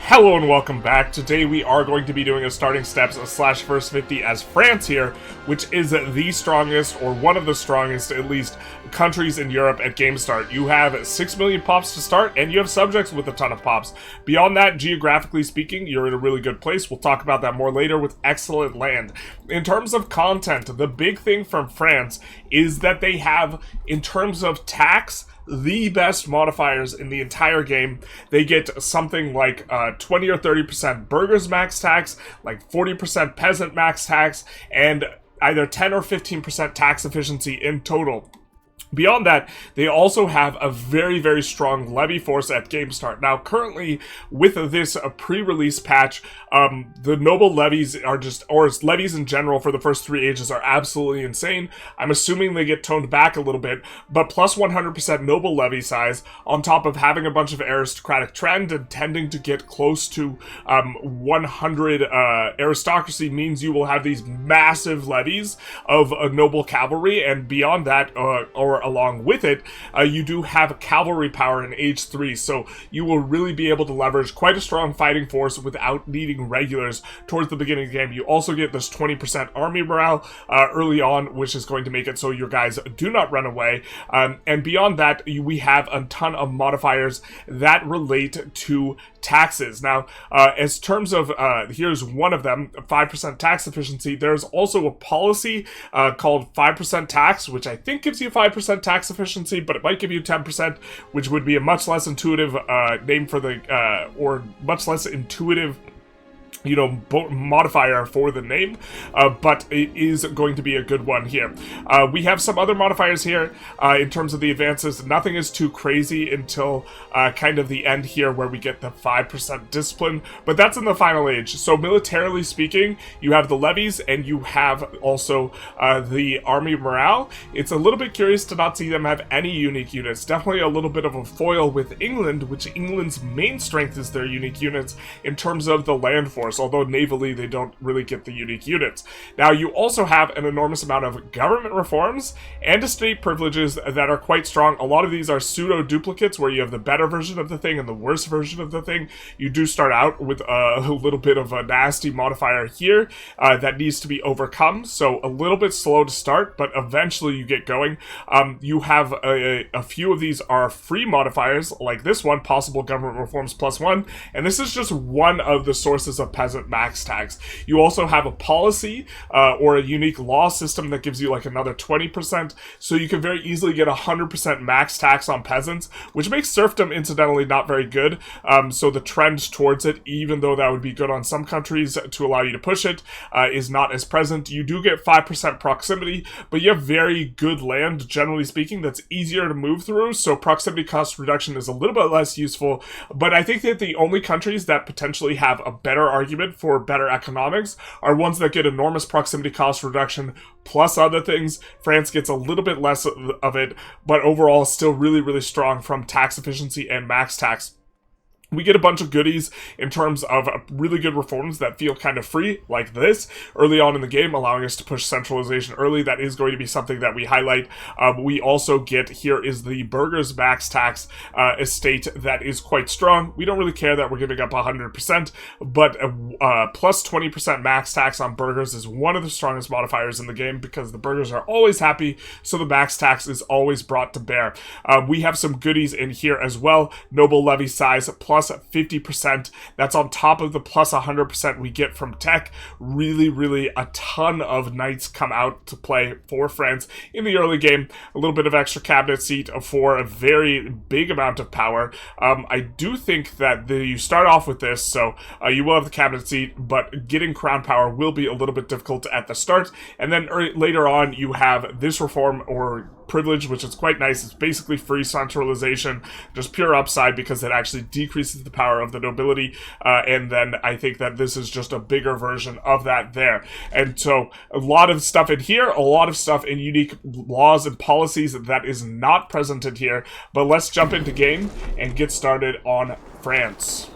Hello and welcome back. Today we are going to be doing a starting steps / first 50 as France here, which is the strongest, or one of the strongest at least, countries in Europe at game start. You have 6 million pops to start, and you have subjects with a ton of pops. Beyond that, geographically speaking, you're in a really good place. We'll talk about that more later with excellent land. In terms of content, the big thing from France is that they have, in terms of tax, the best modifiers in the entire game. They get something like 20 or 30% burghers max tax, like 40% peasant max tax, and either 10 or 15% tax efficiency in total. Beyond that, they also have a very, very strong levy force at game start. Now, currently, with this pre-release patch, the noble levies are just, or levies in general for the first 3 ages are absolutely insane. I'm assuming they get toned back a little bit, but plus 100% noble levy size, on top of having a bunch of aristocratic trend and tending to get close to 100 aristocracy means you will have these massive levies of noble cavalry, and beyond that, or along with it, you do have cavalry power in age 3, so you will really be able to leverage quite a strong fighting force without needing regulars towards the beginning of the game. You also get this 20% army morale early on, which is going to make it so your guys do not run away. And beyond that, we have a ton of modifiers that relate to taxes. Now, as terms of, here's one of them, 5% tax efficiency. There's also a policy called 5% tax, which I think gives you 5% tax efficiency, but it might give you 10%, which would be a much less intuitive name for the, or much less intuitive, you know, modifier for the name, but it is going to be a good one here. We have some other modifiers here in terms of the advances. Nothing is too crazy until kind of the end here where we get the 5% discipline, but that's in the final age. So militarily speaking, you have the levies and you have also the army morale. It's a little bit curious to not see them have any unique units. Definitely a little bit of a foil with England, which England's main strength is their unique units in terms of the land force, although navally they don't really get the unique units. Now, you also have an enormous amount of government reforms and estate privileges that are quite strong. A lot of these are pseudo-duplicates, where you have the better version of the thing and the worse version of the thing. You do start out with a little bit of a nasty modifier here that needs to be overcome, so a little bit slow to start, but eventually you get going. You have a few of these are free modifiers, like this one, possible government reforms +1, and this is just one of the sources of peasant max tax. You also have a policy or a unique law system that gives you like another 20%, so you can very easily get 100% max tax on peasants, which makes serfdom incidentally not very good. So the trend towards it, even though that would be good on some countries to allow you to push it, is not as present. You do get 5% proximity, but you have very good land, generally speaking, that's easier to move through, so proximity cost reduction is a little bit less useful. But I think that the only countries that potentially have a better argument for better economics are ones that get enormous proximity cost reduction plus other things. France gets a little bit less of it, but overall still really, really strong from tax efficiency and max tax. We get a bunch of goodies in terms of really good reforms that feel kind of free, like this, early on in the game, allowing us to push centralization early. That is going to be something that we highlight. We also get, here is the burghers max tax estate that is quite strong. We don't really care that we're giving up 100%, but plus 20% max tax on burghers is one of the strongest modifiers in the game, because the burghers are always happy, so the max tax is always brought to bear. We have some goodies in here as well. Noble levy size plus 50%. That's on top of the plus 100% we get from tech. Really, really a ton of knights come out to play for France in the early game. A little bit of extra cabinet seat for a very big amount of power. I do think that you start off with this, so you will have the cabinet seat, but getting crown power will be a little bit difficult at the start. And then later on, you have this reform or privilege, which is quite nice. It's basically free centralization, just pure upside, because it actually decreases the power of the nobility, and then I think that this is just a bigger version of that there. And so a lot of stuff in here, a lot of stuff in unique laws and policies that is not present in here, but let's jump into game and get started on France.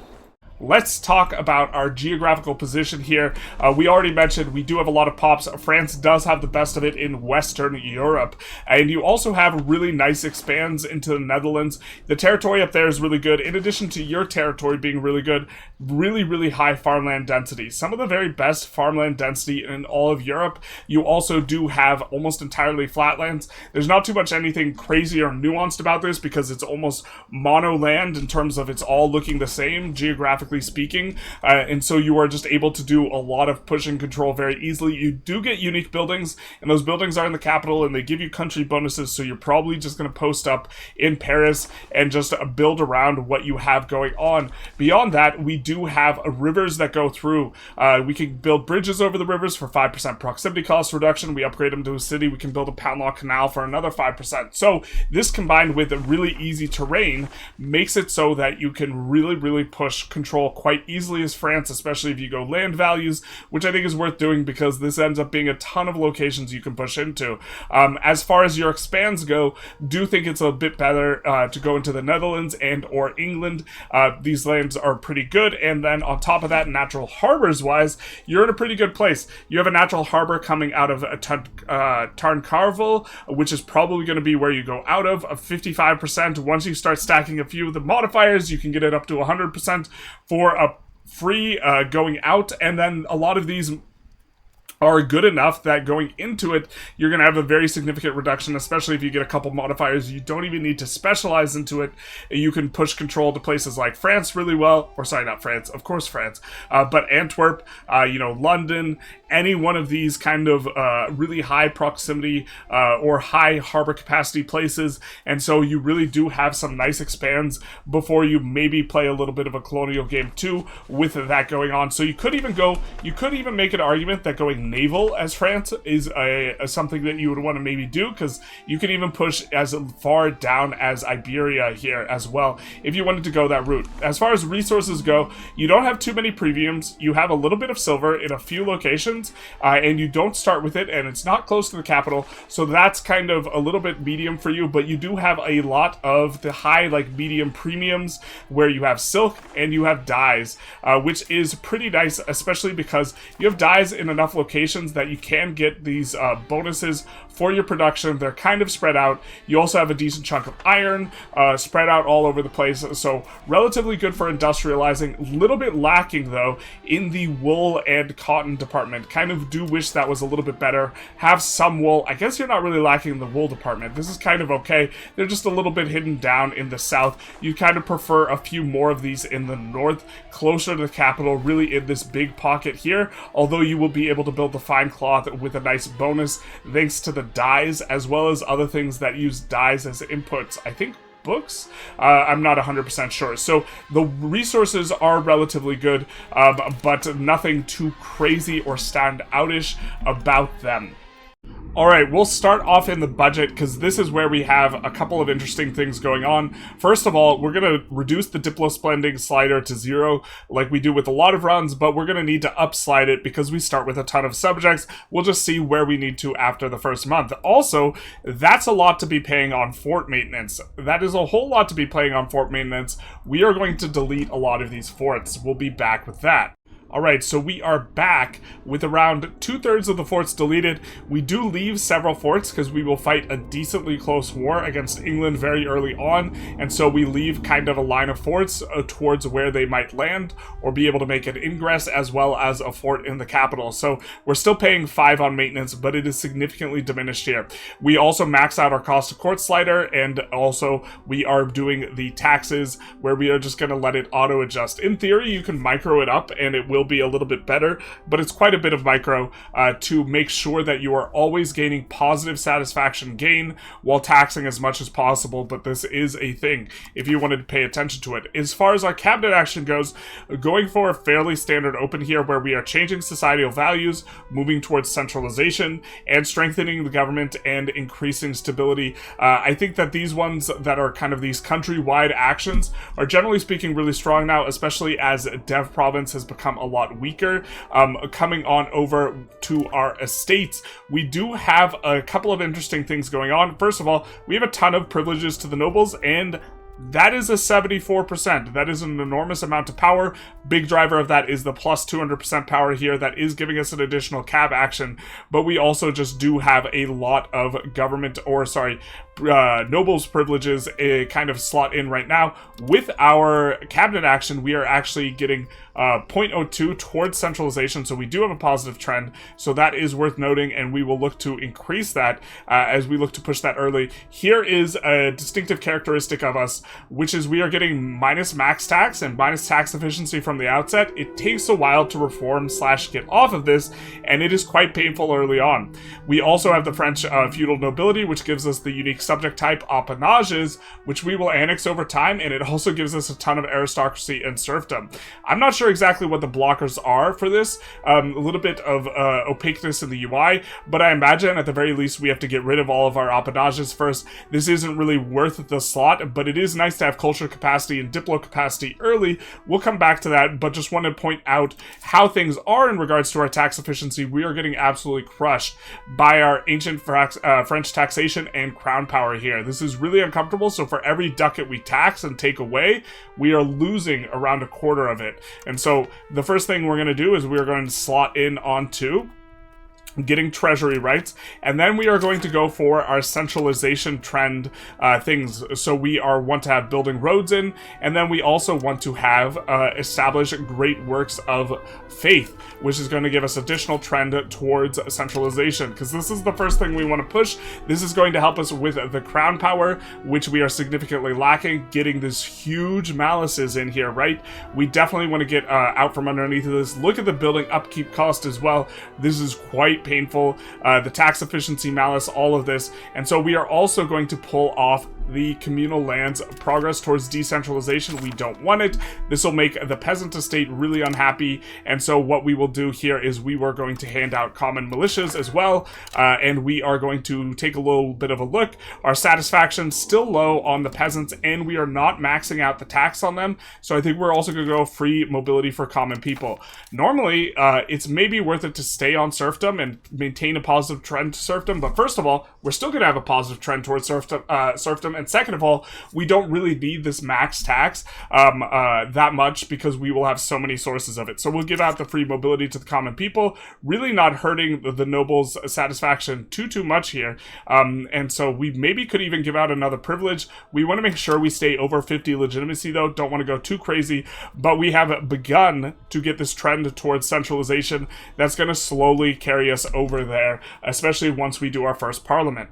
let's talk about our geographical position here. We already mentioned we do have a lot of pops. France does have the best of it in Western Europe, and you also have really nice expands into the Netherlands. The territory up there is really good. In addition to your territory being really good, really high farmland density. Some of the very best farmland density in all of Europe. You also do have almost entirely flatlands. There's not too much anything crazy or nuanced about this because it's almost mono land in terms of it's all looking the same, geographically speaking, and so you are just able to do a lot of push and control very easily. You do get unique buildings, and those buildings are in the capital, and they give you country bonuses, so you're probably just going to post up in Paris and just build around what you have going on. Beyond that, we do have rivers that go through. We can build bridges over the rivers for 5% proximity cost reduction. We upgrade them to a city. We can build a Panlock Canal for another 5%. So this combined with a really easy terrain makes it so that you can really push control quite easily as France, especially if you go land values, which I think is worth doing because this ends up being a ton of locations you can push into. As far as your expands go, do think it's a bit better to go into the Netherlands and or England. These lands are pretty good, and then on top of that, natural harbors wise, you're in a pretty good place. You have a natural harbor coming out of Tarnkarvel, which is probably going to be where you go out of 55%. Once you start stacking a few of the modifiers, you can get it up to 100% for a free going out, and then a lot of these are good enough that going into it, you're going to have a very significant reduction, especially if you get a couple modifiers. You don't even need to specialize into it. You can push control to places like France really well, or sorry, not France, of course France, but Antwerp, London, any one of these kind of really high proximity or high harbor capacity places, and so you really do have some nice expands before you maybe play a little bit of a colonial game too with that going on. So you could even make an argument that going naval as France is something that you would want to maybe do, because you can even push as far down as Iberia here as well if you wanted to go that route. As far as resources go, you don't have too many premiums. You have a little bit of silver in a few locations, and you don't start with it, and it's not close to the capital, so that's kind of a little bit medium for you, but you do have a lot of the high, like, medium premiums where you have silk and you have dyes, which is pretty nice, especially because you have dyes in enough locations that you can get these bonuses for your production. They're kind of spread out. You also have a decent chunk of iron spread out all over the place, so relatively good for industrializing. Little bit lacking, though, in the wool and cotton department. Kind of do wish that was a little bit better. Have some wool. I guess you're not really lacking in the wool department. This is kind of okay. They're just a little bit hidden down in the south. You kind of prefer a few more of these in the north, closer to the capital, really in this big pocket here, although you will be able to build the fine cloth with a nice bonus thanks to the dyes, as well as other things that use dyes as inputs. I think books? I'm not 100% sure. So the resources are relatively good, but nothing too crazy or stand outish about them. Alright, we'll start off in the budget, because this is where we have a couple of interesting things going on. First of all, we're going to reduce the Diplo-Splending slider to 0, like we do with a lot of runs, but we're going to need to upslide it because we start with a ton of subjects. We'll just see where we need to after the first month. Also, that's a lot to be paying on fort maintenance. That is a whole lot to be paying on fort maintenance. We are going to delete a lot of these forts. We'll be back with that. Alright, so we are back with around 2/3 of the forts deleted. We do leave several forts because we will fight a decently close war against England very early on, and so we leave kind of a line of forts towards where they might land or be able to make an ingress, as well as a fort in the capital. So we're still paying 5 on maintenance, but it is significantly diminished here. We also max out our cost of court slider, and also we are doing the taxes where we are just going to let it auto adjust. In theory, you can micro it up and it will be a little bit better, but it's quite a bit of micro to make sure that you are always gaining positive satisfaction gain while taxing as much as possible, but this is a thing if you wanted to pay attention to it. As far as our cabinet action goes, going for a fairly standard open here where we are changing societal values, moving towards centralization, and strengthening the government and increasing stability. I think that these ones that are kind of these countrywide actions are generally speaking really strong now, especially as Dev Province has become a lot weaker. Coming on over to our estates, we do have a couple of interesting things going on. First of all, we have a ton of privileges to the nobles, and That is a 74%. That is an enormous amount of power. Big driver of that is the plus 200% power here. That is giving us an additional cab action, but we also just do have a lot of government, or sorry, nobles privileges kind of slot in right now. With our cabinet action, we are actually getting 0.02 towards centralization, so we do have a positive trend, so that is worth noting, and we will look to increase that as we look to push that early. Here is a distinctive characteristic of us, which is we are getting minus max tax and minus tax efficiency from the outset. It takes a while to reform / get off of this, and it is quite painful early on. We also have the French feudal nobility, which gives us the unique subject type appanages, which we will annex over time, and it also gives us a ton of aristocracy and serfdom. I'm not sure exactly what the blockers are for this, a little bit of opaqueness in the UI, but I imagine at the very least we have to get rid of all of our appanages first. This isn't really worth the slot, but it is nice to have culture capacity and diplo capacity early. We'll come back to that, but just want to point out how things are in regards to our tax efficiency. We are getting absolutely crushed by our ancient French taxation and crown power here. This is really uncomfortable, so for every ducat we tax and take away, we are losing around a quarter of it. And so the first thing we're going to do is we're going to slot in onto getting treasury rights, and then we are going to go for our centralization trend things. So we want to have building roads in, and then we also want to have establish great works of faith, which is going to give us additional trend towards centralization, because this is the first thing we want to push. This is going to help us with the crown power, which we are significantly lacking. Getting this huge malices in here, right? We definitely want to get out from underneath of this. Look at the building upkeep cost as well. This is quite painful. The tax efficiency malice, all of this. And so we are also going to pull off the communal lands progress towards decentralization. We don't want it. This will make the peasant estate really unhappy, and so what we will do here is we were going to hand out common militias as well, and we are going to take a little bit of a look. Our satisfaction still low on the peasants, and we are not maxing out the tax on them, so I think we're also going to go free mobility for common people. Normally, it's maybe worth it to stay on serfdom and maintain a positive trend to serfdom, but first of all, we're still going to have a positive trend towards serfdom, and second of all, we don't really need this max tax that much, because we will have so many sources of it. So we'll give out the free mobility to the common people, really not hurting the nobles' satisfaction too much here. And so we maybe could even give out another privilege. We want to make sure we stay over 50 legitimacy though, don't want to go too crazy, but we have begun to get this trend towards centralization that's going to slowly carry us over there, especially once we do our first parliament.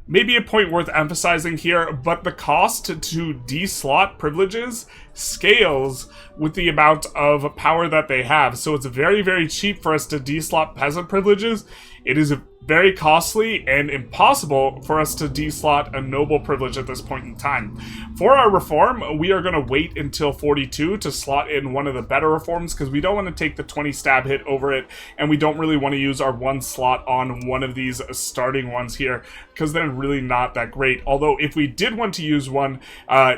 Maybe a point worth emphasizing here, but the cost to deslot privileges scales with the amount of power that they have. So it's very, very cheap for us to deslot peasant privileges. It is very costly and impossible for us to deslot a noble privilege at this point in time. For our reform, we are going to wait until 42 to slot in one of the better reforms, because we don't want to take the 20 stab hit over it, and we don't really want to use our one slot on one of these starting ones here, because they're really not that great. Although if we did want to use one,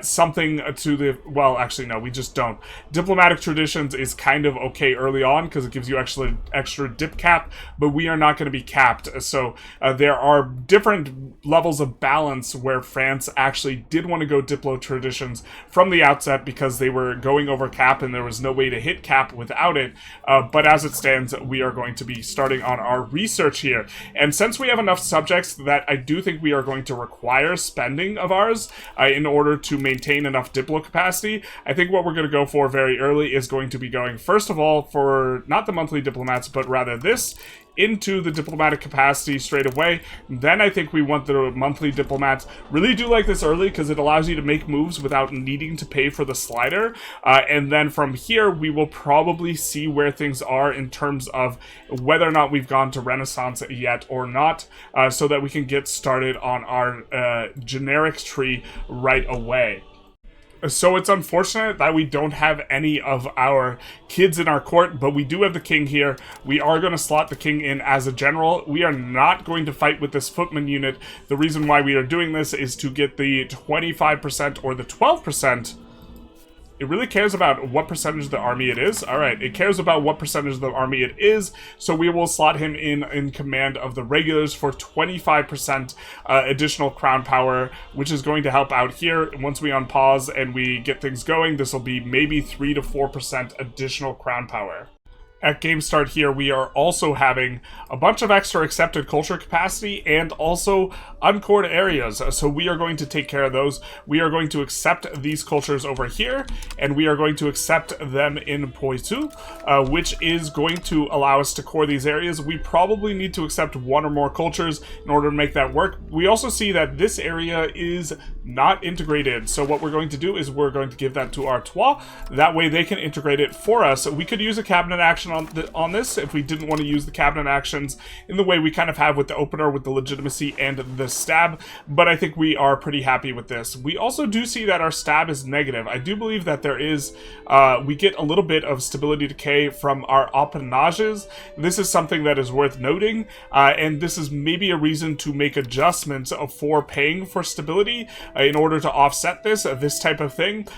something to the, well, actually no, we just don't. Diplomatic traditions is kind of okay early on, because it gives you actually extra dip cap, but we are not going to be capped. So there are different levels of balance where France actually did want to go diplo traditions from the outset, because they were going over cap and there was no way to hit cap without it. But as it stands, we are going to be starting on our research here. And since we have enough subjects that I do think we are going to require spending of ours in order to maintain enough diplo capacity, I think what we're going to go for very early is going to be going, first of all, for not the monthly diplomats, but rather this, into the diplomatic capacity straight away. Then I think we want the monthly diplomats. Really do like this early, because it allows you to make moves without needing to pay for the slider. And then from here, we will probably see where things are in terms of whether or not we've gone to Renaissance yet or not, so that we can get started on our generic tree right away. So it's unfortunate that we don't have any of our kids in our court, but we do have the king here. We are going to slot the king in as a general. We are not going to fight with this footman unit. The reason why we are doing this is to get the 25% or the 12% It really cares about what percentage of the army it is. All right, it cares about what percentage of the army it is, so we will slot him in command of the regulars for 25% additional crown power, which is going to help out here. Once we unpause and we get things going, this will be maybe 3 to 4% additional crown power. At game start here, we are also having a bunch of extra accepted culture capacity and also uncored areas. So we are going to take care of those. We are going to accept these cultures over here, and we are going to accept them in Poitou, which is going to allow us to core these areas. We probably need to accept one or more cultures in order to make that work. We also see that this area is not integrated. So what we're going to do is we're going to give that to Artois. That way they can integrate it for us. We could use a cabinet action on this if we didn't want to use the cabinet actions in the way we kind of have with the opener, with the legitimacy and the stab, but I think we are pretty happy with this. We also do see that our stab is negative. I do believe that there is, we get a little bit of stability decay from our appenages. This is something that is worth noting, and this is maybe a reason to make adjustments for paying for stability in order to offset this type of thing.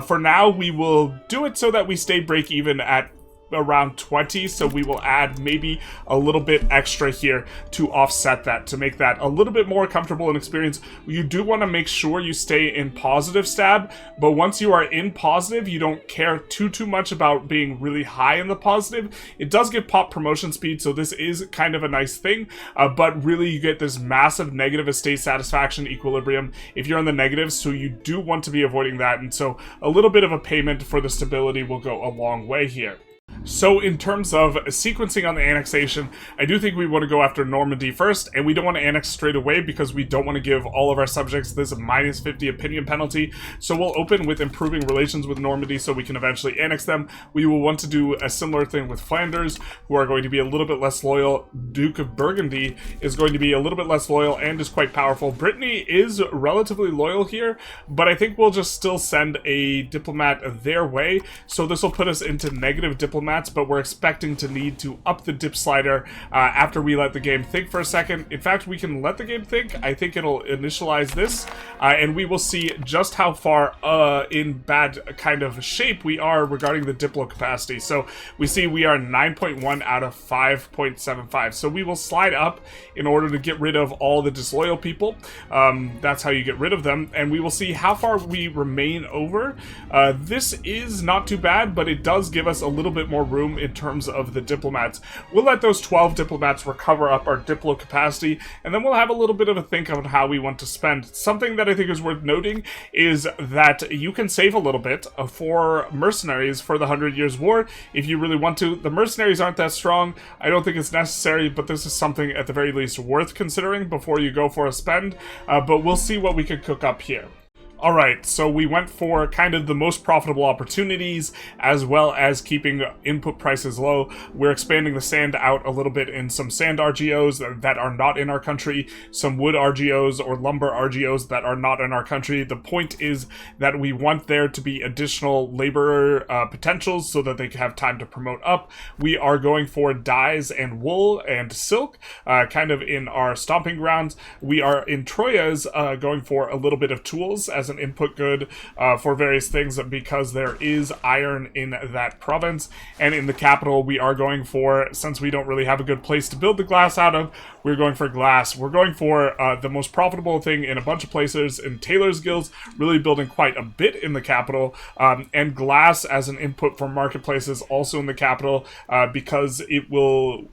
For now, we will do it so that we stay break even at around 20, so we will add maybe a little bit extra here to offset that, to make that a little bit more comfortable and experience. You do want to make sure you stay in positive stab, but once you are in positive, you don't care too much about being really high in the positive. It does give pop promotion speed, so this is kind of a nice thing, but really you get this massive negative estate satisfaction equilibrium if you're in the negatives, so you do want to be avoiding that, and so a little bit of a payment for the stability will go a long way here. So in terms of sequencing on the annexation, I do think we want to go after Normandy first, and we don't want to annex straight away because we don't want to give all of our subjects this minus 50 opinion penalty. So we'll open with improving relations with Normandy so we can eventually annex them. We will want to do a similar thing with Flanders, who are going to be a little bit less loyal. Duke of Burgundy is going to be a little bit less loyal and is quite powerful. Brittany is relatively loyal here, but I think we'll just still send a diplomat their way. So this will put us into negative diplomats, but we're expecting to need to up the dip slider after we let the game think for a second. In fact, we can let the game think. I think it'll initialize this, and we will see just how far in bad kind of shape we are regarding the diplo capacity. So we see we are 9.1 out of 5.75. So we will slide up in order to get rid of all the disloyal people. That's how you get rid of them, and we will see how far we remain over. This is not too bad, but it does give us a little bit more room in terms of the diplomats. We'll let those 12 diplomats recover up our diplo capacity, and then we'll have a little bit of a think on how we want to spend. Something that I think is worth noting is that you can save a little bit for mercenaries for the 100 Years War if you really want to. The mercenaries aren't that strong. I don't think it's necessary, but this is something at the very least worth considering before you go for a spend, but we'll see what we can cook up here. Alright, so we went for kind of the most profitable opportunities, as well as keeping input prices low. We're expanding the sand out a little bit in some sand RGOs that are not in our country, some wood RGOs or lumber RGOs that are not in our country. The point is that we want there to be additional laborer potentials so that they can have time to promote up. We are going for dyes and wool and silk, kind of in our stomping grounds. We are in Troyes going for a little bit of tools as an input good for various things because there is iron in that province. And in the capital, we are going for, since we don't really have a good place to build the glass out of, we're going for glass. We're going for the most profitable thing in a bunch of places in Tailor's Guilds, really building quite a bit in the capital, and glass as an input for marketplaces also in the capital, because it will,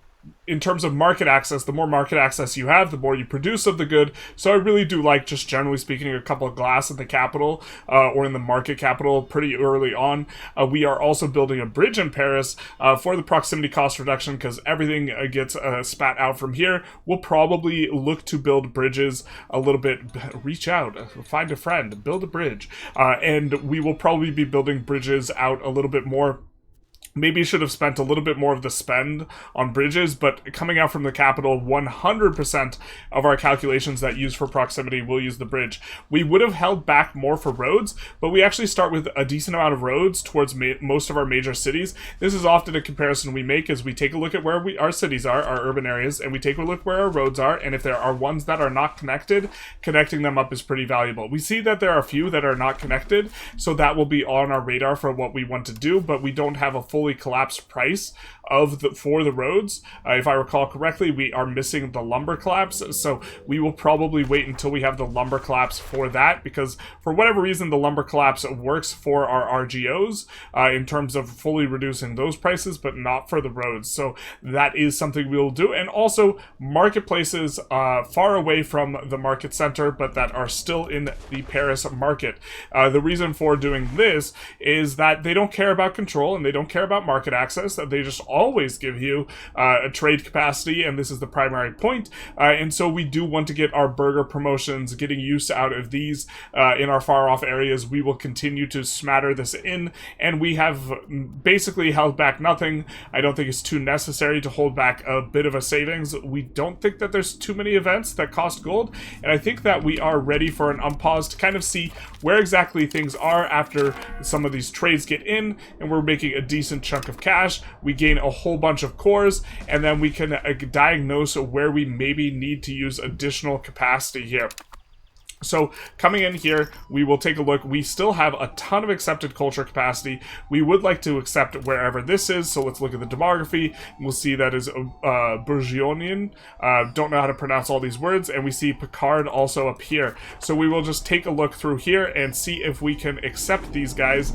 in terms of market access, the more market access you have, the more you produce of the good. So I really do like, just generally speaking, a couple of glass in the capital or in the market capital pretty early on. We are also building a bridge in Paris for the proximity cost reduction because everything gets spat out from here. We'll probably look to build bridges a little bit, reach out, find a friend, build a bridge. And we will probably be building bridges out a little bit more Maybe should have spent a little bit more of the spend on bridges, but coming out from the capital, 100% of our calculations that use for proximity will use the bridge. We would have held back more for roads, but we actually start with a decent amount of roads towards most of our major cities. This is often a comparison we make as we take a look at where our cities are, our urban areas, and we take a look where our roads are, and if there are ones that are not connected, connecting them up is pretty valuable. We see that there are a few that are not connected, so that will be on our radar for what we want to do, but we don't have a fully collapsed price for the roads. If I recall correctly, we are missing the lumber collapse, so we will probably wait until we have the lumber collapse for that, because for whatever reason the lumber collapse works for our RGOs in terms of fully reducing those prices, but not for the roads. So that is something we will do. And also marketplaces far away from the market center, but that are still in the Paris market. The reason for doing this is that they don't care about control and they don't care about market access. They just always give you a trade capacity, and this is the primary point. And so we do want to get our burger promotions, getting use out of these in our far off areas. We will continue to smatter this in, and we have basically held back nothing. I don't think it's too necessary to hold back a bit of a savings. We don't think that there's too many events that cost gold, and I think that we are ready for an unpause to kind of see where exactly things are after some of these trades get in, and we're making a decent chunk of cash. We gain a whole bunch of cores, and then we can diagnose where we maybe need to use additional capacity here. So coming in here, we will take a look. We still have a ton of accepted culture capacity. We would like to accept wherever this is. So let's look at the demography. We'll see that is Bourguignon. Don't know how to pronounce all these words. And we see Picard also up here. So we will just take a look through here and see if we can accept these guys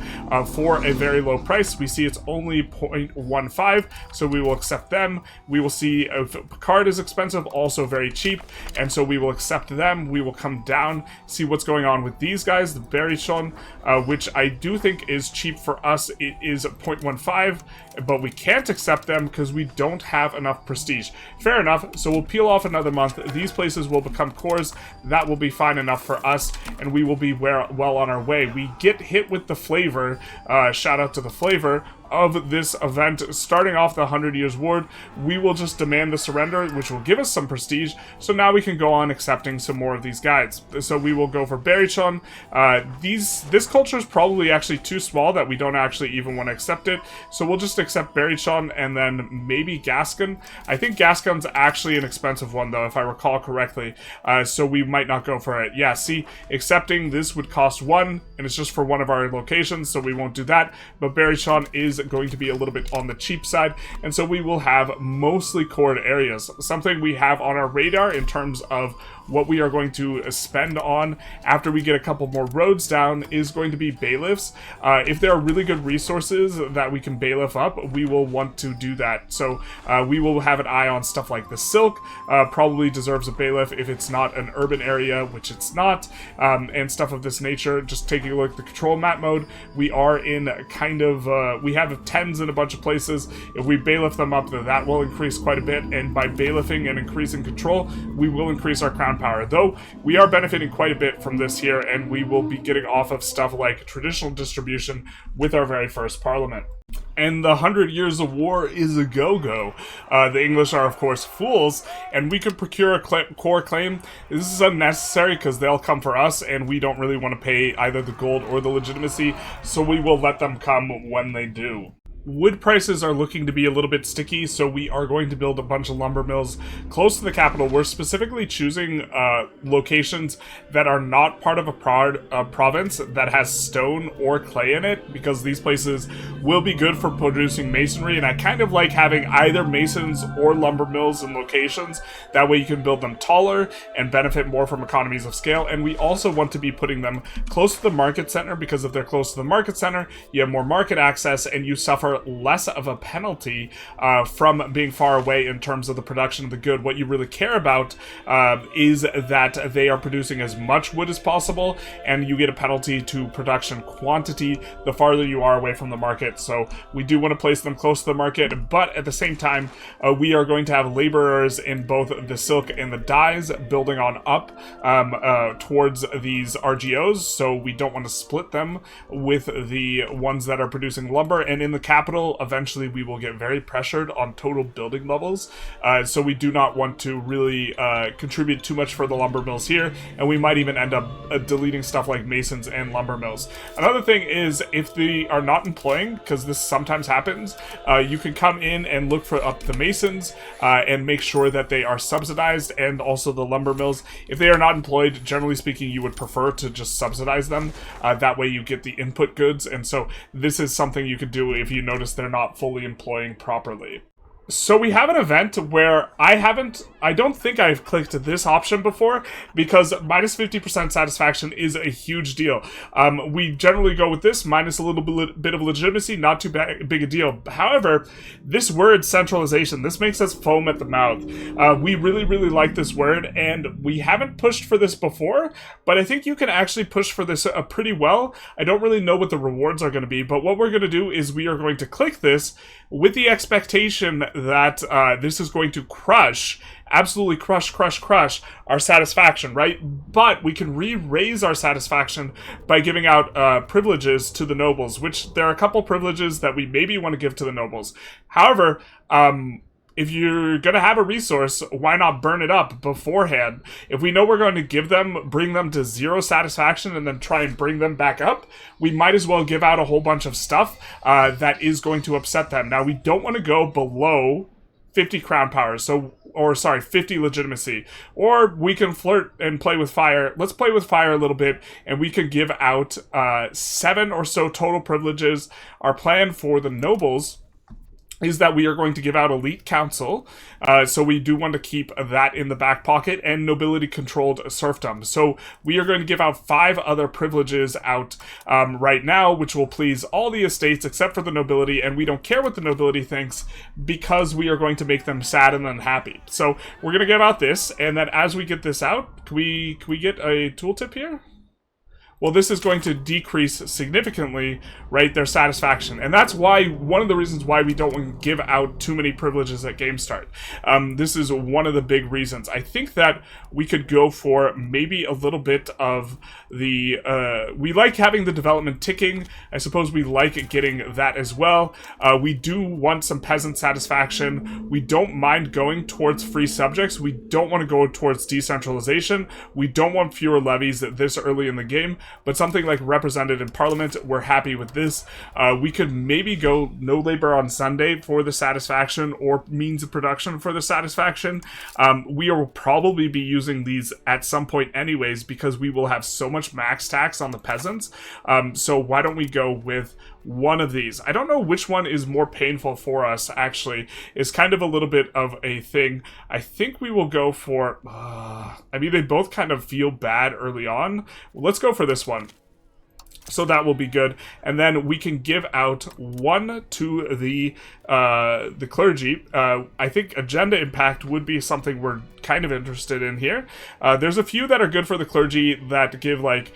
for a very low price. We see it's only 0.15. So we will accept them. We will see if Picard is expensive, also very cheap. And so we will accept them. We will come down, see what's going on with these guys, the Berrichon, which I do think is cheap for us. It is 0.15, but we can't accept them because we don't have enough prestige. Fair enough, so we'll peel off another month. These places will become cores. That will be fine enough for us, and we will be well on our way. We get hit with the flavor, shout out to the flavor, of this event. Starting off the 100 Yrs War, we will just demand the surrender, which will give us some prestige, so now we can go on accepting some more of these guys. So we will go for Berrichon. This culture is probably actually too small that we don't actually even want to accept it, so we'll just accept Berrichon and then maybe Gascon. I think Gascon's actually an expensive one though, if I recall correctly, so we might not go for it. Yeah, see, accepting this would cost 1, and it's just for one of our locations, so we won't do that, but Berrichon is going to be a little bit on the cheap side, and so we will have mostly cored areas. Something we have on our radar in terms of what we are going to spend on after we get a couple more roads down is going to be bailiffs. If there are really good resources that we can bailiff up, we will want to do that. So we will have an eye on stuff like the silk, probably deserves a bailiff if it's not an urban area, which it's not, and stuff of this nature. Just taking a look at the control map mode, we are in kind of, we have 10s in a bunch of places. If we bailiff them up, that will increase quite a bit, and by bailiffing and increasing control, we will increase our crown power. Though we are benefiting quite a bit from this here, and we will be getting off of stuff like traditional distribution with our very first parliament. And the 100 Years of War is a go-go. The English are, of course, fools, and we could procure a core claim. This is unnecessary because they'll come for us, and we don't really want to pay either the gold or the legitimacy, so we will let them come when they do. Wood prices are looking to be a little bit sticky, so we are going to build a bunch of lumber mills close to the capital. We're specifically choosing locations that are not part of a province that has stone or clay in it, because these places will be good for producing masonry, and I kind of like having either masons or lumber mills in locations. That way you can build them taller and benefit more from economies of scale, and we also want to be putting them close to the market center, because if they're close to the market center, you have more market access and you suffer less of a penalty from being far away in terms of the production of the good. What you really care about is that they are producing as much wood as possible, and you get a penalty to production quantity the farther you are away from the market. So we do want to place them close to the market, but at the same time, we are going to have laborers in both the silk and the dyes building on up towards these RGOs, so we don't want to split them with the ones that are producing lumber. And in the capital, capital, eventually we will get very pressured on total building levels. So we do not want to really contribute too much for the lumber mills here, and we might even end up deleting stuff like masons and lumber mills. Another thing is, if they are not employing, because this sometimes happens, you can come in and look for up the masons and make sure that they are subsidized, and also the lumber mills. If they are not employed, generally speaking, you would prefer to just subsidize them. That way you get the input goods, and so this is something you could do if you notice they're not fully employing properly. So we have an event where I don't think I've clicked this option before, because minus 50% satisfaction is a huge deal. We generally go with this, minus a little bit of legitimacy, not too big a deal. However, this word centralization, this makes us foam at the mouth. We really, really like this word, and we haven't pushed for this before, but I think you can actually push for this pretty well. I don't really know what the rewards are going to be, but what we're going to do is we are going to click this with the expectation that this is going to absolutely crush our satisfaction, right? But we can re-raise our satisfaction by giving out privileges to the nobles, which there are a couple privileges that we maybe want to give to the nobles. However, if you're going to have a resource, why not burn it up beforehand? If we know we're going to bring them to 0 satisfaction and then try and bring them back up, we might as well give out a whole bunch of stuff that is going to upset them. Now, we don't want to go below 50 crown power, 50 legitimacy. Or we can flirt and play with fire. Let's play with fire a little bit, and we can give out 7 or so total privileges. Our plan for the nobles is that we are going to give out elite council, so we do want to keep that in the back pocket, and nobility controlled serfdom. So we are going to give out 5 other privileges out right now, which will please all the estates except for the nobility, and we don't care what the nobility thinks because we are going to make them sad and unhappy. So we're going to give out this, and then as we get this out, can we get a tooltip here? Well, this is going to decrease significantly, right, their satisfaction. And that's why, one of the reasons why we don't want to give out too many privileges at game start. This is one of the big reasons. I think that we could go for maybe a little bit of the, we like having the development ticking. I suppose we like getting that as well. We do want some peasant satisfaction. We don't mind going towards free subjects. We don't want to go towards decentralization. We don't want fewer levies this early in the game. But something like represented in parliament, we're happy with this. We could maybe go no labor on Sunday for the satisfaction, or means of production for the satisfaction. We will probably be using these at some point anyways, because we will have so much max tax on the peasants. So why don't we go with one of these? I don't know which one is more painful for us, actually. It's kind of a little bit of a thing. I think we will go for, I mean, they both kind of feel bad early on. Let's go for this one. So that will be good, and then we can give out 1 to the clergy. I think agenda impact would be something we're kind of interested in here. There's a few that are good for the clergy that give like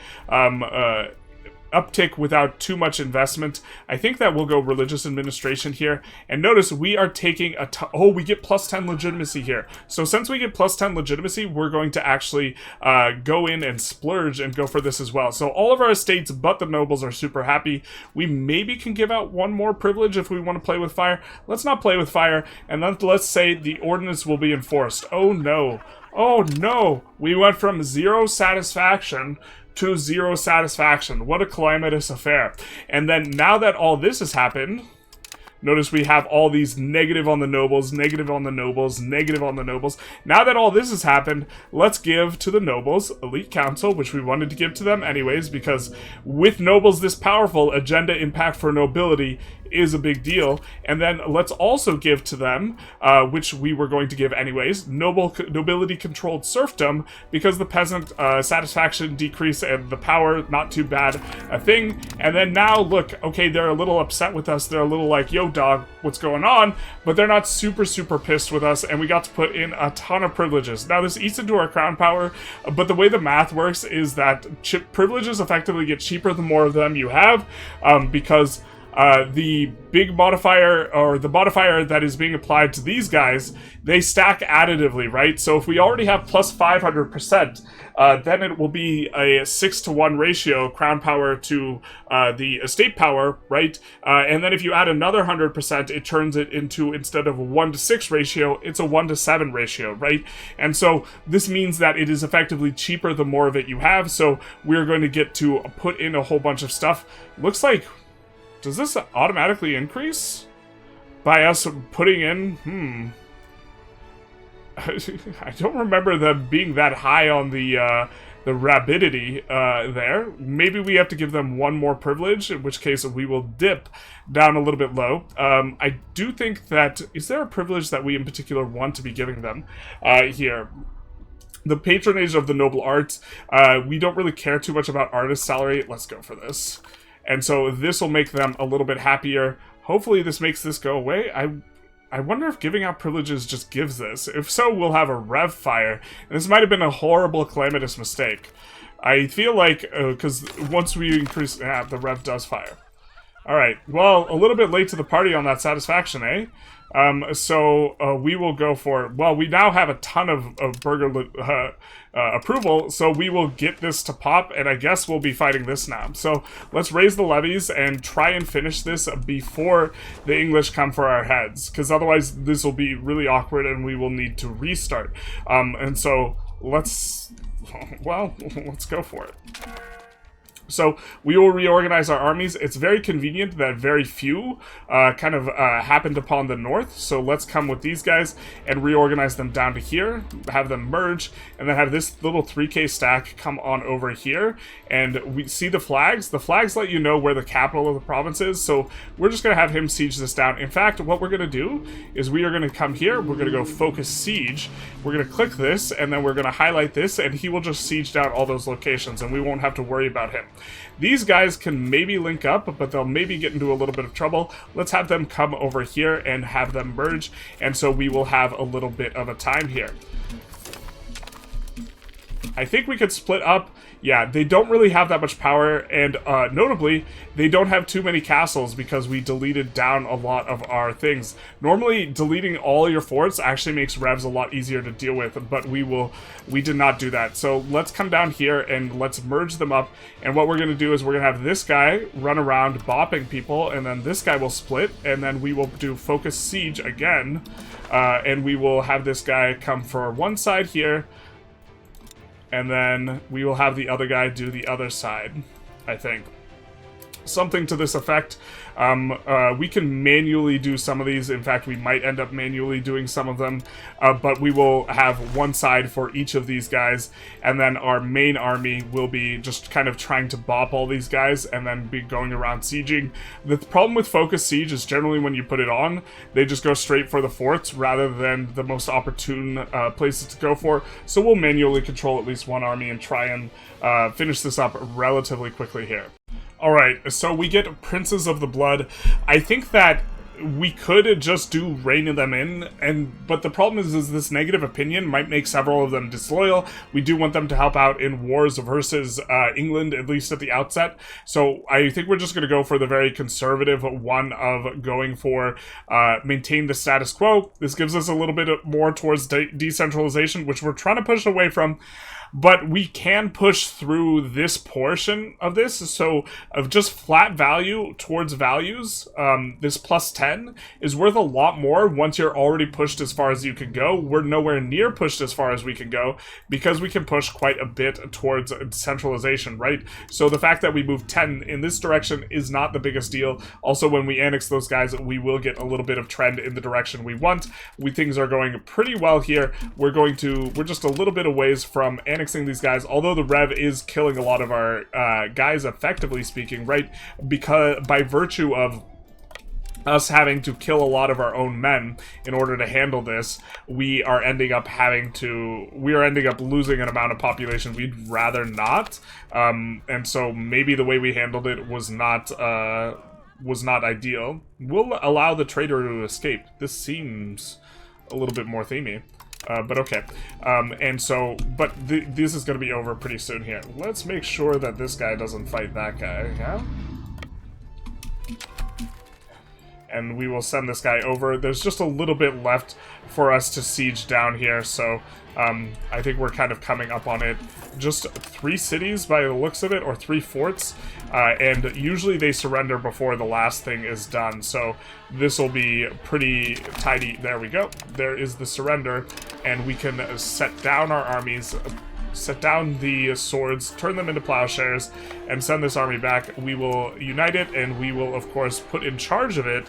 uptick without too much investment. I think that we'll go religious administration here. And notice we are taking we get plus 10 legitimacy here. So since we get plus 10 legitimacy, we're going to actually go in and splurge and go for this as well. So all of our estates but the nobles are super happy. We maybe can give out 1 more privilege if we want to play with fire. Let's not play with fire, and then let's say the ordinance will be enforced. Oh no. Oh no. We went from 0 satisfaction to 0 satisfaction. What a calamitous affair. And then now that all this has happened, notice we have all these negative on the nobles, negative on the nobles, negative on the nobles. Now that all this has happened, let's give to the nobles elite council, which we wanted to give to them anyways, because with nobles this powerful, agenda impact for nobility is a big deal. And then let's also give to them, which we were going to give anyways, nobility controlled serfdom, because the peasant satisfaction decrease and the power not too bad a thing. And then now look, okay, they're a little upset with us, they're a little like, yo dog, what's going on? But they're not super pissed with us, and we got to put in a ton of privileges. Now this eats into our crown power, but the way the math works is that privileges effectively get cheaper the more of them you have, because the big modifier, or the modifier that is being applied to these guys, they stack additively, right? So if we already have plus 500%, then it will be a 6-to-1 ratio, crown power to the estate power, right? And then if you add another 100%, it turns it into, instead of a 1-to-6 ratio, it's a 1-to-7 ratio, right? And so this means that it is effectively cheaper the more of it you have, so we're going to get to put in a whole bunch of stuff. Looks like, does this automatically increase by us putting in, I don't remember them being that high on the rapidity there. Maybe we have to give them one more privilege, in which case we will dip down a little bit low. I do think that, is there a privilege that we in particular want to be giving them here? The patronage of the noble arts. We don't really care too much about artist salary. Let's go for this. And so this will make them a little bit happier. Hopefully this makes this go away. I wonder if giving out privileges just gives this. If so, we'll have a rev fire. And this might have been a horrible, calamitous mistake. I feel like, because once we increase, the rev does fire. Alright, well, a little bit late to the party on that satisfaction, eh? So we will go for, well, we now have a ton of burger approval, so we will get this to pop, and I guess we'll be fighting this now. So let's raise the levies and try and finish this before the English come for our heads, because otherwise this will be really awkward and we will need to restart. And so let's, well, let's go for it. So we will reorganize our armies. It's very convenient that very few happened upon the north. So let's come with these guys and reorganize them down to here, have them merge, and then have this little 3K stack come on over here. And we see the flags. The flags let you know where the capital of the province is. So we're just going to have him siege this down. In fact, what we're going to do is we are going to come here. We're going to go focus siege. We're going to click this, and then we're going to highlight this, and he will just siege down all those locations, and we won't have to worry about him. These guys can maybe link up, but they'll maybe get into a little bit of trouble. Let's have them come over here and have them merge, and so we will have a little bit of a time here. I think we could split up. Yeah, they don't really have that much power, and notably, they don't have too many castles because we deleted down a lot of our things. Normally, deleting all your forts actually makes revs a lot easier to deal with, but we did not do that. So let's come down here and let's merge them up, and what we're going to do is we're going to have this guy run around bopping people, and then this guy will split, and then we will do focus siege again, and we will have this guy come for one side here, and then we will have the other guy do the other side, I think. Something to this effect. We can manually do some of these. In fact, we might end up manually doing some of them. But we will have one side for each of these guys. And then our main army will be just kind of trying to bop all these guys and then be going around sieging. The problem with Focus Siege is generally when you put it on, they just go straight for the forts rather than the most opportune places to go for. So we'll manually control at least one army and try and finish this up relatively quickly here. Alright, so we get Princes of the Blood. I think that we could just do rein them in, but the problem is this negative opinion might make several of them disloyal. We do want them to help out in wars versus England, at least at the outset. So I think we're just going to go for the very conservative one of going for maintain the status quo. This gives us a little bit more towards decentralization, which we're trying to push away from. But we can push through this portion of this, so of just flat value towards values, this plus 10 is worth a lot more once you're already pushed as far as you can go. We're nowhere near pushed as far as we can go, because we can push quite a bit towards centralization, right? So the fact that we move 10 in this direction is not the biggest deal. Also, when we annex those guys, we will get a little bit of trend in the direction we want. Things are going pretty well here. We're just a little bit of ways from annexing these guys, although the rev is killing a lot of our guys, effectively speaking, right? Because by virtue of us having to kill a lot of our own men in order to handle this, we are ending up losing an amount of population we'd rather not. And so maybe the way we handled it was not ideal. We'll allow the traitor to escape. This seems a little bit more themey. But okay. And so, but this is going to be over pretty soon here. Let's make sure that this guy doesn't fight that guy, yeah? and we will send this guy over. There's just a little bit left for us to siege down here, so I think we're kind of coming up on it. Just 3 cities by the looks of it, or 3 forts, and usually they surrender before the last thing is done, so this will be pretty tidy. There we go. There is the surrender, and we can set down our armies, set down the swords, turn them into plowshares, and send this army back. We will unite it, and we will, of course, put in charge of it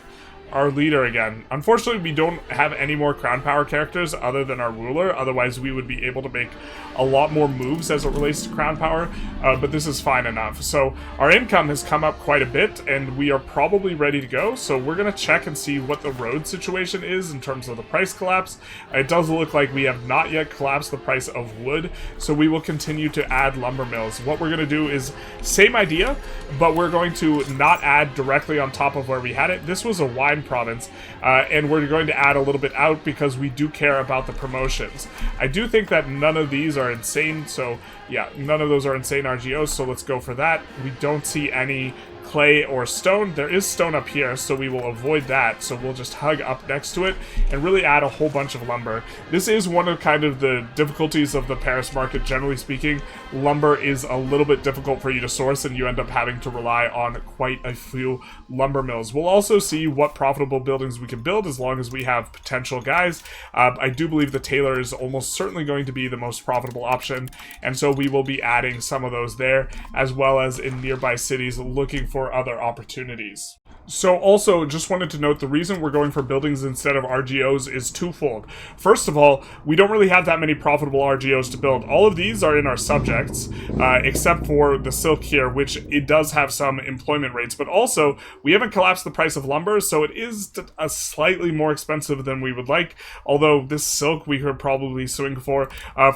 our leader again. Unfortunately, we don't have any more crown power characters other than our ruler, otherwise we would be able to make a lot more moves as it relates to crown power, but this is fine enough. So our income has come up quite a bit, and we are probably ready to go, so we're going to check and see what the road situation is in terms of the price collapse. It does look like we have not yet collapsed the price of wood, so we will continue to add lumber mills. What we're going to do is, same idea, but we're going to not add directly on top of where we had it. This was a wine province, and we're going to add a little bit out because we do care about the promotions. I do think that none of these are insane, so yeah, none of those are insane RGOs, so let's go for that. We don't see any clay or stone. There is stone up here, so we will avoid that, so we'll just hug up next to it and really add a whole bunch of lumber. This is one of kind of the difficulties of the Paris market, generally speaking. Lumber is a little bit difficult for you to source, and you end up having to rely on quite a few lumber mills. We'll also see what profitable buildings we can build as long as we have potential guys. I do believe the tailor is almost certainly going to be the most profitable option, and so we will be adding some of those there, as well as in nearby cities looking for other opportunities. So also, just wanted to note, the reason we're going for buildings instead of RGOs is twofold. First of all, we don't really have that many profitable RGOs to build. All of these are in our subjects, except for the silk here, which it does have some employment rates. But also, we haven't collapsed the price of lumber, so it is a slightly more expensive than we would like. Although this silk we could probably swing for.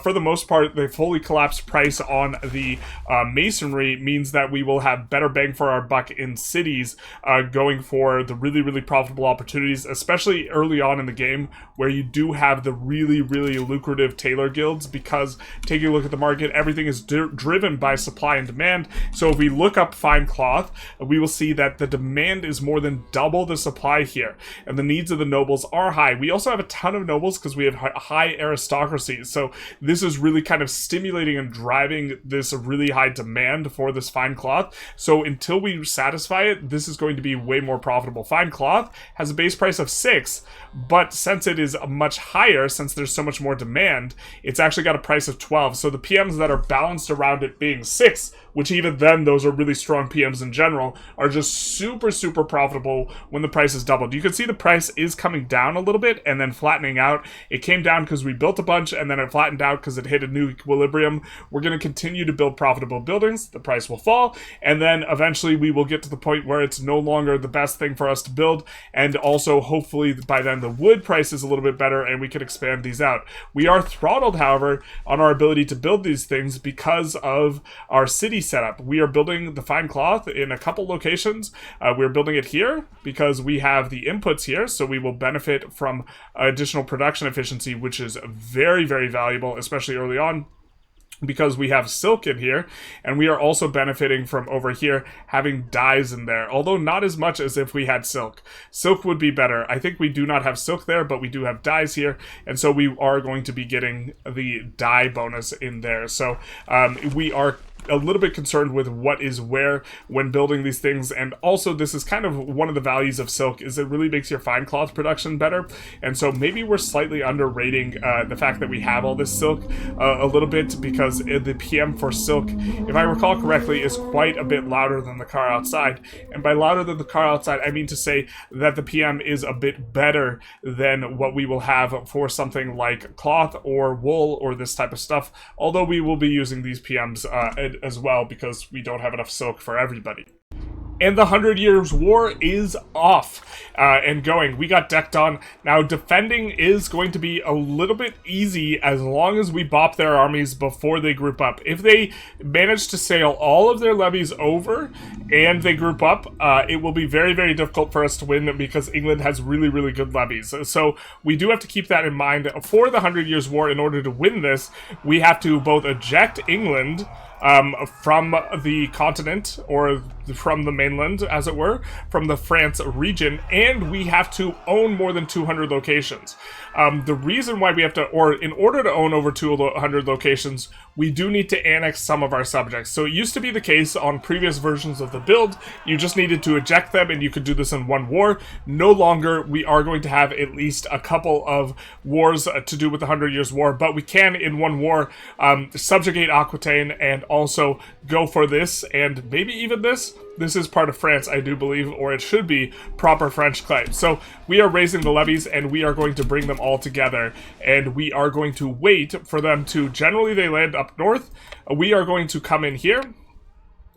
For the most part, the fully collapsed price on the masonry means that we will have better bang for our buck in cities, going for the really profitable opportunities, especially early on in the game where you do have the really lucrative tailor guilds, because taking a look at the market, everything is driven by supply and demand. So if we look up fine cloth, we will see that the demand is more than double the supply here, and the needs of the nobles are high. We also have a ton of nobles because we have high aristocracy, so this is really kind of stimulating and driving this really high demand for this fine cloth. So until we satisfy it, this is going to be way more profitable. Fine cloth has a base price of 6, but since it is much higher, since there's so much more demand, it's actually got a price of 12. So the PMs that are balanced around it being 6, which even then those are really strong PMs in general, are just super profitable when the price is doubled. You can see the price is coming down a little bit and then flattening out. It came down because we built a bunch, and then it flattened out because it hit a new equilibrium. We're going to continue to build profitable buildings. The price will fall, and then eventually we will get to the point where it's no longer the best thing for us to build, and also hopefully by then the wood price is a little bit better and we can expand these out. We are throttled, however, on our ability to build these things because of our city setup. We are building the fine cloth in a couple locations. We're building it here because we have the inputs here, so we will benefit from additional production efficiency, which is very valuable, especially early on, because we have silk in here, and we are also benefiting from over here having dyes in there, although not as much as if we had silk. Silk would be better. I think we do not have silk there, but we do have dyes here, and so we are going to be getting the dye bonus in there. So we are a little bit concerned with what is where when building these things, and also this is kind of one of the values of silk, is it really makes your fine cloth production better, and so maybe we're slightly underrating the fact that we have all this silk a little bit, because the PM for silk, if I recall correctly, is quite a bit louder than the car outside, and by louder than the car outside I mean to say that the PM is a bit better than what we will have for something like cloth or wool or this type of stuff, although we will be using these PMs as well because we don't have enough silk for everybody. And the 100 Years War is off and going. We got decked on. Now, defending is going to be a little bit easy as long as we bop their armies before they group up. If they manage to sail all of their levies over and they group up, it will be very difficult for us to win because England has really good levies. So we do have to keep that in mind. For the 100 Years War, in order to win this, we have to both eject England from the continent, or from the mainland, as it were, from the France region, and we have to own more than 200 locations. The reason why we have to, or in order to own over 200 locations, we do need to annex some of our subjects. So it used to be the case on previous versions of the build, you just needed to eject them and you could do this in one war. No longer. We are going to have at least a couple of wars to do with the 100 Years' War, but we can in one war subjugate Aquitaine and also go for this, and maybe even this. This is part of France, I do believe, or it should be proper French claim. So we are raising the levies, and we are going to bring them all together, and we are going to wait for them to, generally they land up north. We are going to come in here,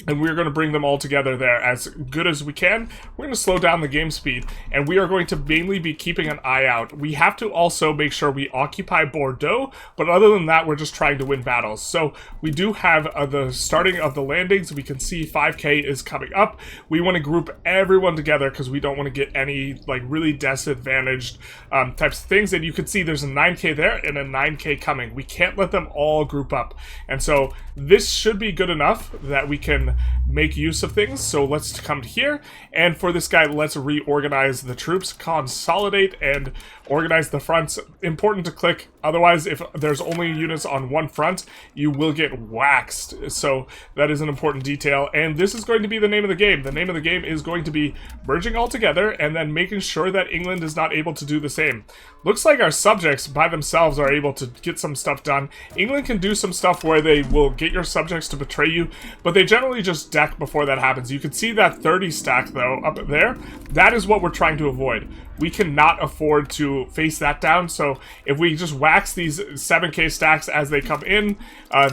and we're going to bring them all together there as good as we can. We're going to slow down the game speed, and we are going to mainly be keeping an eye out. We have to also make sure we occupy Bordeaux, but other than that, we're just trying to win battles. So we do have the starting of the landings. We can see 5k is coming up. We want to group everyone together because we don't want to get any like really disadvantaged types of things. And you can see there's a 9k there and a 9k coming. We can't let them all group up. And so this should be good enough that we can make use of things. So let's come here, and for this guy, let's reorganize the troops, consolidate, and organize the fronts. Important to click, otherwise if there's only units on one front, you will get waxed. So that is an important detail, and this is going to be the name of the game. The name of the game is going to be merging all together and then making sure that England is not able to do the same. Looks like our subjects by themselves are able to get some stuff done. England can do some stuff where they will get your subjects to betray you, but they generally just deck before that happens. You can see that 30 stack though up there. That is what we're trying to avoid. We cannot afford to face that down, so if we just wax these 7k stacks as they come in,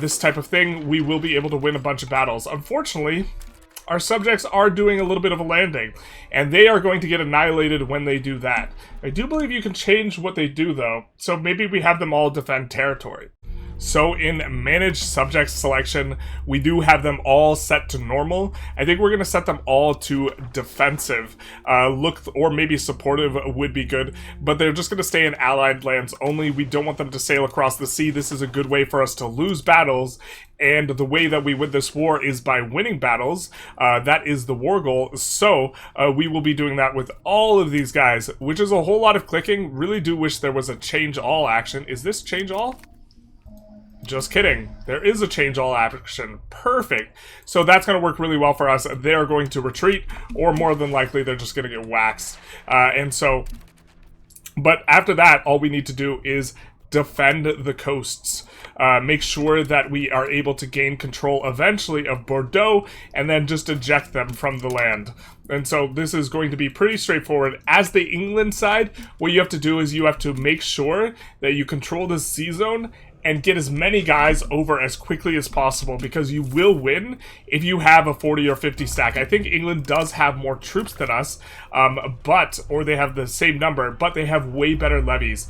this type of thing, we will be able to win a bunch of battles. Unfortunately, our subjects are doing a little bit of a landing, and they are going to get annihilated when they do that. I do believe you can change what they do though, so maybe we have them all defend territory. So in manage subject selection, we do have them all set to normal. I think we're going to set them all to defensive. Or maybe supportive would be good, but they're just going to stay in allied lands only. We don't want them to sail across the sea. This is a good way for us to lose battles, and the way that we win this war is by winning battles. That is the war goal. So we will be doing that with all of these guys, which is a whole lot of clicking. Really do wish there was a change all action. Is this change all? Just kidding. There is a change all action. Perfect. So that's going to work really well for us. They're going to retreat, or more than likely they're just going to get waxed. But after that, all we need to do is defend the coasts. Make sure that we are able to gain control eventually of Bordeaux, and then just eject them from the land. And so this is going to be pretty straightforward. As the England side, what you have to do is you have to make sure that you control the sea zone and get as many guys over as quickly as possible, because you will win if you have a 40 or 50 stack. I think England does have more troops than us, or they have the same number, but they have way better levies.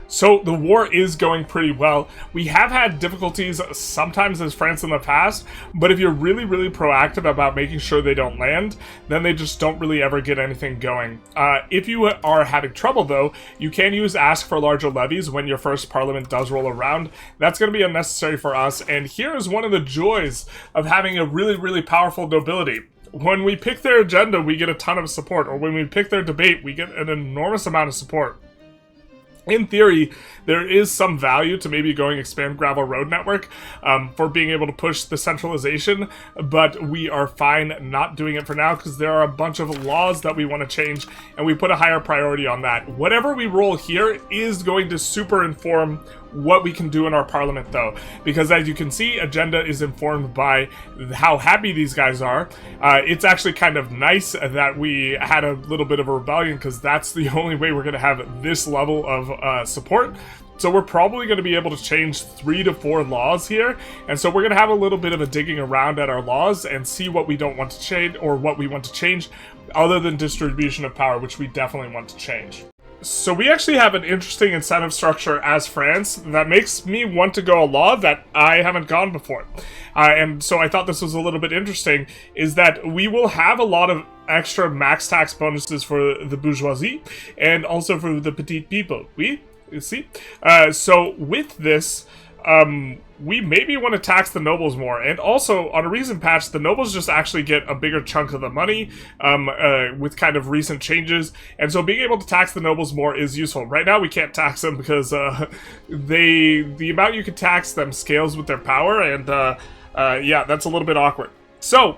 So the war is going pretty well. We have had difficulties sometimes as France in the past, but if you're really, really proactive about making sure they don't land, then they just don't really ever get anything going. If you are having trouble though, you can use ask for larger levies when your first parliament does roll around. That's going to be unnecessary for us, and here is one of the joys of having a really, really powerful nobility. When we pick their agenda, we get a ton of support, or when we pick their debate, we get an enormous amount of support. In theory, there is some value to maybe going expand gravel road network for being able to push the centralization, but we are fine not doing it for now because there are a bunch of laws that we want to change, and we put a higher priority on that. Whatever we roll here is going to super inform what we can do in our parliament though, because as you can see, agenda is informed by how happy these guys are. It's actually kind of nice that we had a little bit of a rebellion, because that's the only way we're going to have this level of support. So we're probably going to be able to change 3 to 4 laws here, and so we're going to have a little bit of a digging around at our laws and see what we don't want to change, or what we want to change, other than distribution of power, which we definitely want to change. So we actually have an interesting incentive structure as France that makes me want to go a law that I haven't gone before. And so I thought this was a little bit interesting, is that we will have a lot of extra max tax bonuses for the bourgeoisie and also for the petite people. Oui? You see? So with this, we maybe want to tax the nobles more. And also, on a recent patch, the nobles just actually get a bigger chunk of the money with kind of recent changes. And so being able to tax the nobles more is useful. Right now, we can't tax them because the amount you can tax them scales with their power. And yeah, that's a little bit awkward. So,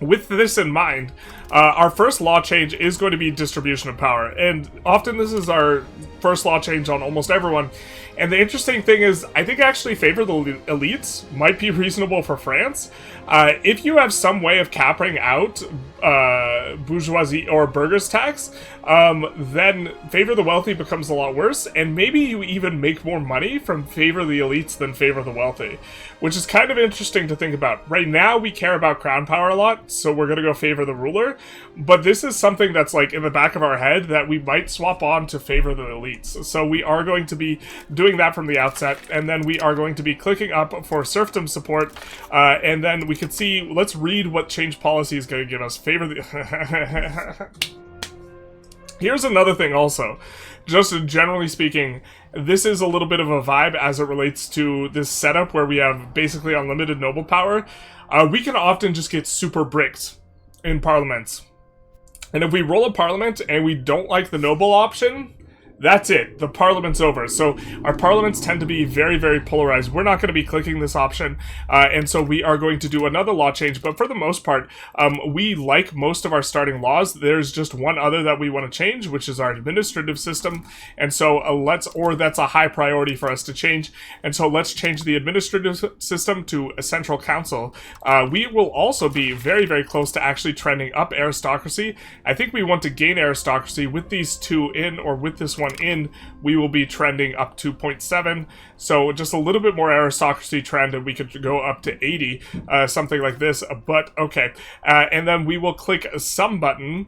with this in mind, our first law change is going to be distribution of power, and often this is our first law change on almost everyone. And the interesting thing is, I think actually favor the elites might be reasonable for France. If you have some way of capping out bourgeoisie or burgers tax, then favor the wealthy becomes a lot worse, and maybe you even make more money from favor the elites than favor the wealthy, which is kind of interesting to think about. Right now, we care about crown power a lot, so we're going to go favor the ruler, but this is something that's like in the back of our head that we might swap on to favor the elites. So we are going to be doing that from the outset, and then we are going to be clicking up for serfdom support, and then we can see, let's read what change policy is going to give us. Favor the... Here's another thing also. Just generally speaking, this is a little bit of a vibe as it relates to this setup where we have basically unlimited noble power. We can often just get super bricked in parliaments. And if we roll a parliament and we don't like the noble option, that's it. The parliament's over. So our parliaments tend to be very, very polarized. We're not going to be clicking this option, and so we are going to do another law change. But for the most part, we like most of our starting laws. There's just one other that we want to change, which is our administrative system. And so that's a high priority for us to change. And so let's change the administrative system to a central council. We will also be very, very close to actually trending up aristocracy. I think we want to gain aristocracy with these two in, or with this one in, we will be trending up to 0.7, so just a little bit more aristocracy trend, and we could go up to 80, something like this, but okay. And then we will click some button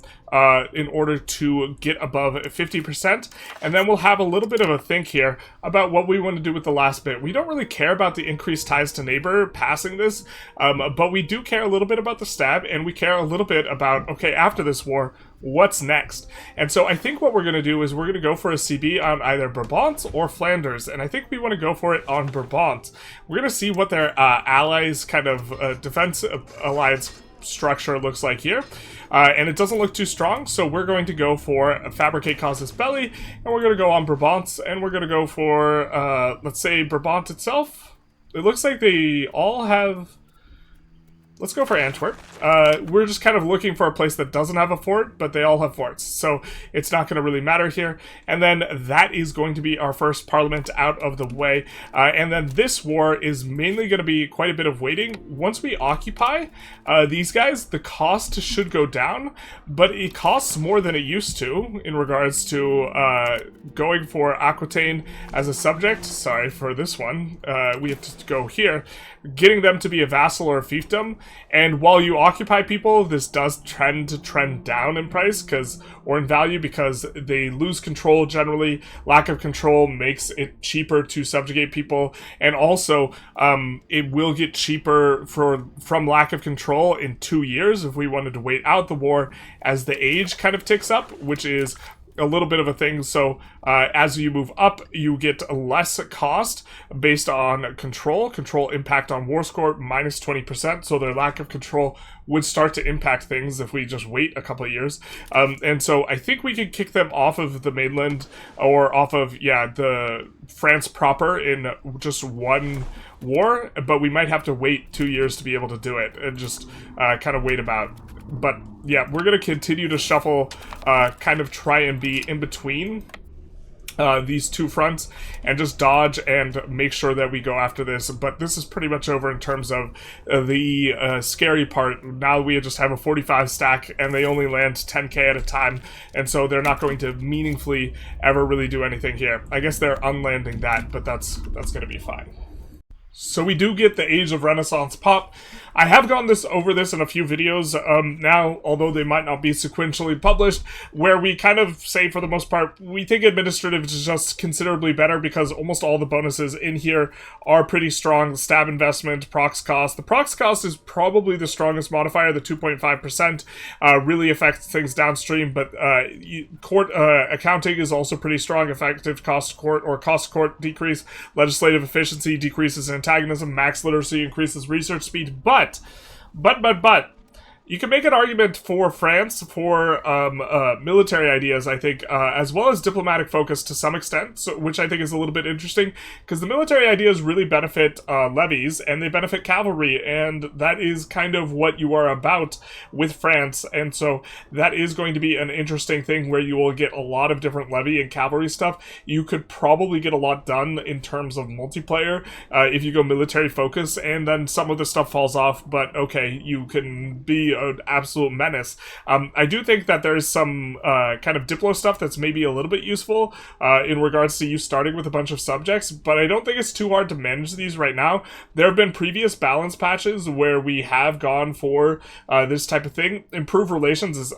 in order to get above 50%, and then we'll have a little bit of a think here about what we want to do with the last bit. We don't really care about the increased ties to neighbor passing this, but we do care a little bit about the stab, and we care a little bit about, okay, after this war, what's next? And so I think what we're going to do is we're going to go for a CB on either Brabant or Flanders, and I think we want to go for it on Brabant. We're going to see what their allies' kind of defense alliance structure looks like here, and it doesn't look too strong, so we're going to go for Fabricate Casus Belli, and we're going to go on Brabant, and we're going to go for, let's say, Brabant itself. It looks like they all have... Let's go for Antwerp. We're just kind of looking for a place that doesn't have a fort, but they all have forts, so it's not going to really matter here. And then that is going to be our first parliament out of the way. And then this war is mainly going to be quite a bit of waiting. Once we occupy these guys, the cost should go down, but it costs more than it used to in regards to going for Aquitaine as a subject. Sorry for this one. We have to go here. Getting them to be a vassal or a fiefdom. And while you occupy people, this does tend to trend down in price or in value, because they lose control generally. Lack of control makes it cheaper to subjugate people, and also it will get cheaper from lack of control in 2 years if we wanted to wait out the war as the age kind of ticks up, which is a little bit of a thing. So as you move up, you get less cost based on control impact on war score minus 20%, so their lack of control would start to impact things if we just wait a couple of years. And so I think we could kick them off of the mainland, or off of, the France proper in just one war, but we might have to wait 2 years to be able to do it, and just kind of wait about. But yeah, we're going to continue to shuffle, kind of try and be in between these two fronts, and just dodge and make sure that we go after this. But this is pretty much over in terms of the scary part. Now we just have a 45 stack, and they only land 10k at a time, and so they're not going to meaningfully ever really do anything here. I guess they're unlanding that, but that's going to be fine. So we do get the Age of Renaissance pop. I have gone over this in a few videos now, although they might not be sequentially published, where we kind of say, for the most part, we think administrative is just considerably better because almost all the bonuses in here are pretty strong. Stab investment, prox cost. The prox cost is probably the strongest modifier, the 2.5%, really affects things downstream, but court accounting is also pretty strong. Effective cost court or cost court decrease. Legislative efficiency decreases antagonism. Max literacy increases research speed. But, you can make an argument for France for military ideas, I think, as well as diplomatic focus to some extent, so, which I think is a little bit interesting, because the military ideas really benefit levies, and they benefit cavalry, and that is kind of what you are about with France, and so that is going to be an interesting thing where you will get a lot of different levy and cavalry stuff. You could probably get a lot done in terms of multiplayer if you go military focus, and then some of the stuff falls off, but okay, you can be an absolute menace. I do think that there's some kind of Diplo stuff that's maybe a little bit useful in regards to you starting with a bunch of subjects, but I don't think it's too hard to manage these right now. There have been previous balance patches where we have gone for this type of thing. Improved relations is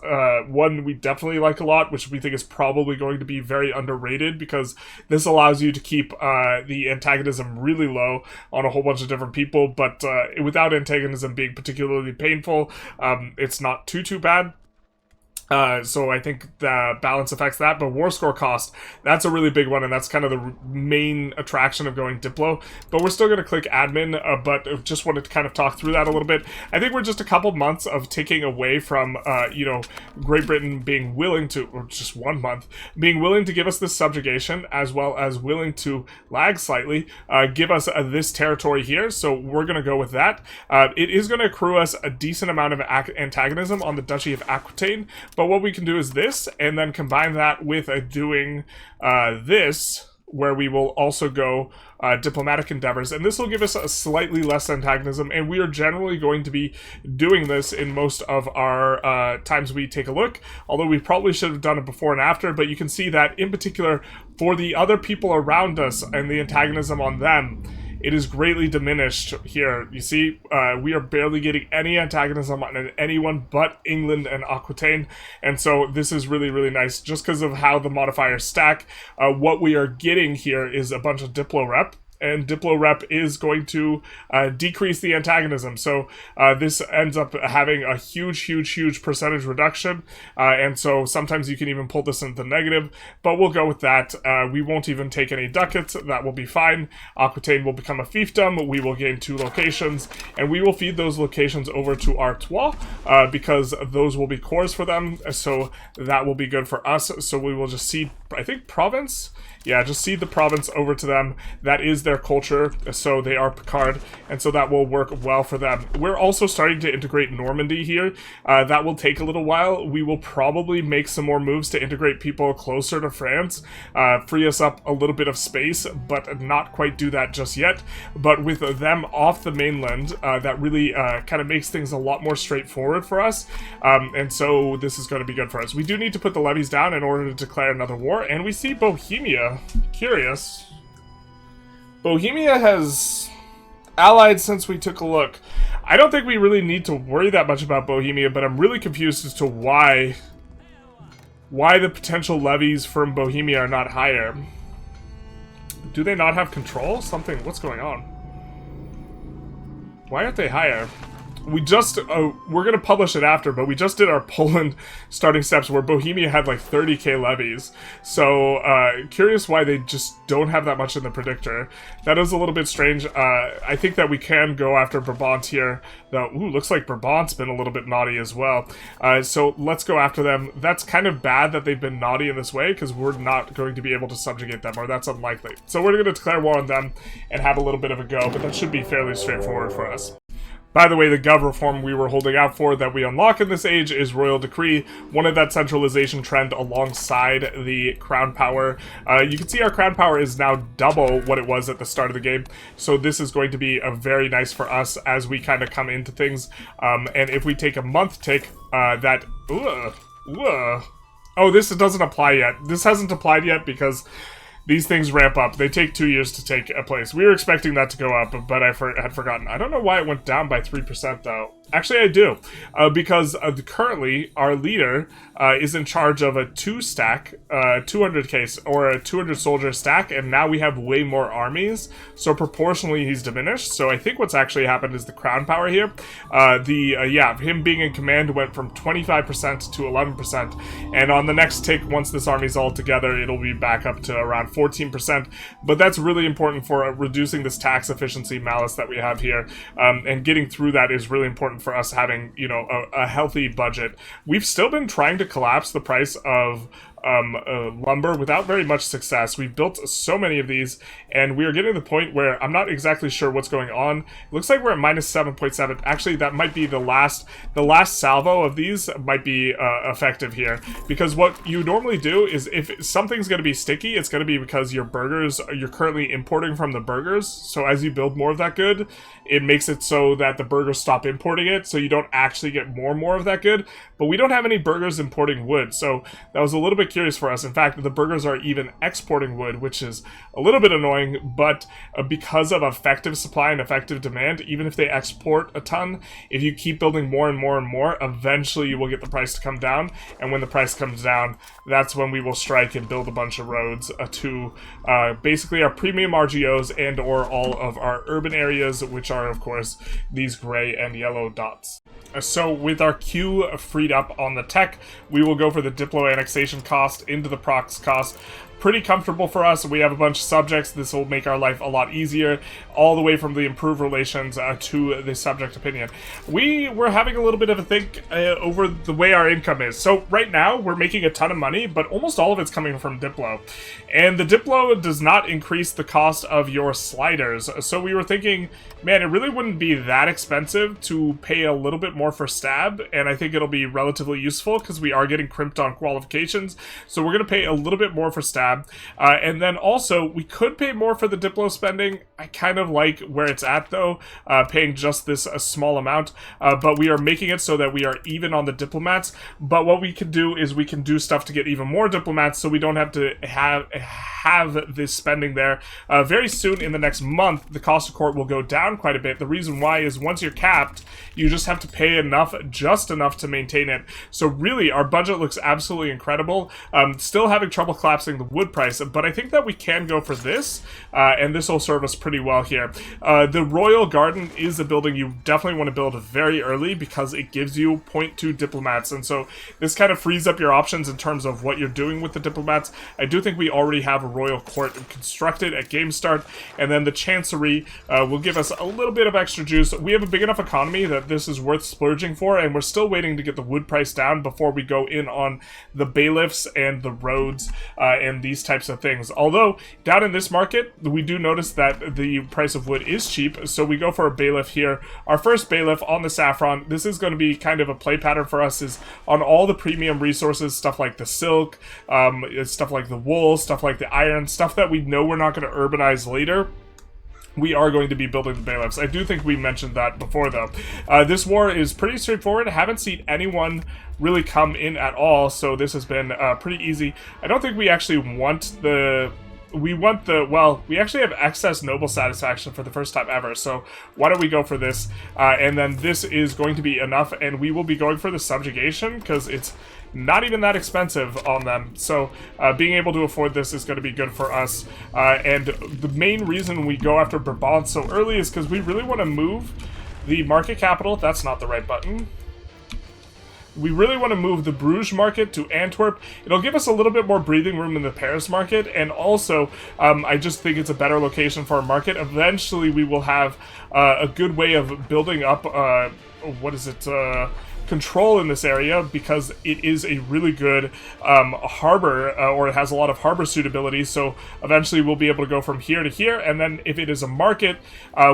one we definitely like a lot, which we think is probably going to be very underrated, because this allows you to keep the antagonism really low on a whole bunch of different people, but without antagonism being particularly painful. It's not too bad. So I think the balance affects that, but war score cost, that's a really big one, and that's kind of the main attraction of going Diplo. But we're still going to click admin, but just wanted to kind of talk through that a little bit. I think we're just a couple months of taking away from, you know, Great Britain being willing to, or just 1 month, being willing to give us this subjugation, as well as willing to lag slightly, give us this territory here, so we're going to go with that. It is going to accrue us a decent amount of antagonism on the Duchy of Aquitaine, but what we can do is this, and then combine that with doing this, where we will also go diplomatic endeavors, and this will give us a slightly less antagonism, and we are generally going to be doing this in most of our times we take a look, although we probably should have done it before and after. But you can see that in particular for the other people around us and the antagonism on them, it is greatly diminished here. You see, we are barely getting any antagonism on anyone but England and Aquitaine, and so this is really, really nice just because of how the modifiers stack. What we are getting here is a bunch of Diplo rep, and Diplo rep is going to decrease the antagonism. So this ends up having a huge percentage reduction, and so sometimes you can even pull this into the negative, but we'll go with that. We won't even take any ducats, that will be fine. Aquitaine will become a fiefdom, we will gain 2 locations, and we will feed those locations over to Artois, because those will be cores for them, so that will be good for us. So we will just cede, I think, province? Yeah, just cede the province over to them. That is their culture, so they are Picard, and so that will work well for them. We're also starting to integrate Normandy here. That will take a little while. We will probably make some more moves to integrate people closer to France, free us up a little bit of space, but not quite do that just yet. But with them off the mainland, that really kind of makes things a lot more straightforward for us, and so this is going to be good for us. We do need to put the levies down in order to declare another war, and we see Bohemia. Curious. Bohemia has allied since we took a look. I don't think we really need to worry that much about Bohemia, but I'm really confused as to why the potential levies from Bohemia are not higher. Do they not have control? What's going on? Why aren't they higher? We just, we're gonna publish it after, but we just did our Poland starting steps where Bohemia had like 30k levies. So, curious why they just don't have that much in the predictor. That is a little bit strange. I think that we can go after Brabant here, though. Ooh, looks like Brabant's been a little bit naughty as well. So let's go after them. That's kind of bad that they've been naughty in this way, because we're not going to be able to subjugate them, or that's unlikely. So we're gonna declare war on them and have a little bit of a go, but that should be fairly straightforward for us. By the way, the gov reform we were holding out for that we unlock in this age is Royal Decree, one of that centralization trend alongside the crown power. You can see our crown power is now double what it was at the start of the game, so this is going to be very nice for us as we kind of come into things. And if we take a month tick, that... Oh, this doesn't apply yet. This hasn't applied yet because these things ramp up. They take 2 years to take a place. We were expecting that to go up, but I had forgotten. I don't know why it went down by 3%, though. Actually, I do, because currently our leader is in charge of a 2-stack, 200k, or a 200-soldier stack, and now we have way more armies, so proportionally he's diminished. So I think what's actually happened is the crown power here, him being in command went from 25% to 11%, and on the next tick, once this army's all together, it'll be back up to around 14%, but that's really important for reducing this tax efficiency malice that we have here, and getting through that is really important for us having, you know, a healthy budget. We've still been trying to collapse the price of lumber without very much success. We've built so many of these, and we are getting to the point where I'm not exactly sure what's going on. It looks like we're at minus 7.7. Actually, that might be the last salvo of these might be effective here, because what you normally do is if something's going to be sticky, it's going to be because your burgers, you're currently importing from the burgers. So as you build more of that good, it makes it so that the burgers stop importing it, so you don't actually get more and more of that good. But we don't have any burgers importing wood, so that was a little bit curious for us. In fact, the burgers are even exporting wood, which is a little bit annoying, but because of effective supply and effective demand, even if they export a ton, if you keep building more and more and more, eventually you will get the price to come down, and when the price comes down, that's when we will strike and build a bunch of roads to basically our premium RGOs and or all of our urban areas, which are, of course, these gray and yellow dots. So with our queue freed up on the tech, we will go for the Diplo annexation cost into the prox cost. Pretty comfortable for us. We have a bunch of subjects. This will make our life a lot easier, all the way from the improved relations to the subject opinion. We were having a little bit of a think over the way our income is. So right now, we're making a ton of money, but almost all of it's coming from Diplo. And the Diplo does not increase the cost of your sliders. So we were thinking, man, it really wouldn't be that expensive to pay a little bit more for stab, and I think it'll be relatively useful because we are getting crimped on qualifications. So we're going to pay a little bit more for stab. And then also, we could pay more for the Diplo spending. I kind of like where it's at, though, paying just this a small amount. But we are making it so that we are even on the diplomats. But what we can do is we can do stuff to get even more diplomats, so we don't have to have this spending there. Very soon, in the next month, the cost of court will go down quite a bit. The reason why is once you're capped, you just have to pay enough, just enough to maintain it. So really, our budget looks absolutely incredible. Still having trouble collapsing the wood price, but I think that we can go for this, and this will serve us pretty well here. The Royal Garden is a building you definitely want to build very early because it gives you 0.2 diplomats, and so this kind of frees up your options in terms of what you're doing with the diplomats. I do think we already have a Royal Court constructed at game start, and then the Chancery will give us a little bit of extra juice. We have a big enough economy that this is worth splurging for, and we're still waiting to get the wood price down before we go in on the bailiffs and the roads and these types of things. Although, down in this market, we do notice that the price of wood is cheap, so we go for a bailiff here. Our first bailiff on the saffron, this is going to be kind of a play pattern for us, is on all the premium resources, stuff like the silk, stuff like the wool, stuff like the iron, stuff that we know we're not going to urbanize later. We are going to be building the bailiffs. I do think we mentioned that before, though. This war is pretty straightforward. I haven't seen anyone really come in at all, so this has been pretty easy. I don't think we actually want the... well, we actually have excess noble satisfaction for the first time ever, so why don't we go for this? And then this is going to be enough, and we will be going for the subjugation, because it's not even that expensive on them. So being able to afford this is going to be good for us. And the main reason we go after Brabant so early is because we really want to move the market capital. That's not the right button. We really want to move the Bruges market to Antwerp. It'll give us a little bit more breathing room in the Paris market, and also I just think it's a better location for our market. Eventually we will have a good way of building up control in this area, because it is a really good harbor, or it has a lot of harbor suitability, so eventually we'll be able to go from here to here, and then if it is a market,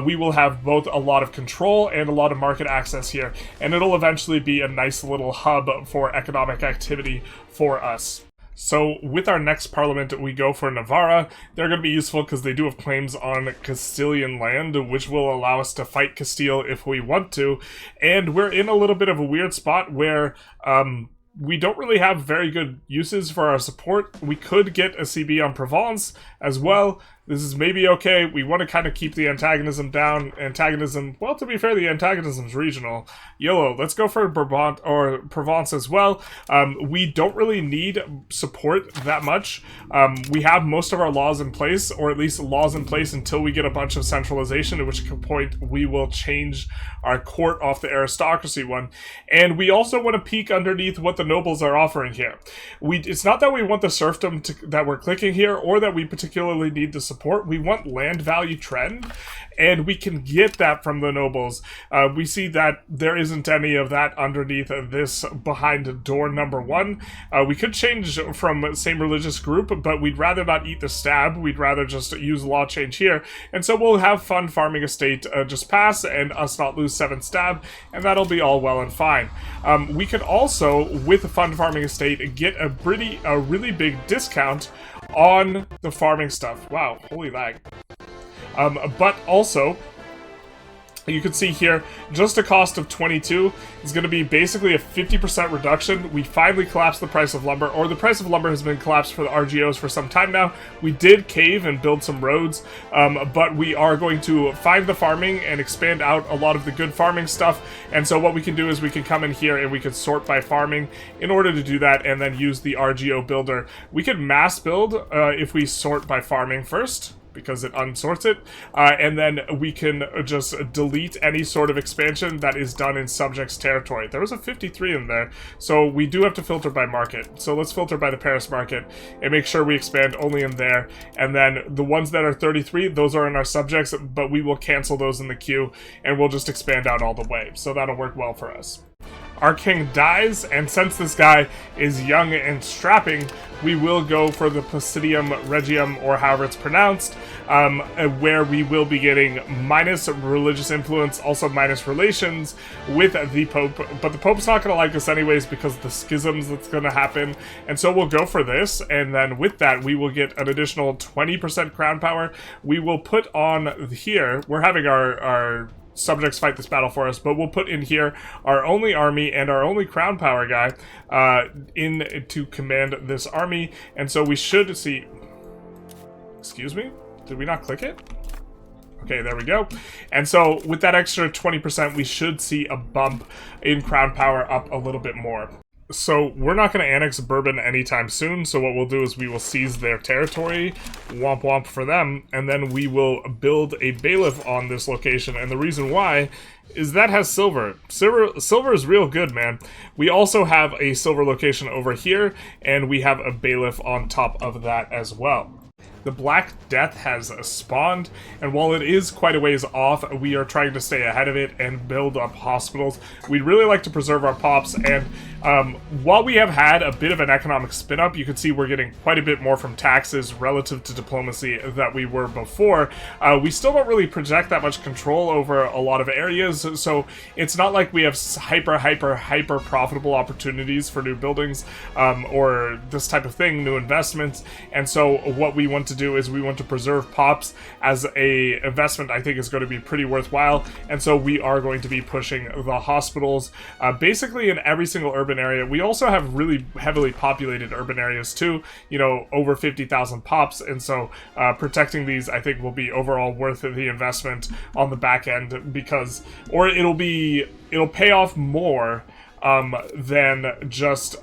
we will have both a lot of control and a lot of market access here, and it'll eventually be a nice little hub for economic activity for us. So with our next parliament, we go for Navarra. They're going to be useful because they do have claims on Castilian land, which will allow us to fight Castile if we want to. And we're in a little bit of a weird spot where we don't really have very good uses for our support. We could get a CB on Provence as well. This is maybe okay. We want to kind of keep the antagonism down. Well, to be fair, the antagonism's regional. YOLO, let's go for Brabant or Provence as well. We don't really need support that much. We have most of our laws in place, or at least laws in place until we get a bunch of centralization, at which point we will change our court off the aristocracy one. And we also want to peek underneath what the nobles are offering here. It's not that we want the serfdom that we're clicking here, or that we particularly need the support. We want land value trend, and we can get that from the nobles. We see that there isn't any of that underneath this behind door number 1. We could change from same religious group, but we'd rather not eat the stab. We'd rather just use law change here. And so we'll have fun farming estate just pass and us not lose 7 stab, and that'll be all well and fine. We could also, with fund farming estate, get a really big discount on the farming stuff. Wow, holy lag. But also, you can see here, just a cost of 22 is going to be basically a 50% reduction. We finally collapsed the price of lumber, or the price of lumber has been collapsed for the RGOs for some time now. We did cave and build some roads, but we are going to find the farming and expand out a lot of the good farming stuff. And so what we can do is we can come in here and we can sort by farming in order to do that, and then use the RGO builder. We could mass build if we sort by farming first, because it unsorts it, and then we can just delete any sort of expansion that is done in subjects territory. There was a 53 in there, so we do have to filter by market. So let's filter by the Paris market and make sure we expand only in there, and then the ones that are 33, those are in our subjects, but we will cancel those in the queue, and we'll just expand out all the way. So that'll work well for us. Our king dies, and since this guy is young and strapping, we will go for the Placidium Regium, or however it's pronounced, where we will be getting minus religious influence, also minus relations with the Pope. But the Pope's not going to like us anyways because of the schisms that's going to happen, and so we'll go for this, and then with that we will get an additional 20% crown power. We will put on here, we're having our subjects fight this battle for us, but we'll put in here our only army and our only crown power guy in to command this army, and so we should see... Excuse me? Did we not click it? Okay, there we go. And so with that extra 20%, we should see a bump in crown power up a little bit more. So we're not going to annex Bourbon anytime soon, so what we'll do is we will seize their territory, womp womp for them, and then we will build a bailiff on this location. And the reason why is that has silver. Silver is real good, man. We also have a silver location over here, and we have a bailiff on top of that as well. The Black Death has spawned, and while it is quite a ways off, we are trying to stay ahead of it and build up hospitals. We'd really like to preserve our pops, and while we have had a bit of an economic spin-up, you can see we're getting quite a bit more from taxes relative to diplomacy that we were before. We still don't really project that much control over a lot of areas, so it's not like we have hyper profitable opportunities for new buildings or this type of thing, new investments. And so what we want to do is we want to preserve pops as a investment. I think is going to be pretty worthwhile, and so we are going to be pushing the hospitals basically in every single urban area. We also have really heavily populated urban areas too, you know, over 50,000 pops, and so protecting these I think will be overall worth the investment on the back end, because it'll pay off more than just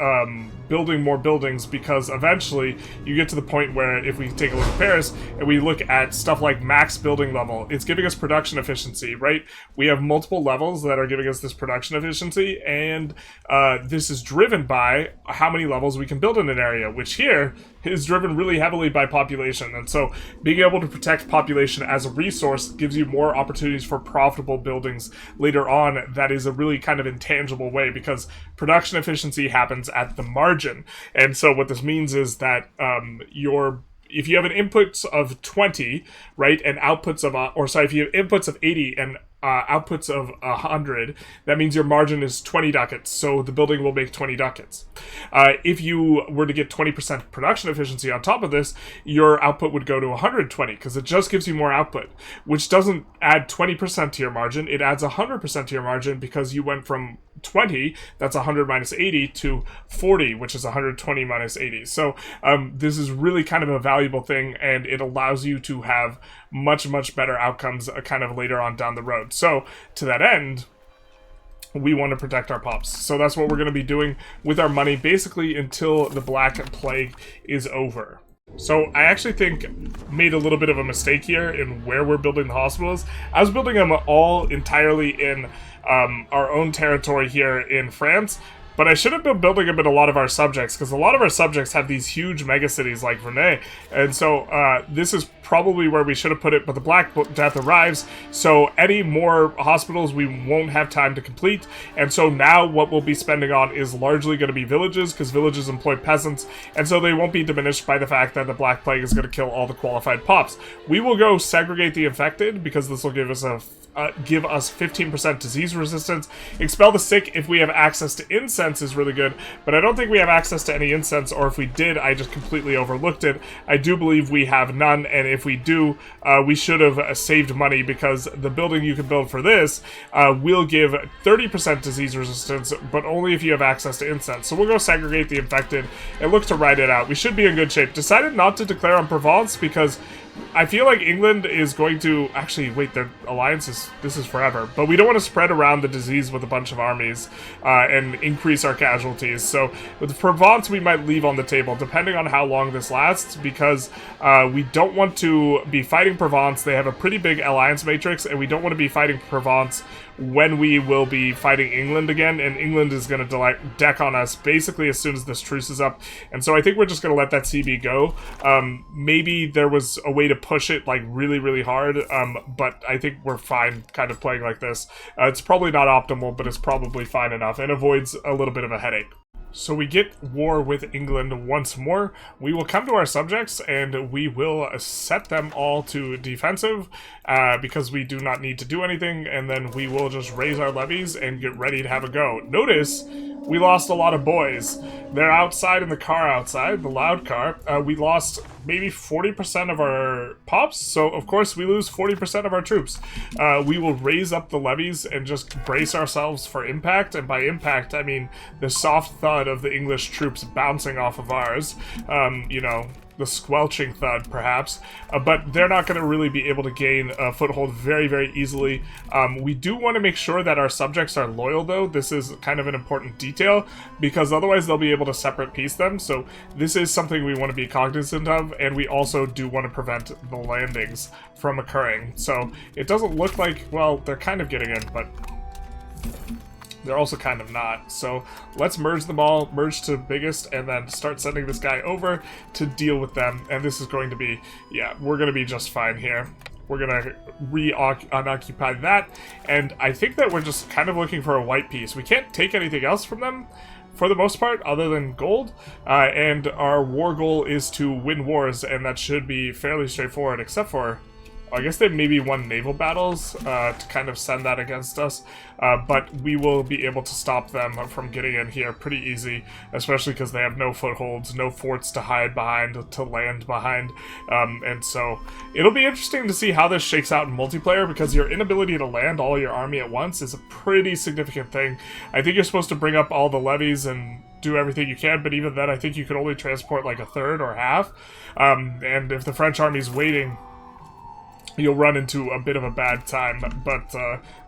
building more buildings, because eventually you get to the point where if we take a look at Paris and we look at stuff like max building level, it's giving us production efficiency, right? We have multiple levels that are giving us this production efficiency, and this is driven by how many levels we can build in an area, which here is driven really heavily by population. And so being able to protect population as a resource gives you more opportunities for profitable buildings later on. That is a really kind of intangible way, because production efficiency happens at the margin. And so what this means is that if you have an inputs of 20, right, and outputs of, if you have inputs of 80 and outputs of 100, that means your margin is 20 ducats, so the building will make 20 ducats. If you were to get 20% production efficiency on top of this, your output would go to 120, because it just gives you more output, which doesn't add 20% to your margin, it adds 100% to your margin, because you went from 20, that's 100 minus 80, to 40, which is 120 minus 80. So this is really kind of a valuable thing, and it allows you to have much, much better outcomes kind of later on down the road. So to that end, we want to protect our pops. So that's what we're going to be doing with our money, basically until the Black Plague is over. So I actually think made a little bit of a mistake here in where we're building the hospitals. I was building them all entirely in our own territory here in France, but I should have been building them in a lot of our subjects, because a lot of our subjects have these huge megacities like Vernay, and so this is probably where we should have put it, but the Black Death arrives, so any more hospitals we won't have time to complete, and so now what we'll be spending on is largely going to be villages, because villages employ peasants, and so they won't be diminished by the fact that the Black Plague is going to kill all the qualified pops. We will go segregate the infected, because this will give us 15% disease resistance. Expel the sick if we have access to incense is really good, but I don't think we have access to any incense, or if we did, I just completely overlooked it. I do believe we have none, and if we do, we should have saved money, because the building you can build for this will give 30% disease resistance, but only if you have access to incense. So we'll go segregate the infected and look to ride it out. We should be in good shape. Decided not to declare on Provence, because I feel like England is going to... Actually, wait, their alliance is... This is forever. But we don't want to spread around the disease with a bunch of armies and increase our casualties. So with Provence, we might leave on the table, depending on how long this lasts, because we don't want to be fighting Provence. They have a pretty big alliance matrix, and we don't want to be fighting Provence when we will be fighting England again, and England is going to deck on us basically as soon as this truce is up, and so I think we're just going to let that CB go. Maybe there was a way to push it like really, really hard, but I think we're fine kind of playing like this. It's probably not optimal, but it's probably fine enough, and avoids a little bit of a headache. So we get war with England once more. We will come to our subjects and we will set them all to defensive because we do not need to do anything, and then we will just raise our levies and get ready to have a go. Notice we lost a lot of boys. They're outside in the car outside, the loud car. We lost maybe 40% of our pops, so of course we lose 40% of our troops. We will raise up the levies and just brace ourselves for impact, and by impact I mean the soft thud of the English troops bouncing off of ours. You know, the squelching thud, perhaps, but they're not going to really be able to gain a foothold very, very easily. We do want to make sure that our subjects are loyal, though. This is kind of an important detail, because otherwise they'll be able to separate piece them, so this is something we want to be cognizant of, and we also do want to prevent the landings from occurring. So it doesn't look like, well, they're kind of getting in, but they're also kind of not. So let's merge them all, merge to biggest, and then start sending this guy over to deal with them. And this is going to be, yeah, we're going to be just fine here. We're going to unoccupy that. And I think that we're just kind of looking for a white piece. We can't take anything else from them for the most part, other than gold. And our war goal is to win wars, and that should be fairly straightforward, except for, I guess they maybe won naval battles to kind of send that against us, but we will be able to stop them from getting in here pretty easy, especially because they have no footholds, no forts to hide behind, to land behind, and so it'll be interesting to see how this shakes out in multiplayer, because your inability to land all your army at once is a pretty significant thing. I think you're supposed to bring up all the levies and do everything you can, but even then I think you can only transport like a third or half, and if the French army's waiting, you'll run into a bit of a bad time, but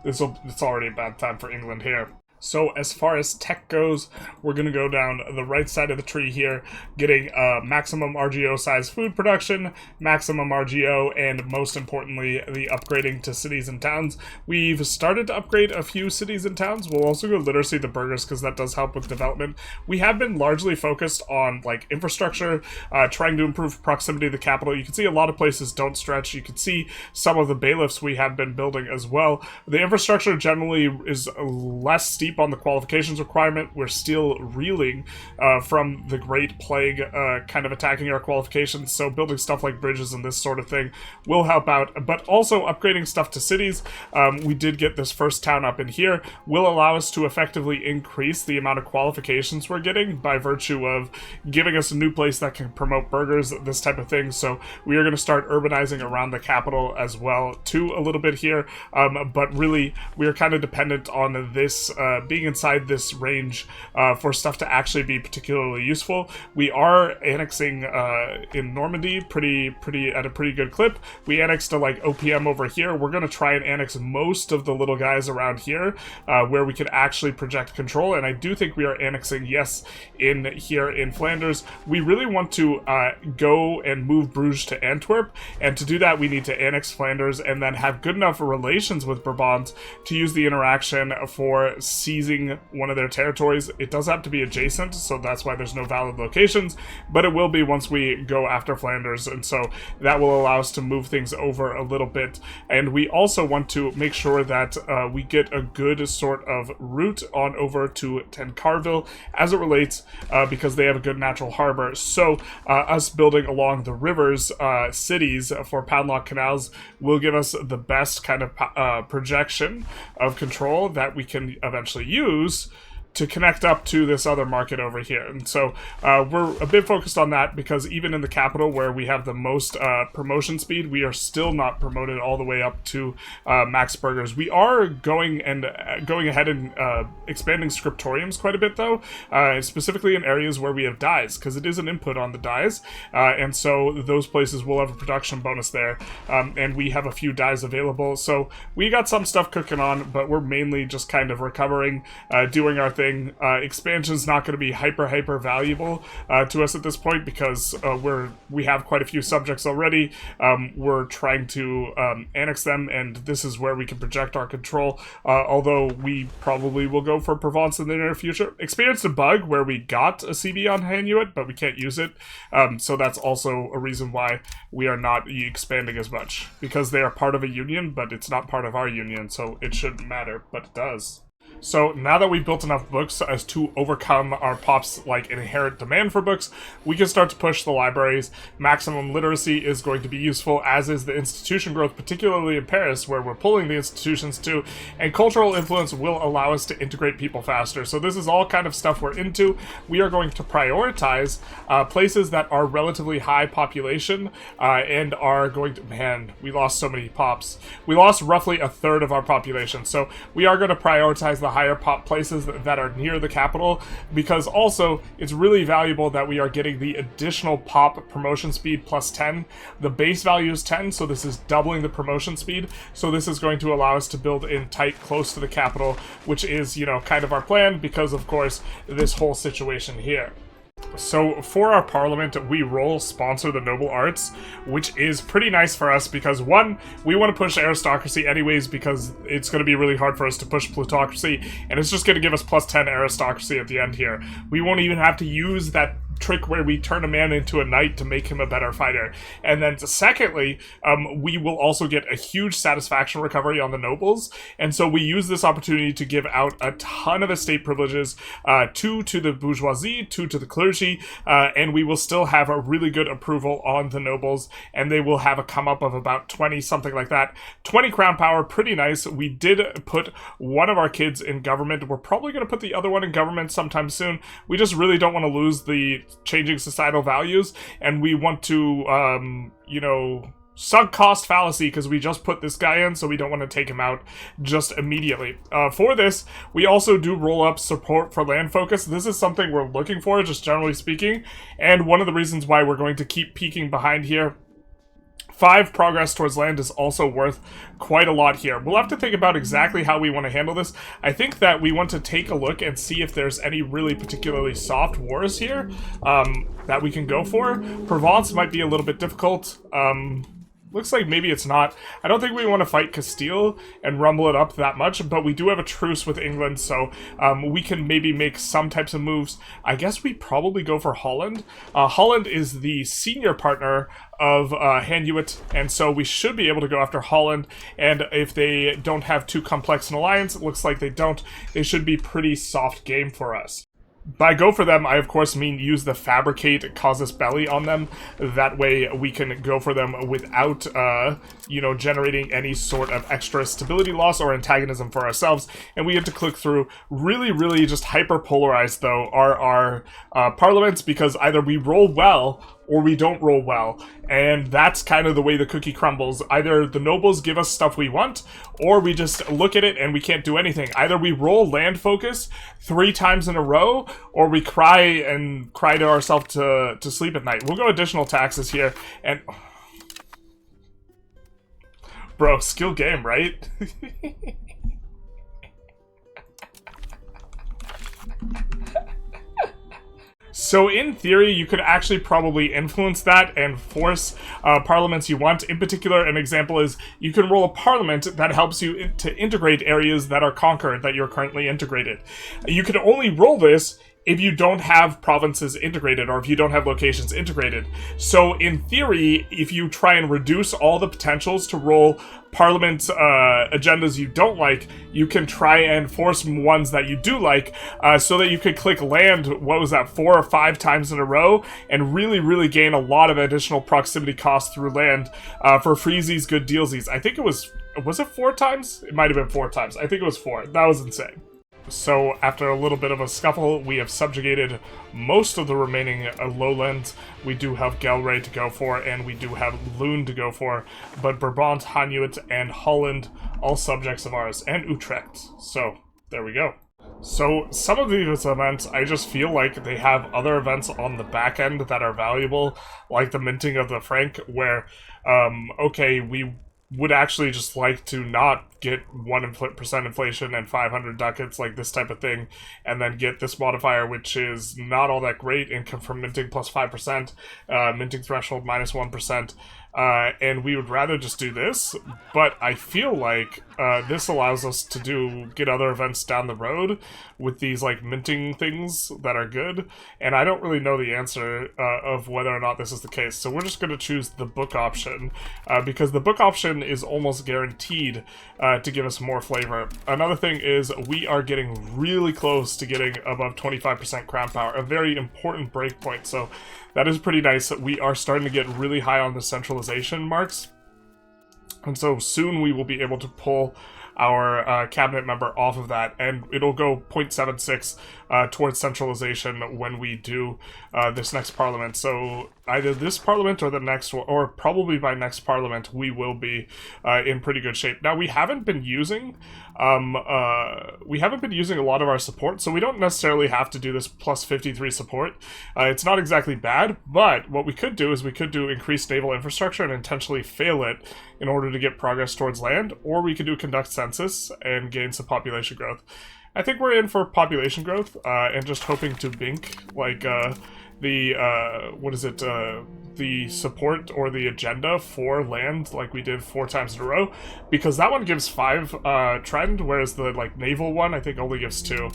it's already a bad time for England here. So as far as tech goes, we're going to go down the right side of the tree here, getting maximum RGO size food production, maximum RGO, and most importantly, the upgrading to cities and towns. We've started to upgrade a few cities and towns. We'll also go literacy the burghers, because that does help with development. We have been largely focused on like infrastructure, trying to improve proximity to the capital. You can see a lot of places don't stretch. You can see some of the bailiffs we have been building as well. The infrastructure generally is less steep on the qualifications requirement. We're still reeling from the Great Plague kind of attacking our qualifications, so building stuff like bridges and this sort of thing will help out, but also upgrading stuff to cities. We did get this first town up in here, will allow us to effectively increase the amount of qualifications we're getting by virtue of giving us a new place that can promote burghers, this type of thing. So we are going to start urbanizing around the capital as well too a little bit here, but really we are kind of dependent on this being inside this range for stuff to actually be particularly useful. We are annexing in Normandy at a pretty good clip. We annexed to like OPM over here. We're going to try and annex most of the little guys around here where we can actually project control, and I do think we are annexing, yes, in here in Flanders. We really want to go and move Bruges to Antwerp, and to do that we need to annex Flanders and then have good enough relations with Brabant to use the interaction for seizing one of their territories. It does have to be adjacent, so that's why there's no valid locations, but it will be once we go after Flanders, and so that will allow us to move things over a little bit. And we also want to make sure that we get a good sort of route on over to Tencarville as it relates, because they have a good natural harbor. So us building along the rivers, cities for padlock canals will give us the best kind of projection of control that we can eventually use to connect up to this other market over here. And so we're a bit focused on that because even in the capital where we have the most promotion speed, we are still not promoted all the way up to max burgers. We are going ahead and expanding scriptoriums quite a bit though, specifically in areas where we have dyes, because it is an input on the dyes, and so those places will have a production bonus there, and we have a few dyes available. So we got some stuff cooking on, but we're mainly just kind of recovering, doing our thing. Expansion's not going to be hyper valuable to us at this point because we have quite a few subjects already. We're trying to annex them, and this is where we can project our control, although we probably will go for Provence in the near future. Experienced a bug where we got a CB on Hanuit, but we can't use it, so that's also a reason why we are not expanding as much, because they are part of a union, but it's not part of our union, so it shouldn't matter, but it does. So now that we've built enough books as to overcome our pop's like inherent demand for books, we can start to push the libraries. Maximum literacy is going to be useful, as is the institution growth, particularly in Paris, where we're pulling the institutions to, and cultural influence will allow us to integrate people faster. So this is all kind of stuff we're into. We are going to prioritize places that are relatively high population and are going to, man, we lost so many pops. We lost roughly a third of our population. So we are going to prioritize the higher pop places that are near the capital, because also it's really valuable that we are getting the additional pop promotion speed plus 10. The base value is 10, so this is doubling the promotion speed. So this is going to allow us to build in tight close to the capital, which is, you know, kind of our plan because of course this whole situation here. So for our parliament, we sponsor the noble arts, which is pretty nice for us because, one, we want to push aristocracy anyways because it's going to be really hard for us to push plutocracy, and it's just going to give us plus 10 aristocracy at the end here. We won't even have to use that trick where we turn a man into a knight to make him a better fighter. And then secondly, we will also get a huge satisfaction recovery on the nobles, and so we use this opportunity to give out a ton of estate privileges, 2 to the bourgeoisie, 2 to the clergy, and we will still have a really good approval on the nobles, and they will have a come up of about 20, something like that. 20 crown power, pretty nice. We did put one of our kids in government. We're probably going to put the other one in government sometime soon. We just really don't want to lose the changing societal values, and we want to, you know, sunk cost fallacy because we just put this guy in, so we don't want to take him out just immediately. For this, we also do roll up support for land focus. This is something we're looking for, just generally speaking, and one of the reasons why we're going to keep peeking behind here. 5 progress towards land is also worth quite a lot here. We'll have to think about exactly how we want to handle this. I think that we want to take a look and see if there's any really particularly soft wars here that we can go for. Provence might be a little bit difficult. Looks like maybe it's not. I don't think we want to fight Castile and rumble it up that much, but we do have a truce with England, so we can maybe make some types of moves. I guess we probably go for Holland. Holland is the senior partner of Hanuit, and so we should be able to go after Holland, and if they don't have too complex an alliance, it looks like they don't, they should be pretty soft game for us. By go for them, I of course mean use the fabricate casus belli on them. That way we can go for them without, you know, generating any sort of extra stability loss or antagonism for ourselves. And we have to click through. Really just hyper-polarized, though, are our parliaments, because either we roll well or we don't roll well. And that's kind of the way the cookie crumbles. Either the nobles give us stuff we want, or we just look at it and we can't do anything. Either we roll land focus 3 times in a row, or we cry to ourselves to sleep at night. We'll go additional taxes here, and... Bro, skill game, right? So in theory, you could actually probably influence that and force parliaments you want. In particular, an example is you can roll a parliament that helps you to integrate areas that are conquered that you're currently integrated. You can only roll this if you don't have provinces integrated, or if you don't have locations integrated. So in theory, if you try and reduce all the potentials to roll parliament agendas you don't like, you can try and force ones that you do like, so that you could click land, what was that, 4 or 5 times in a row, and really gain a lot of additional proximity costs through land for freezies, good dealsies. I think it was it 4 times? It might have been 4 times. I think it was 4. That was insane. So after a little bit of a scuffle, we have subjugated most of the remaining lowlands. We do have Gelre to go for, and we do have Lune to go for, but Brabant, Hanuit, and Holland, all subjects of ours, and Utrecht. So there we go. So some of these events, I just feel like they have other events on the back end that are valuable, like the minting of the franc, where, okay, we would actually just like to not get 1% inflation and 500 ducats, like this type of thing, and then get this modifier, which is not all that great, income from minting plus 5%, minting threshold minus 1%, and we would rather just do this, but I feel like this allows us to get other events down the road with these like minting things that are good, and I don't really know the answer of whether or not this is the case, so we're just going to choose the book option, because the book option is almost guaranteed to give us more flavor. Another thing is we are getting really close to getting above 25% crown power, a very important breakpoint, so that is pretty nice. We are starting to get really high on the centralization marks, and so soon we will be able to pull our cabinet member off of that, and it'll go 0.76 towards centralization when we do this next parliament. So either this parliament or the next one, or probably by next parliament, we will be in pretty good shape. Now, we haven't been using a lot of our support, so we don't necessarily have to do this plus 53 support. It's not exactly bad, but what we could do is we could do increased naval infrastructure and intentionally fail it in order to get progress towards land, or we could do conduct census and gain some population growth. I think we're in for population growth, and just hoping to bink, like, the support or the agenda for land like we did 4 times in a row, because that one gives 5 trend, whereas the like naval one I think only gives 2.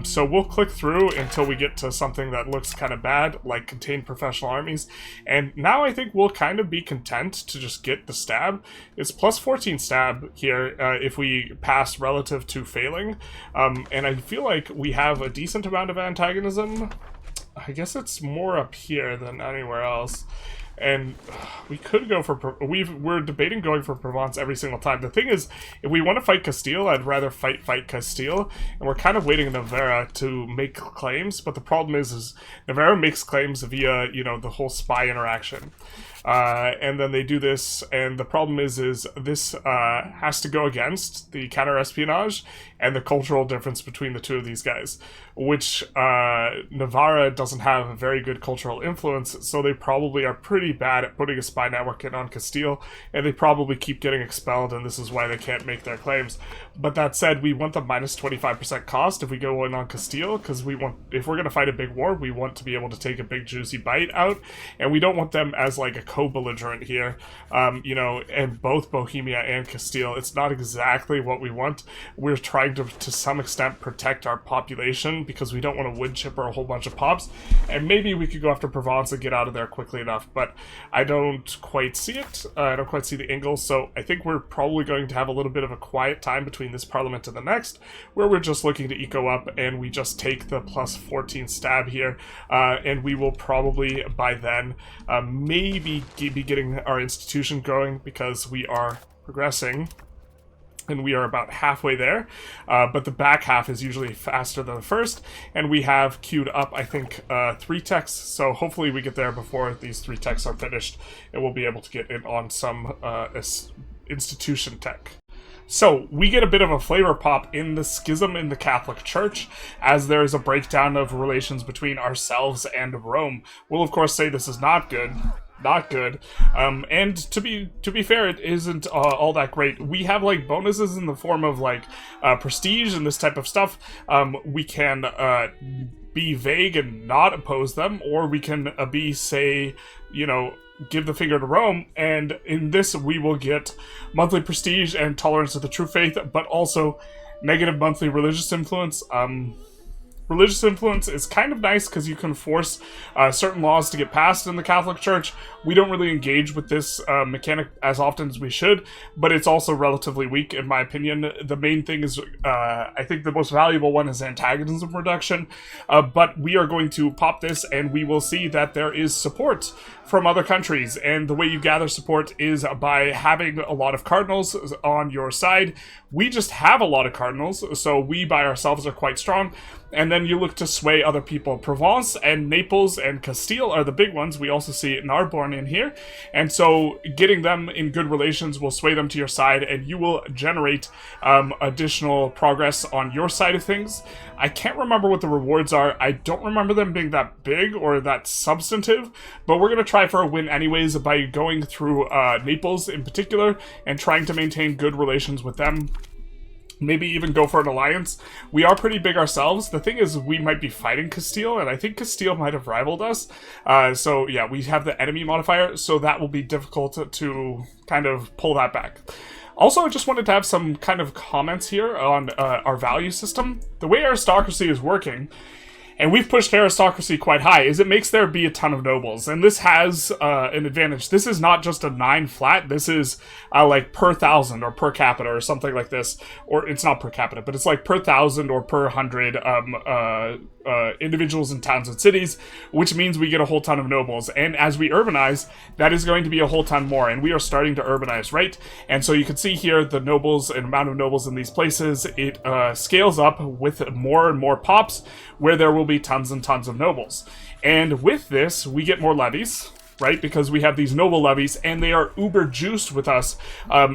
So we'll click through until we get to something that looks kind of bad, like contain professional armies, and now I think we'll kind of be content to just get the stab. It's plus 14 stab here if we pass relative to failing, and I feel like we have a decent amount of antagonism. I guess it's more up here than anywhere else, and we could go for... We're debating going for Provence every single time. The thing is, if we want to fight Castile, I'd rather fight Castile, and we're kind of waiting Navarra to make claims, but the problem is Navarra makes claims via, you know, the whole spy interaction. And then they do this, and the problem is this has to go against the counter-espionage and the cultural difference between the two of these guys, which Navarra doesn't have a very good cultural influence, so they probably are pretty bad at putting a spy network in on Castile, and they probably keep getting expelled, and this is why they can't make their claims. But that said, we want the minus 25% cost if we go in on Castile, because we want, if we're going to fight a big war, we want to be able to take a big juicy bite out, and we don't want them as like a co-belligerent here, you know, and both Bohemia and Castile. It's not exactly what we want. We're trying to some extent protect our population because we don't want to wood chipper a whole bunch of pops, and maybe we could go after Provence and get out of there quickly enough, but I don't quite see it. I don't quite see the angle, so I think we're probably going to have a little bit of a quiet time between this parliament and the next, where we're just looking to eco up, and we just take the plus 14 stab here, and we will probably by then maybe be getting our institution growing, because we are progressing and we are about halfway there, but the back half is usually faster than the first, and we have queued up, I think, 3 techs, so hopefully we get there before these 3 techs are finished, and we'll be able to get in on some institution tech. So, we get a bit of a flavor pop in the schism in the Catholic Church, as there is a breakdown of relations between ourselves and Rome. We'll of course say this is not good. Not good. And to be fair, it isn't all that great. We have like bonuses in the form of like prestige and this type of stuff. We can be vague and not oppose them, or we can say, give the finger to Rome, and in this we will get monthly prestige and tolerance of the true faith, but also negative monthly religious influence. Religious influence is kind of nice because you can force certain laws to get passed in the Catholic Church. We don't really engage with this mechanic as often as we should, but it's also relatively weak in my opinion. The main thing is, I think the most valuable one is antagonism reduction, but we are going to pop this and we will see that there is support from other countries, and the way you gather support is by having a lot of cardinals on your side. We just have a lot of cardinals, so we by ourselves are quite strong, and then you look to sway other people. Provence and Naples and Castile are the big ones. We also see Narbonne in here, and so getting them in good relations will sway them to your side, and you will generate additional progress on your side of things. I can't remember what the rewards are. I don't remember them being that big or that substantive, but we're going to try for a win anyways by going through Naples in particular and trying to maintain good relations with them. Maybe even go for an alliance. We are pretty big ourselves. The thing is, we might be fighting Castile, and I think Castile might have rivaled us. So yeah, we have the enemy modifier, so that will be difficult to kind of pull that back. Also, I just wanted to have some kind of comments here on our value system. The way aristocracy is working, and we've pushed aristocracy quite high, is it makes there be a ton of nobles. And this has an advantage. This is not just a 9 flat, this is like per 1,000 or per capita or something like this. Or it's not per capita, but it's like per 1,000 or per 100 individuals in towns and cities, which means we get a whole ton of nobles. And as we urbanize, that is going to be a whole ton more. And we are starting to urbanize, right? And so you can see here the nobles and amount of nobles in these places. It scales up with more and more pops, where there will be tons and tons of nobles. And with this, we get more levies, right? Because we have these noble levies, and they are uber juiced with us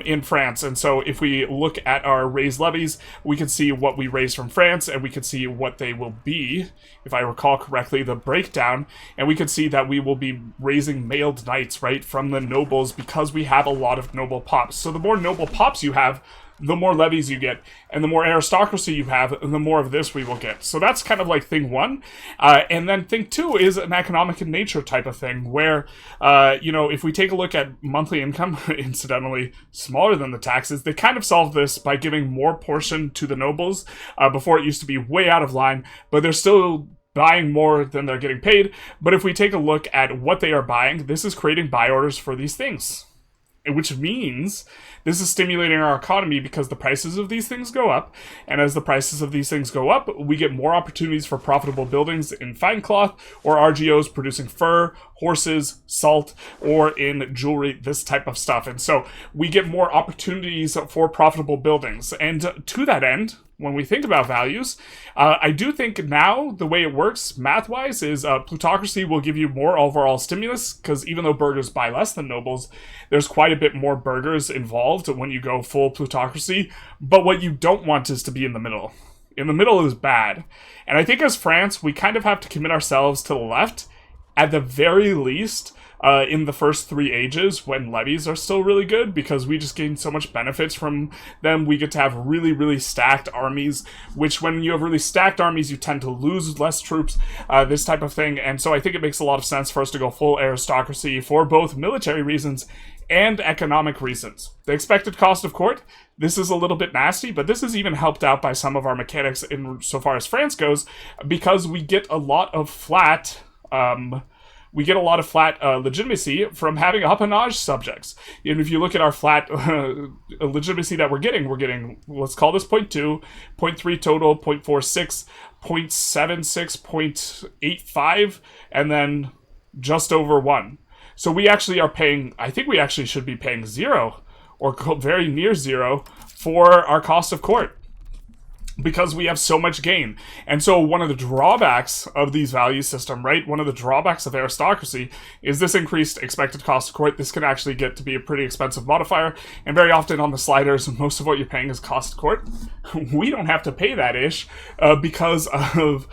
in France. And so if we look at our raised levies, we can see what we raised from France, and we can see what they will be, if I recall correctly, the breakdown. And we can see that we will be raising mailed knights, right, from the nobles, because we have a lot of noble pops. So the more noble pops you have, the more levies you get, and the more aristocracy you have, the more of this we will get. So that's kind of like thing one. And then thing two is an economic in nature type of thing, where, if we take a look at monthly income, incidentally, smaller than the taxes, they kind of solve this by giving more portion to the nobles. Before it used to be way out of line, but they're still buying more than they're getting paid. But if we take a look at what they are buying, this is creating buy orders for these things, which means this is stimulating our economy because the prices of these things go up, and as the prices of these things go up, we get more opportunities for profitable buildings in fine cloth, or RGOs producing fur, horses, salt, or in jewelry, this type of stuff. And so we get more opportunities for profitable buildings. And to that end, when we think about values, I do think now the way it works math-wise is plutocracy will give you more overall stimulus, because even though burghers buy less than nobles, there's quite a bit more burghers involved when you go full plutocracy. But what you don't want is to be in the middle. In the middle is bad. And I think as France, we kind of have to commit ourselves to the left, at the very least, in the first 3 ages, when levies are still really good, because we just gain so much benefits from them. We get to have really, really stacked armies, which when you have really stacked armies, you tend to lose less troops, this type of thing. And so I think it makes a lot of sense for us to go full aristocracy for both military reasons and economic reasons. The expected cost of court, this is a little bit nasty, but this is even helped out by some of our mechanics in so far as France goes, because we get a lot of flat legitimacy from having appanage subjects. And if you look at our flat legitimacy that we're getting, let's call this 0.2, 0.3 total, 0.46, 0.76, 0.85, and then just over 1. So we actually are paying, I think we actually should be paying 0, or very near 0 for our cost of court, because we have so much gain. And so one of the drawbacks of these value system, right, one of the drawbacks of aristocracy is this increased expected cost of court. This can actually get to be a pretty expensive modifier, and very often on the sliders, most of what you're paying is cost of court. We don't have to pay that ish because of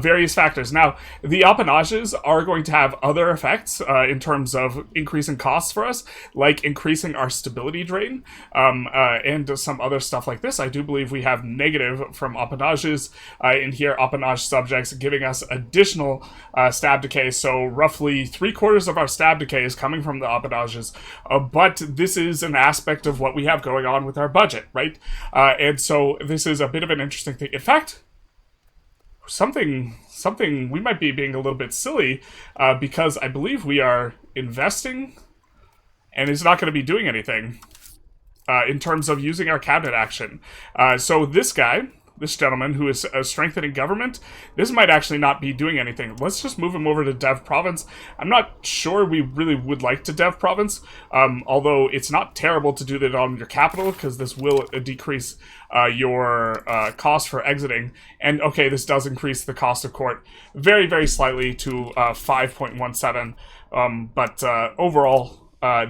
various factors. Now, the appanages are going to have other effects in terms of increasing costs for us, like increasing our stability drain, and some other stuff like this. I do believe we have negative from appanages in here, appanage subjects giving us additional stab decay, so roughly 3/4 of our stab decay is coming from the appanages, but this is an aspect of what we have going on with our budget, right? And so this is a bit of an interesting thing. In fact, something we might be being a little bit silly, because I believe we are investing and it's not going to be doing anything in terms of using our cabinet action. So this gentleman who is strengthening government, this might actually not be doing anything. Let's just move him over to Dev Province. I'm not sure we really would like to Dev Province, although it's not terrible to do that on your capital, because this will decrease your cost for exiting. And okay, this does increase the cost of court very, very slightly to 5.17, but overall,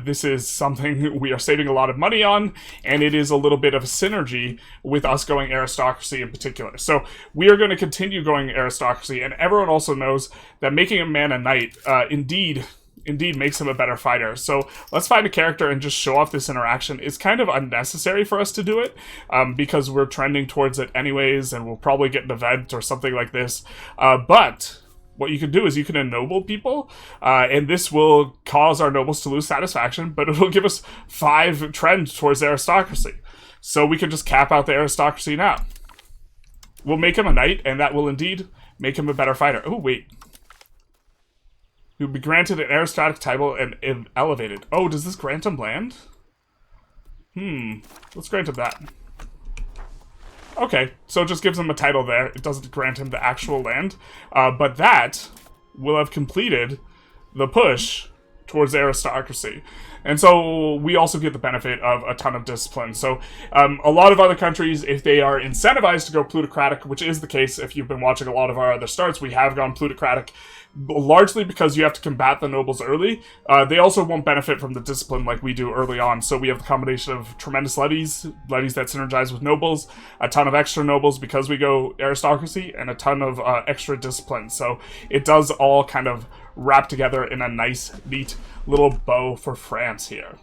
this is something we are saving a lot of money on, and it is a little bit of a synergy with us going aristocracy in particular. So we are going to continue going aristocracy, and everyone also knows that making a man a knight indeed makes him a better fighter. So let's find a character and just show off this interaction. It's kind of unnecessary for us to do it, because we're trending towards it anyways, and we'll probably get an event or something like this. But what you can do is you can ennoble people, and this will cause our nobles to lose satisfaction, but it will give us 5 trend towards aristocracy. So we can just cap out the aristocracy now. We'll make him a knight, and that will indeed make him a better fighter. Oh, wait. He'll be granted an aristocratic title and elevated. Oh, does this grant him land? Let's grant him that. Okay, so it just gives him a title there. It doesn't grant him the actual land. But that will have completed the push towards aristocracy. And so we also get the benefit of a ton of discipline. So a lot of other countries, if they are incentivized to go plutocratic, which is the case if you've been watching a lot of our other starts, we have gone plutocratic, largely because you have to combat the nobles early. They also won't benefit from the discipline like we do early on. So we have the combination of tremendous levies that synergize with nobles, a ton of extra nobles because we go aristocracy, and a ton of extra discipline. So it does all kind of wrap together in a nice, neat little bow for France here.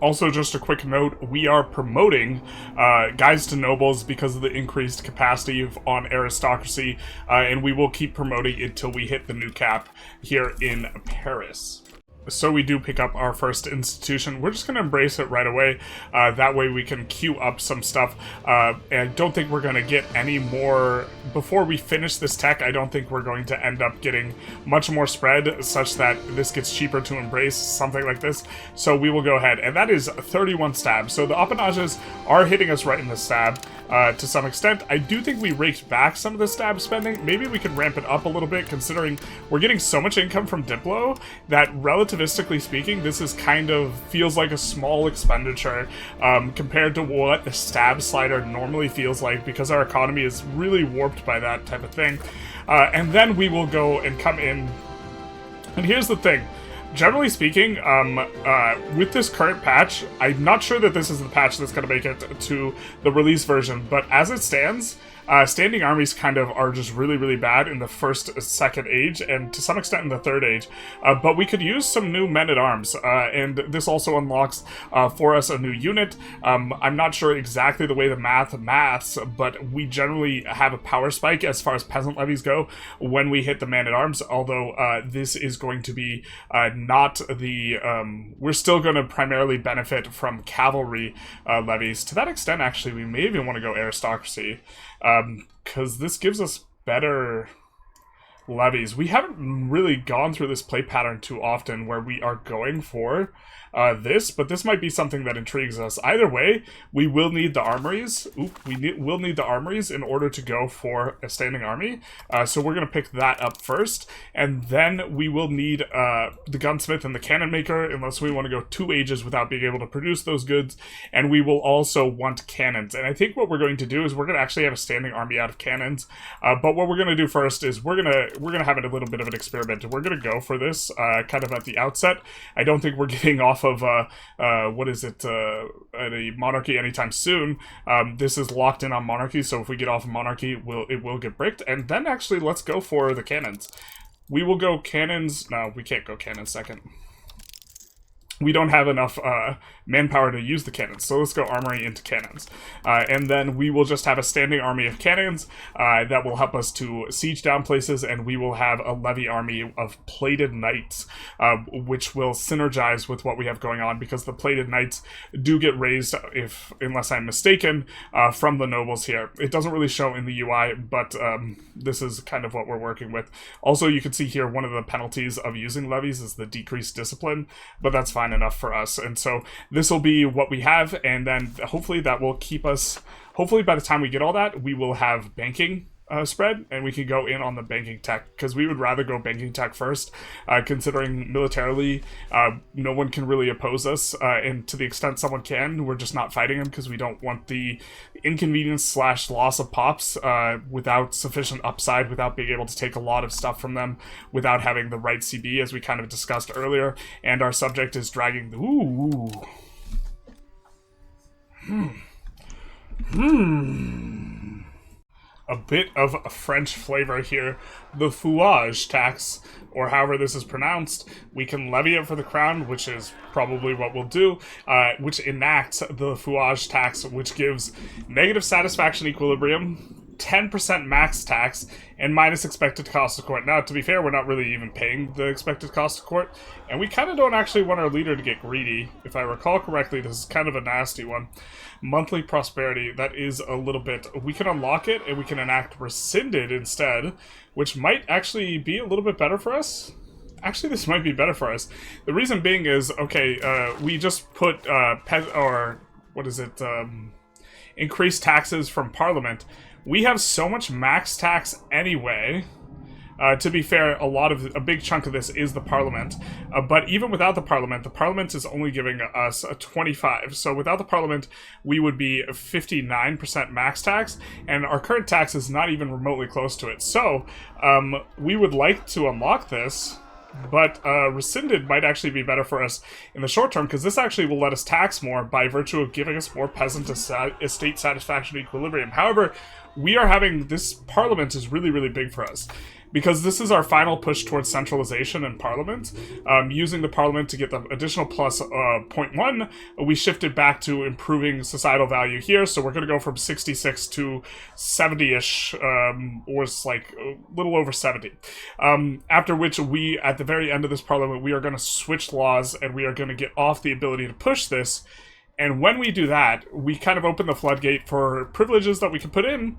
Also, just a quick note, we are promoting guys to nobles because of the increased capacity on aristocracy, and we will keep promoting until we hit the new cap here in Paris. So we do pick up our first institution. We're just going to embrace it right away. That way we can queue up some stuff. And I don't think we're going to get any more... Before we finish this tech, I don't think we're going to end up getting much more spread such that this gets cheaper to embrace, something like this. So we will go ahead. And that is 31 stab. So the appanages are hitting us right in the stab to some extent. I do think we raked back some of the stab spending. Maybe we can ramp it up a little bit, considering we're getting so much income from Diplo that relativistically speaking, this is kind of feels like a small expenditure compared to what the stab slider normally feels like, because our economy is really warped by that type of thing. And then we will go and come in. And here's the thing. Generally speaking, with this current patch, I'm not sure that this is the patch that's going to make it to the release version, but as it stands, standing armies kind of are just really, really bad in the first, second age, and to some extent in the third age. But we could use some new men-at-arms, and this also unlocks for us a new unit. I'm not sure exactly the way the maths, but we generally have a power spike as far as peasant levies go when we hit the man-at-arms, although this is going to be not the... we're still going to primarily benefit from cavalry levies. To that extent, actually, we may even want to go aristocracy. Because this gives us better levies. We haven't really gone through this play pattern too often where we are going for this, but this might be something that intrigues us. Either way, we will need the armories. We'll need the armories in order to go for a standing army. So we're going to pick that up first, and then we will need the gunsmith and the cannon maker, unless we want to go 2 ages without being able to produce those goods, and we will also want cannons. And I think what we're going to do is we're going to actually have a standing army out of cannons, but what we're going to do first is we're gonna have a little bit of an experiment. We're going to go for this kind of at the outset. I don't think we're getting off of what is it, a monarchy anytime soon. This is locked in on monarchy, so if we get off of monarchy, it will get bricked. And then actually, let's go for the cannons. We will go cannons. No, we can't go cannons second. We don't have enough manpower to use the cannons, so let's go armory into cannons. And then we will just have a standing army of cannons that will help us to siege down places, and we will have a levy army of plated knights, which will synergize with what we have going on, because the plated knights do get raised, unless I'm mistaken, from the nobles here. It doesn't really show in the UI, but this is kind of what we're working with. Also, you can see here one of the penalties of using levies is the decreased discipline, but that's fine enough for us. And so this will be what we have, and then hopefully that will keep us, hopefully by the time we get all that, we will have banking spread, and we can go in on the banking tech, because we would rather go banking tech first, considering militarily no one can really oppose us, and to the extent someone can, we're just not fighting them, because we don't want the inconvenience / loss of pops without sufficient upside, without being able to take a lot of stuff from them, without having the right CB, as we kind of discussed earlier. And our subject is dragging the a bit of a French flavor here. The fouage tax, or however this is pronounced, we can levy it for the crown, which is probably what we'll do, which enacts the fouage tax, which gives negative satisfaction equilibrium, 10% max tax, and minus expected cost of court. Now, to be fair, we're not really even paying the expected cost of court, and we kind of don't actually want our leader to get greedy. If I recall correctly, this is kind of a nasty one. Monthly prosperity, that is a little bit... We can unlock it, and we can enact rescinded instead, which might actually be a little bit better for us. Actually, this might be better for us. The reason being is, okay, we just put, increased taxes from Parliament. We have so much max tax anyway. To be fair, a big chunk of this is the Parliament. But even without the Parliament is only giving us a 25. So without the Parliament, we would be 59% max tax, and our current tax is not even remotely close to it. So we would like to unlock this, but rescinded might actually be better for us in the short term, because this actually will let us tax more by virtue of giving us more peasant estate satisfaction equilibrium. However, we are having this Parliament is really, really big for us, because this is our final push towards centralization in Parliament. Using the Parliament to get the additional plus 0.1, we shifted back to improving societal value here, so we're going to go from 66 to 70-ish, or it's like a little over 70. After which we, at the very end of this Parliament, we are going to switch laws, and we are going to get off the ability to push this. And when we do that, we kind of open the floodgate for privileges that we can put in,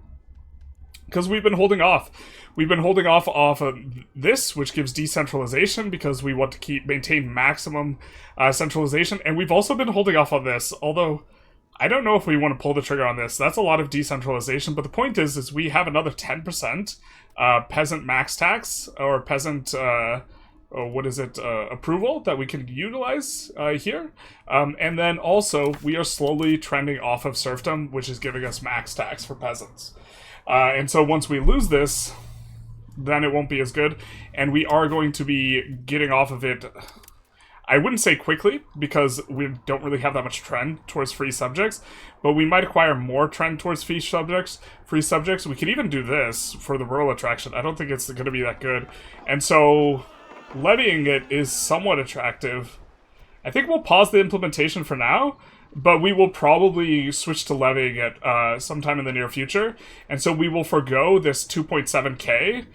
because we've been holding off. We've been holding off of this, which gives decentralization, because we want to maintain maximum centralization. And we've also been holding off on this, although I don't know if we want to pull the trigger on this. That's a lot of decentralization. But the point is we have another 10% peasant max tax, or peasant... approval that we can utilize here. And then also, we are slowly trending off of serfdom, which is giving us max tax for peasants. And so once we lose this, then it won't be as good. And we are going to be getting off of it, I wouldn't say quickly, because we don't really have that much trend towards free subjects, but we might acquire more trend towards free subjects. We could even do this for the rural attraction. I don't think it's going to be that good. And so... levying it is somewhat attractive. I think we'll pause the implementation for now, but we will probably switch to levying it sometime in the near future. And so we will forgo this 2.7k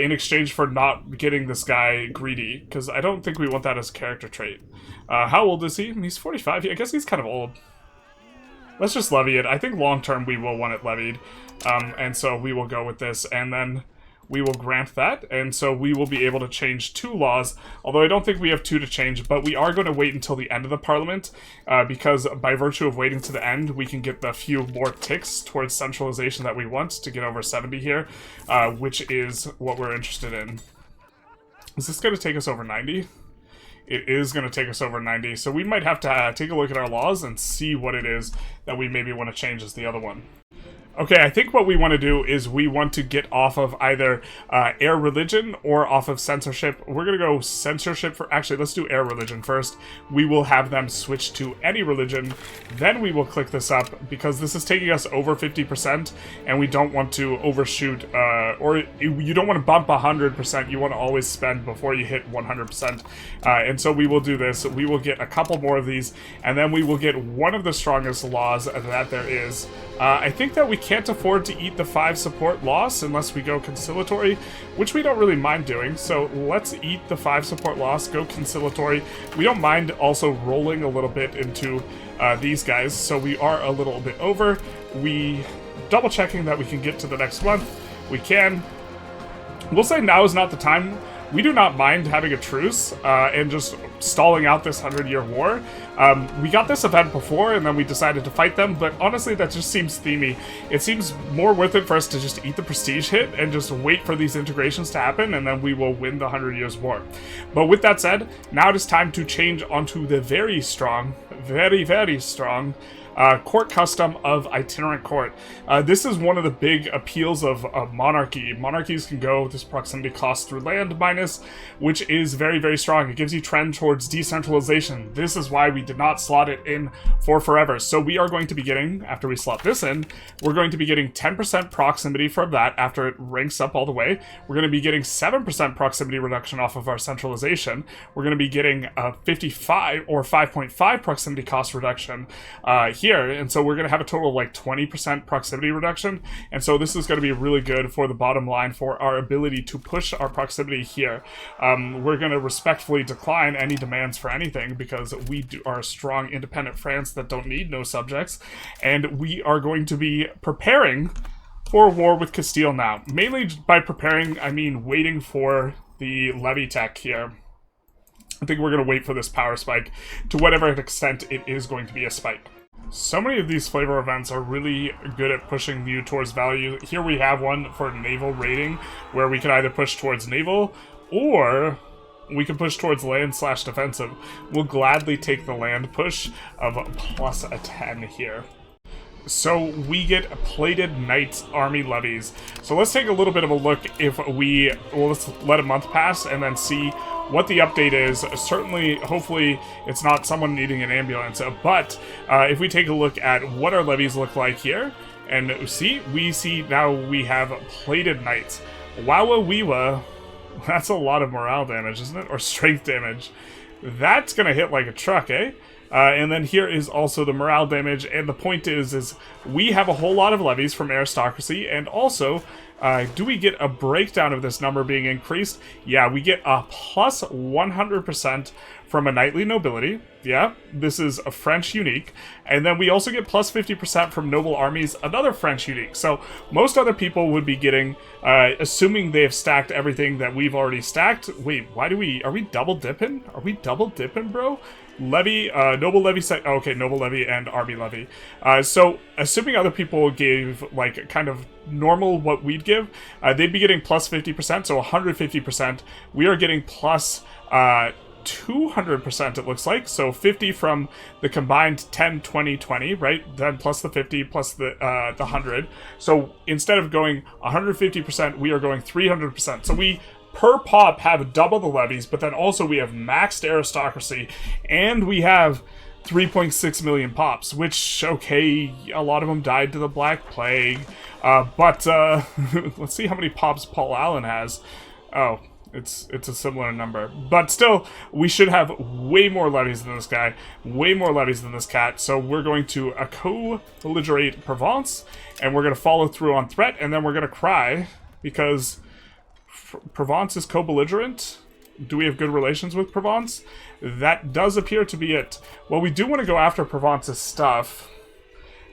in exchange for not getting this guy greedy, because I don't think we want that as a character trait. How old is he? He's 45. I guess he's kind of old. Let's just levy it. I think long term we will want it levied. And so we will go with this, and then we will grant that, and so we will be able to change 2 laws, although I don't think we have 2 to change, but we are going to wait until the end of the Parliament, because by virtue of waiting to the end, we can get the few more ticks towards centralization that we want to get over 70 here, which is what we're interested in. Is this going to take us over 90? It is going to take us over 90, so we might have to take a look at our laws and see what it is that we maybe want to change as the other one. Okay, I think what we want to do is we want to get off of either air religion or off of censorship. We're going to go censorship for... Actually, let's do air religion first. We will have them switch to any religion. Then we will click this up because this is taking us over 50% and we don't want to overshoot or you don't want to bump 100%. You want to always spend before you hit 100%. And so we will do this. We will get a couple more of these and then we will get one of the strongest laws that there is. I think that we can't afford to eat the 5 support loss unless we go conciliatory, which we don't really mind doing. So let's eat the 5 support loss, go conciliatory. We don't mind also rolling a little bit into these guys, so we are a little bit over. We double checking that we can get to the next month. We can. We'll say now is not the time. We do not mind having a truce and just stalling out this 100-year war. We got this event before and then we decided to fight them, but honestly that just seems themey. It seems more worth it for us to just eat the prestige hit and just wait for these integrations to happen and then we will win the 100 Years War. But with that said, now it is time to change onto the very strong, very, very strong court custom of itinerant court. This is one of the big appeals of monarchy. Monarchies can go this proximity cost through land minus, which is very, very strong. It gives you trend towards decentralization. This is why we did not slot it in for forever. So we are going to be getting, after we slot this in, we're going to be getting 10% proximity from that after it ranks up all the way. We're going to be getting 7% proximity reduction off of our centralization. We're going to be getting a 55 or 5.5 proximity cost reduction here. And so we're going to have a total of like 20% proximity reduction. And so this is going to be really good for the bottom line for our ability to push our proximity here. We're going to respectfully decline any demands for anything because we are a strong independent France that don't need no subjects. And we are going to be preparing for a war with Castile now. Mainly by preparing, I mean waiting for the levy tech here. I think we're going to wait for this power spike to whatever extent it is going to be a spike. So many of these flavor events are really good at pushing you towards value. Here we have one for naval raiding, where we can either push towards naval, or we can push towards land/defensive. We'll gladly take the land push of plus a 10 here. So we get plated knights army levies. So let's take a little bit of a look if we, well, let's let a month pass and then see what the update is. Certainly, hopefully, it's not someone needing an ambulance, but if we take a look at what our levies look like here, and we see now we have plated knights. Wowa weewa, that's a lot of morale damage, isn't it? Or strength damage. That's gonna hit like a truck, eh? And then here is also the morale damage, and the point is we have a whole lot of levies from aristocracy, and also, do we get a breakdown of this number being increased? Yeah, we get a plus 100% from a knightly nobility. Yeah, this is a French unique. And then we also get plus 50% from noble armies, another French unique. So most other people would be getting, assuming they have stacked everything that we've already stacked. Wait, are we double dipping? Are we double dipping, bro? Levy, noble levy set, oh, okay, noble levy and army levy. So, assuming other people gave, like, kind of normal what we'd give, they'd be getting plus 50%, so 150%. We are getting plus, 200%, it looks like. So 50 from the combined 10, 20, 20, right? Then plus the 50, plus the 100. So, instead of going 150%, we are going 300%. So we per pop have double the levies, but then also we have maxed aristocracy, and we have 3.6 million pops, which, okay, a lot of them died to the Black Plague, but let's see how many pops Paul Allen has. Oh, it's a similar number, but still, we should have way more levies than this guy, way more levies than this cat, so we're going to co-belligerate Provence, and we're going to follow through on threat, and then we're going to cry, because Provence is co-belligerent. Do we have good relations with Provence? That does appear to be it. Well, we do want to go after Provence's stuff.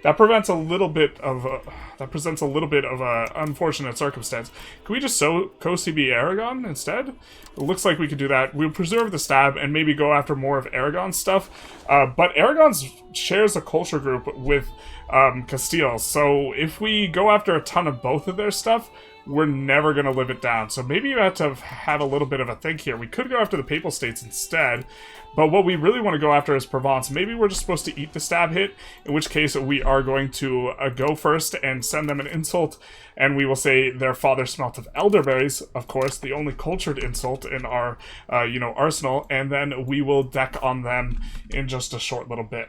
that prevents a little bit of that presents a little bit of a unfortunate circumstance. Can we just co-CB Aragon instead? It looks like we could do that. We'll preserve the stab and maybe go after more of Aragon's stuff. But Aragon shares a culture group with Castile, so if we go after a ton of both of their stuff, we're never going to live it down. So maybe you have to have a little bit of a think here. We could go after the Papal States instead, but what we really want to go after is Provence. Maybe we're just supposed to eat the stab hit, in which case we are going to go first and send them an insult, and we will say their father smelt of elderberries, of course, the only cultured insult in our, arsenal, and then we will deck on them in just a short little bit.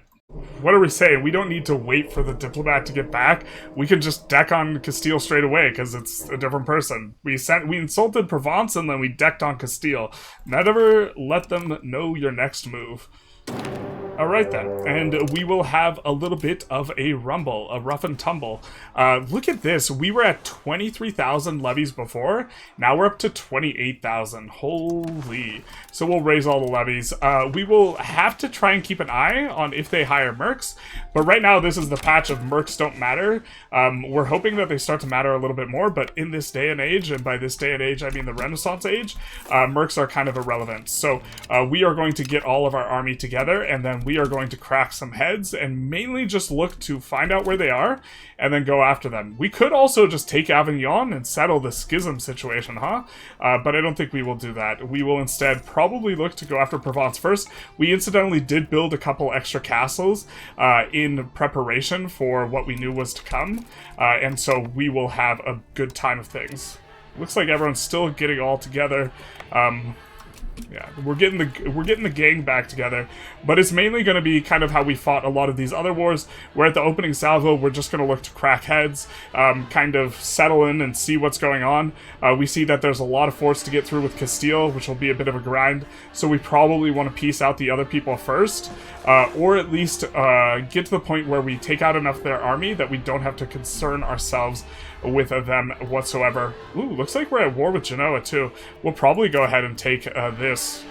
What are we saying? We don't need to wait for the diplomat to get back. We can just deck on Castile straight away because it's a different person. We insulted Provence and then we decked on Castile. Never let them know your next move. Alright then, and we will have a little bit of a rumble, a rough and tumble. Look at this, we were at 23,000 levies before, now we're up to 28,000, holy. So we'll raise all the levies. We will have to try and keep an eye on if they hire mercs, but right now this is the patch of mercs don't matter. We're hoping that they start to matter a little bit more, but in this day and age, and by this day and age I mean the Renaissance age, mercs are kind of irrelevant. So we are going to get all of our army together, and then we are going to crack some heads and mainly just look to find out where they are and then go after them. We could also just take Avignon and settle the schism situation, huh? But I don't think we will do that. We will instead probably look to go after Provence first. We incidentally did build a couple extra castles in preparation for what we knew was to come, and so we will have a good time of things. Looks like everyone's still getting all together. Yeah, we're getting the gang back together, but it's mainly going to be kind of how we fought a lot of these other wars, where at the opening salvo, we're just going to look to crack heads, kind of settle in and see what's going on. We see that there's a lot of force to get through with Castile, which will be a bit of a grind, so we probably want to piece out the other people first, or at least get to the point where we take out enough of their army that we don't have to concern ourselves with them whatsoever. Ooh, looks like we're at war with Genoa too. We'll probably go ahead and take this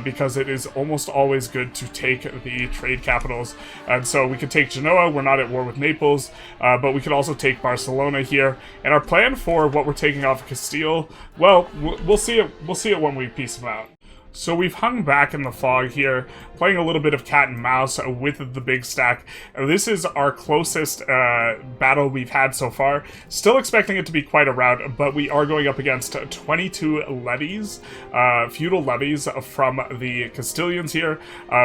because it is almost always good to take the trade capitals. And so we could take Genoa. We're not at war with Naples, but we could also take Barcelona here. And our plan for what we're taking off of Castile, well, we'll see it. We'll see it when we piece them out. So we've hung back in the fog here, playing a little bit of cat and mouse with the big stack. This is our closest battle we've had so far. Still expecting it to be quite a rout, but we are going up against 22 levies, feudal levies from the Castilians here,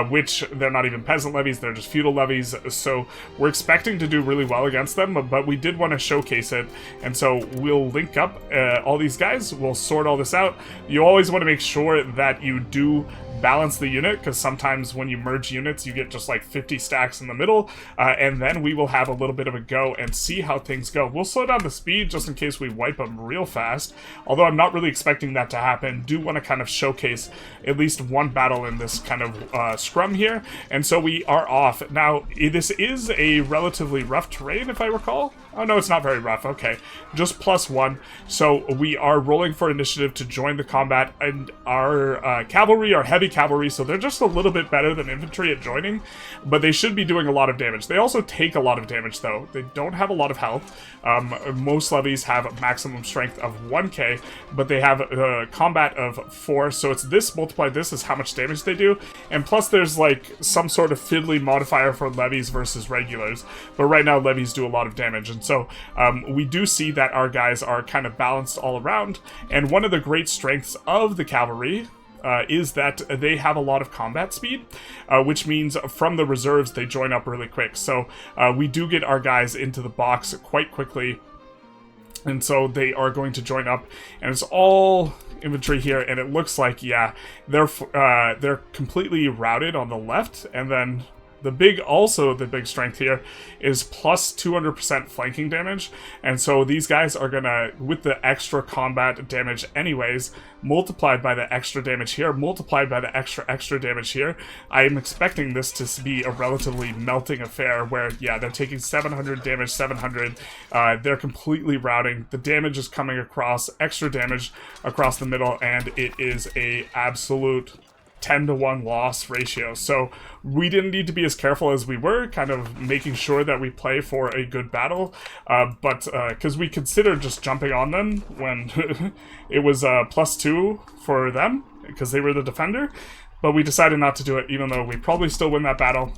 which they're not even peasant levies, they're just feudal levies. So we're expecting to do really well against them, but we did want to showcase it. And so we'll link up all these guys, we'll sort all this out. You always want to make sure that you do balance the unit, because sometimes when you merge units you get just like 50 stacks in the middle, and then we will have a little bit of a go and see how things go. We'll slow down the speed just in case we wipe them real fast, although I'm not really expecting that to happen. Do want to kind of showcase at least one battle in this kind of scrum here, and so we are off. Now this is a relatively rough terrain if I recall. Oh no, it's not very rough, okay. Just +1, so we are rolling for initiative to join the combat, and our cavalry are heavy cavalry, so they're just a little bit better than infantry at joining, but they should be doing a lot of damage. They also take a lot of damage though. They don't have a lot of health. Most levies have a maximum strength of 1k, but they have a combat of 4, so it's this multiplied this is how much damage they do, and plus there's like some sort of fiddly modifier for levies versus regulars, but right now levies do a lot of damage, and so we do see that our guys are kind of balanced all around, and one of the great strengths of the cavalry is that they have a lot of combat speed, which means from the reserves they join up really quick. So we do get our guys into the box quite quickly, and so they are going to join up, and it's all infantry here, and it looks like, yeah, they're completely routed on the left, and then the big strength here is plus 200% flanking damage, and so these guys are gonna, with the extra combat damage anyways, multiplied by the extra damage here, multiplied by the extra damage here, I am expecting this to be a relatively melting affair where, yeah, they're taking 700 damage, 700, they're completely routing, the damage is coming across, extra damage across the middle, and it is a absolute 10-to-1 loss ratio. So we didn't need to be as careful as we were, kind of making sure that we play for a good battle. But because we considered just jumping on them when it was +2 for them, because they were the defender. But we decided not to do it, even though we probably still win that battle.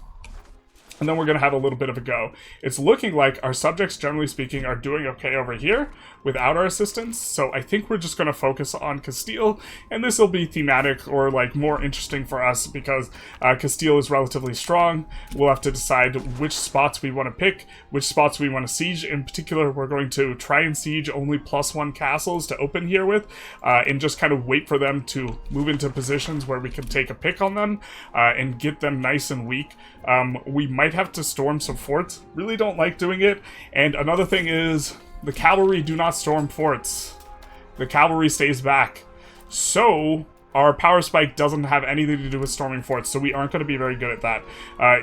And then we're going to have a little bit of a go. It's looking like our subjects, generally speaking, are doing okay over here without our assistance. So I think we're just going to focus on Castile. And this will be thematic or like more interesting for us because Castile is relatively strong. We'll have to decide which spots we want to pick, which spots we want to siege. In particular, we're going to try and siege only +1 castles to open here with and just kind of wait for them to move into positions where we can take a pick on them and get them nice and weak. We might have to storm some forts. Really don't like doing it. And another thing is the cavalry do not storm forts. The cavalry stays back. So our power spike doesn't have anything to do with storming forts, so we aren't going to be very good at that.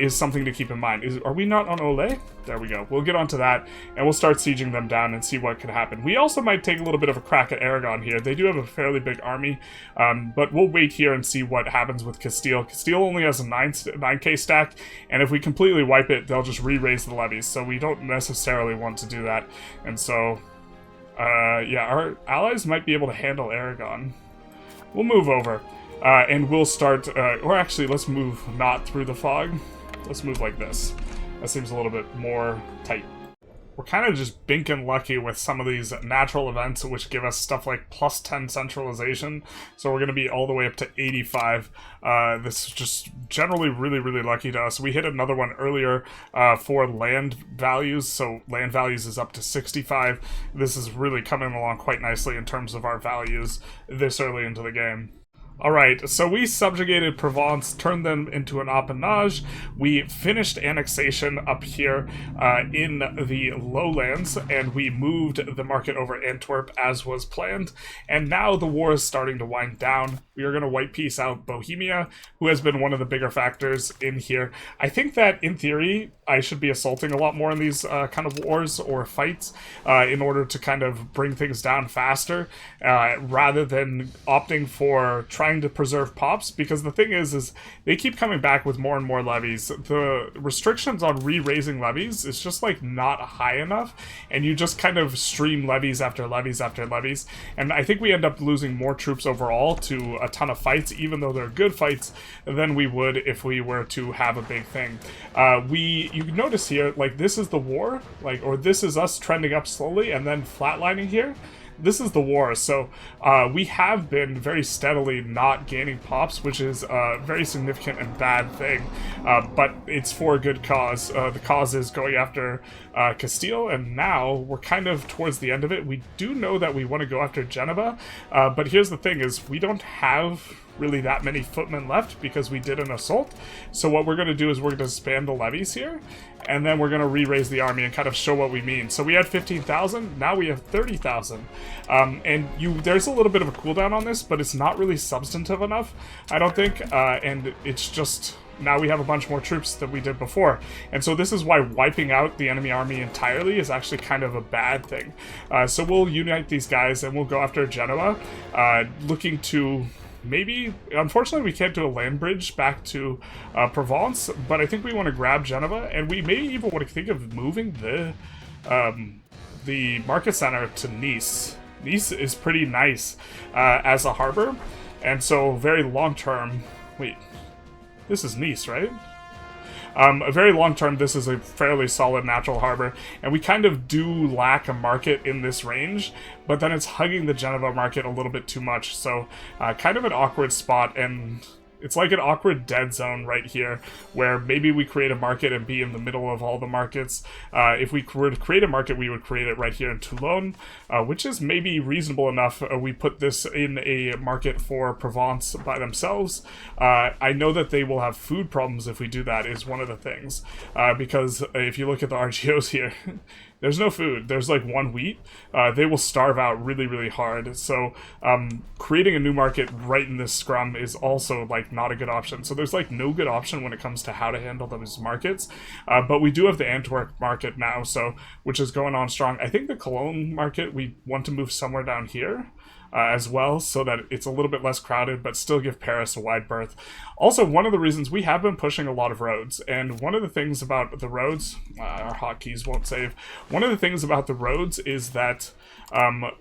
Is something to keep in mind. Are we not on Ole? There we go. We'll get onto that, and we'll start sieging them down and see what could happen. We also might take a little bit of a crack at Aragon here. They do have a fairly big army, but we'll wait here and see what happens with Castile. Castile only has a 9k stack, and if we completely wipe it, they'll just re-raise the levies, so we don't necessarily want to do that. And so, yeah, our allies might be able to handle Aragon. We'll move over, and we'll start, or actually, let's move not through the fog. Let's move like this. That seems a little bit more tight. We're kind of just binking lucky with some of these natural events, which give us stuff like +10 centralization. So we're going to be all the way up to 85. This is just generally really, really lucky to us. We hit another one earlier for land values. So land values is up to 65. This is really coming along quite nicely in terms of our values this early into the game. Alright, so we subjugated Provence, turned them into an appanage. We finished annexation up here in the lowlands, and we moved the market over Antwerp as was planned. And now the war is starting to wind down. We are going to white peace out Bohemia, who has been one of the bigger factors in here. I think that, in theory, I should be assaulting a lot more in these kind of wars or fights in order to kind of bring things down faster, rather than opting for trying to preserve pops, because the thing is they keep coming back with more and more levies. The restrictions on re-raising levies is just like not high enough, and you just kind of stream levies after levies after levies, and I think we end up losing more troops overall to a ton of fights, even though they're good fights, than we would if we were to have a big thing. You notice here, like, this is the war, like, or this is us trending up slowly and then flatlining here. This is the war, so we have been very steadily not gaining pops, which is a very significant and bad thing, but it's for a good cause. The cause is going after Castile, and now we're kind of towards the end of it. We do know that we want to go after Genova, but here's the thing is we don't have really that many footmen left because we did an assault. So what we're going to do is we're going to expand the levies here, and then we're going to re-raise the army and kind of show what we mean. So we had 15,000, now we have 30,000. And there's a little bit of a cooldown on this, but it's not really substantive enough, I don't think, and it's just... Now we have a bunch more troops than we did before. And so this is why wiping out the enemy army entirely is actually kind of a bad thing. So we'll unite these guys and we'll go after Genoa, looking to... Maybe, unfortunately, we can't do a land bridge back to Provence, but I think we want to grab Genova, and we may even want to think of moving the market center to Nice. Nice is pretty nice as a harbor, and so very long term. Wait, this is Nice, right? A very long term, this is a fairly solid natural harbor, and we kind of do lack a market in this range, but then it's hugging the Genova market a little bit too much, so kind of an awkward spot, and it's like an awkward dead zone right here, where maybe we create a market and be in the middle of all the markets. If we were to create a market, we would create it right here in Toulon, which is maybe reasonable enough. We put this in a market for Provence by themselves. I know that they will have food problems if we do that, is one of the things, because if you look at the RGOs here, there's no food. There's like one wheat. They will starve out really, really hard. So creating a new market right in this scrum is also like not a good option. So there's like no good option when it comes to how to handle those markets. But we do have the Antwerp market now, so which is going on strong. I think the Cologne market, we want to move somewhere down here. as well, so that it's a little bit less crowded, but still give Paris a wide berth. Also, one of the reasons we have been pushing a lot of roads, and one of the things about the roads, our hotkeys won't save, one of the things about the roads is that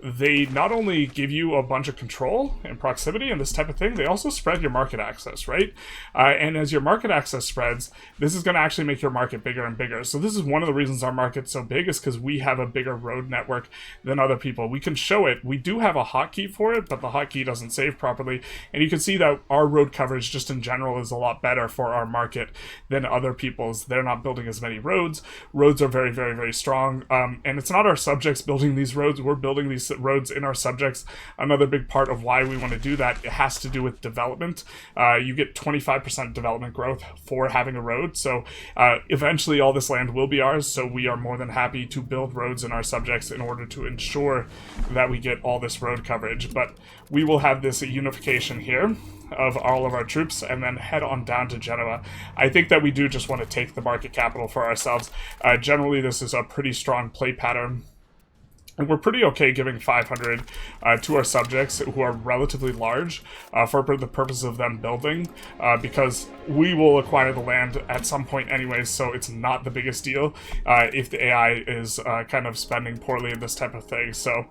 they not only give you a bunch of control and proximity and this type of thing, they also spread your market access, right? And as your market access spreads, this is going to actually make your market bigger and bigger. So this is one of the reasons our market's so big, is because we have a bigger road network than other people. We can show it. We do have a hotkey for it, but the hotkey doesn't save properly. And you can see that our road coverage just in general is a lot better for our market than other people's. They're not building as many roads. Roads are very, very, very strong. And it's not our subjects building these roads. We're building these roads in our subjects. Another big part of why we want to do that, it has to do with development. You get 25% development growth for having a road. So eventually all this land will be ours. So we are more than happy to build roads in our subjects in order to ensure that we get all this road coverage. But we will have this unification here of all of our troops and then head on down to Genoa. I think that we do just want to take the market capital for ourselves. Generally, this is a pretty strong play pattern. And we're pretty okay giving 500 to our subjects who are relatively large for the purpose of them building, because we will acquire the land at some point anyways, so it's not the biggest deal if the AI is kind of spending poorly in this type of thing. So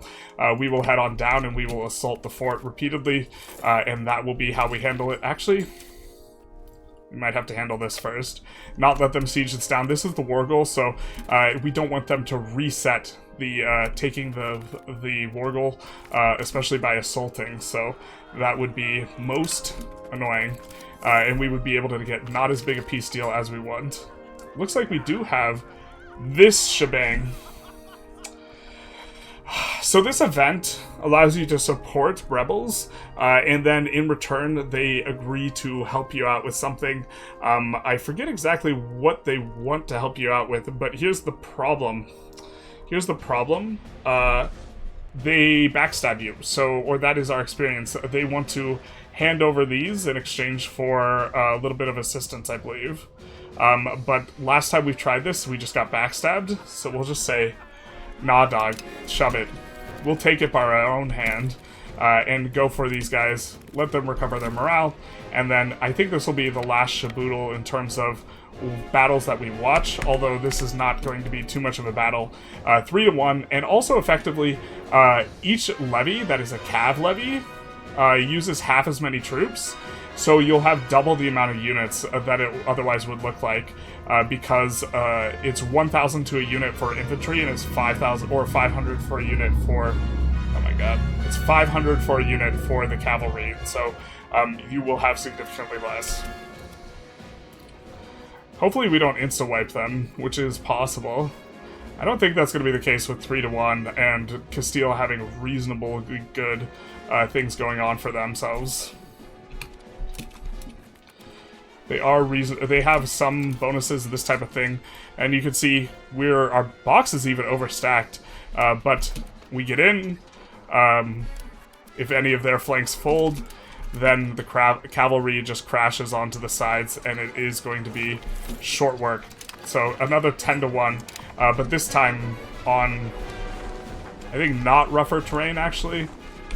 we will head on down and we will assault the fort repeatedly, and that will be how we handle it. Actually, we might have to handle this first. Not let them siege this down. This is the war goal, so we don't want them to reset the taking the war goal, especially by assaulting. So that would be most annoying, and we would be able to get not as big a peace deal as we want. Looks like we do have this shebang. So this event allows you to support rebels, and then in return they agree to help you out with something. I forget exactly what they want to help you out with, but here's the problem. Here's the problem. They backstab you, or that is our experience. They want to hand over these in exchange for a little bit of assistance, I believe. But last time we've tried this, we just got backstabbed, so we'll just say, nah, dog, shove it. We'll take it by our own hand and go for these guys, let them recover their morale, and then I think this will be the last shaboodle in terms of battles that we watch, although this is not going to be too much of a battle. 3-1, and also effectively, each levy that is a cav levy uses half as many troops, so you'll have double the amount of units that it otherwise would look like, because it's 1,000 to a unit for infantry, and it's 5,000 or 500 for a unit for, oh my god, it's 500 for a unit for the cavalry, so you will have significantly less. Hopefully we don't insta-wipe them, which is possible. I don't think that's going to be the case with 3-1 and Castile having reasonably good things going on for themselves. They have some bonuses, this type of thing, and you can see our box is even overstacked, but we get in. If any of their flanks fold, then the cavalry just crashes onto the sides, and it is going to be short work. So another 10-1, but this time on, I think, not rougher terrain, actually.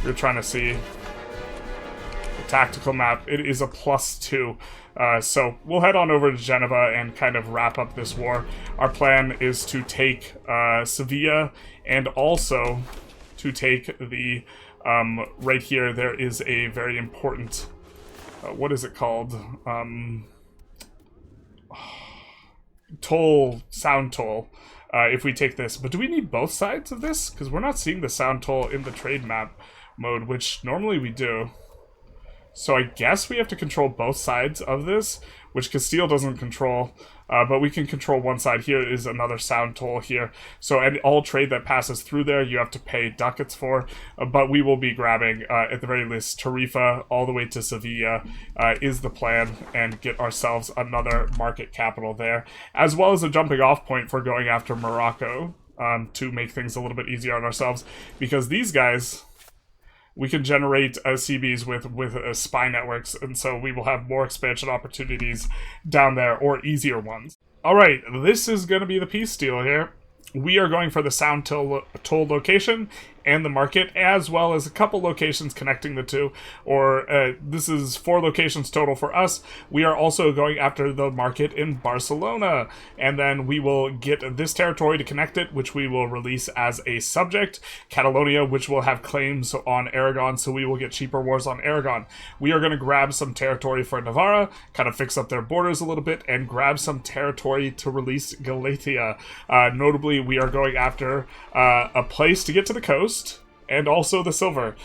We're trying to see the tactical map. It is a +2. So we'll head on over to Geneva and kind of wrap up this war. Our plan is to take Sevilla, and also to take the right here. There is a very important what is it called, sound toll, if we take this. But do we need both sides of this? Because we're not seeing the sound toll in the trade map mode, which normally we do. So I guess we have to control both sides of this, which Castile doesn't control, but we can control one side. Here is another sound toll here. So all trade that passes through there, you have to pay ducats for, but we will be grabbing, at the very least, Tarifa all the way to Sevilla is the plan, and get ourselves another market capital there, as well as a jumping off point for going after Morocco, to make things a little bit easier on ourselves, because these guys, we can generate CBs with spy networks, and so we will have more expansion opportunities down there, or easier ones. Alright, this is going to be the peace deal here. We are going for the sound toll location, and the market, as well as a couple locations connecting the two, or this is 4 locations total for us. We are also going after the market in Barcelona, and then we will get this territory to connect it, which we will release as a subject. Catalonia, which will have claims on Aragon, so we will get cheaper wars on Aragon. We are going to grab some territory for Navarra, kind of fix up their borders a little bit, and grab some territory to release Galicia. Notably, we are going after a place to get to the coast, and also the silver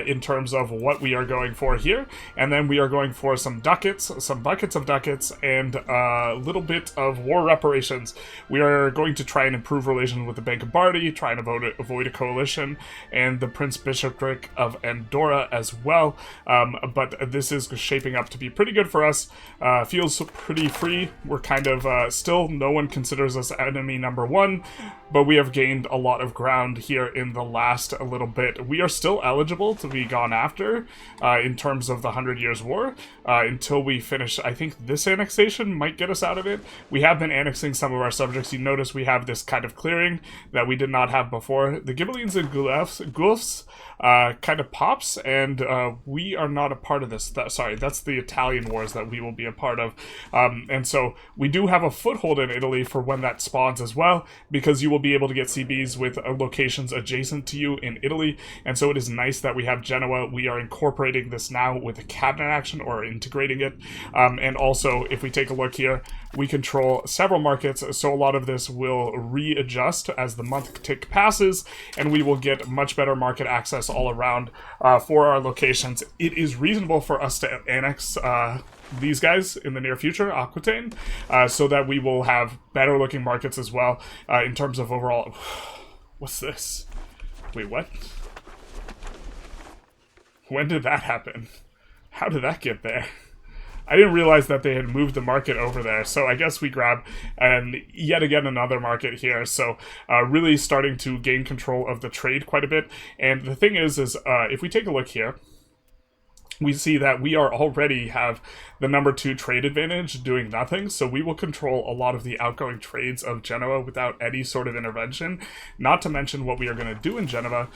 in terms of what we are going for here. And then we are going for some ducats, some buckets of ducats, and a little bit of war reparations. We are going to try and improve relations with the Bank of Bardi, try and avoid a coalition, and the Prince Bishopric of Andorra as well. But this is shaping up to be pretty good for us. Feels pretty free. We're kind of still, no one considers us enemy number 1, but we have gained a lot of ground here in the last little bit. We are still eligible to be gone after in terms of the 100 Years War until we finish. I think this annexation might get us out of it. We have been annexing some of our subjects. You notice we have this kind of clearing that we did not have before. The Ghibellines and Guelphs kind of pops, and we are not a part of this. Sorry, that's the Italian wars that we will be a part of. And so we do have a foothold in Italy for when that spawns as well, because you will be able to get CBs with locations adjacent to you in Italy. And so it is nice that we have Genoa. We are incorporating this now with a cabinet action, or integrating it. And also, if we take a look here, we control several markets, so a lot of this will readjust as the month tick passes, and we will get much better market access all around for our locations. It is reasonable for us to annex these guys in the near future, Aquitaine, so that we will have better looking markets as well in terms of overall... What's this? Wait, what? When did that happen? How did that get there? I didn't realize that they had moved the market over there, so I guess we grab yet again another market here. So really starting to gain control of the trade quite a bit. And the thing is if we take a look here, we see that we are already have the number 2 trade advantage doing nothing, so we will control a lot of the outgoing trades of Genoa without any sort of intervention. Not to mention what we are going to do in Genova.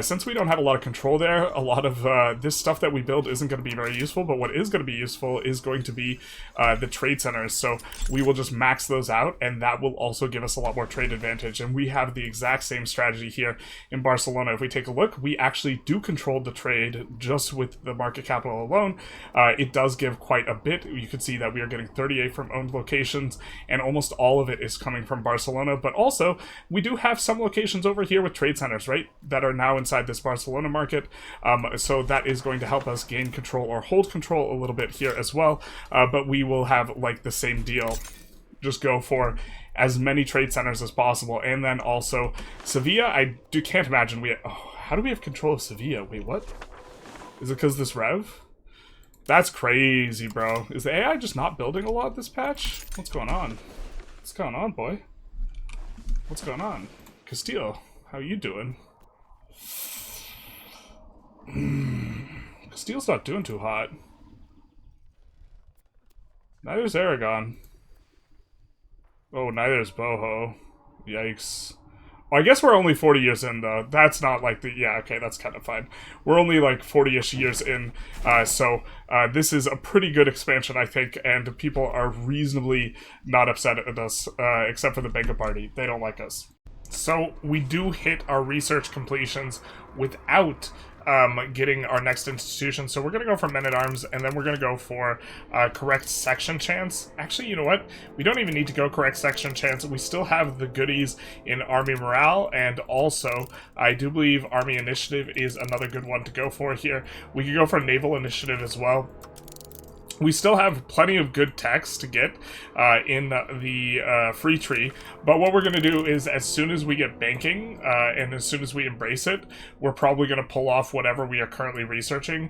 Since we don't have a lot of control there, a lot of this stuff that we build isn't going to be very useful, but what is going to be useful is going to be the trade centers. So we will just max those out, and that will also give us a lot more trade advantage. And we have the exact same strategy here in Barcelona. If we take a look, we actually do control the trade just with the market capital alone. It does give quite a bit. You can see that we are getting 38 from owned locations, and almost all of it is coming from Barcelona. But also, we do have some locations over here with trade centers, right, that are now inside this Barcelona market. So that is going to help us gain control or hold control a little bit here as well. But we will have like the same deal. Just go for as many trade centers as possible. And then also Sevilla, can't imagine we... Oh, how do we have control of Sevilla? Wait, what? Is it because this rev? That's crazy, bro. Is the AI just not building a lot this patch? What's going on? What's going on, boy? What's going on? Castile, how you doing? Castile's not doing too hot. Neither is Aragon. Oh, neither is Boho. Yikes. Well, I guess we're only 40 years in, though. That's not like the... Yeah, okay, that's kind of fine. We're only like 40-ish years in, so this is a pretty good expansion, I think, and people are reasonably not upset at us, except for the Bank of Party. They don't like us. So we do hit our research completions without getting our next institution. So we're going to go for men-at-arms, and then we're going to go for correct section chance. Actually, you know what? We don't even need to go correct section chance. We still have the goodies in army morale, and also I do believe army initiative is another good one to go for here. We could go for naval initiative as well. We still have plenty of good techs to get in the free tree, but what we're going to do is as soon as we get banking and as soon as we embrace it, we're probably going to pull off whatever we are currently researching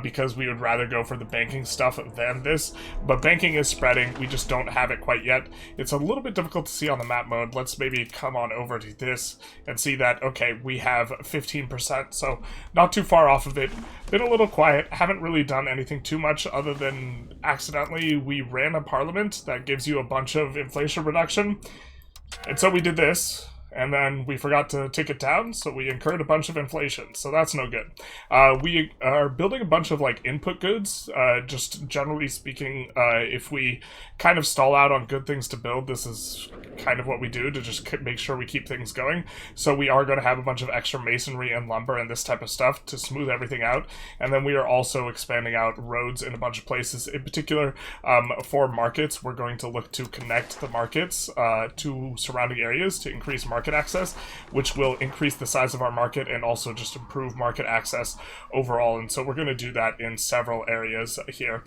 because we would rather go for the banking stuff than this. But banking is spreading, we just don't have it quite yet. It's a little bit difficult to see on the map mode. Let's maybe come on over to this and see that, okay, we have 15%, so not too far off of it. Been a little quiet, haven't really done anything too much other than accidentally we ran a parliament that gives you a bunch of inflation reduction, and so we did this, and then we forgot to take it down, so we incurred a bunch of inflation, so that's no good. We are building a bunch of like input goods, just generally speaking. If we kind of stall out on good things to build, this is kind of what we do to just make sure we keep things going. So we are going to have a bunch of extra masonry and lumber and this type of stuff to smooth everything out, and then we are also expanding out roads in a bunch of places. In particular, for markets, we're going to look to connect the markets to surrounding areas to increase market access, which will increase the size of our market and also just improve market access overall. And so we're going to do that in several areas here.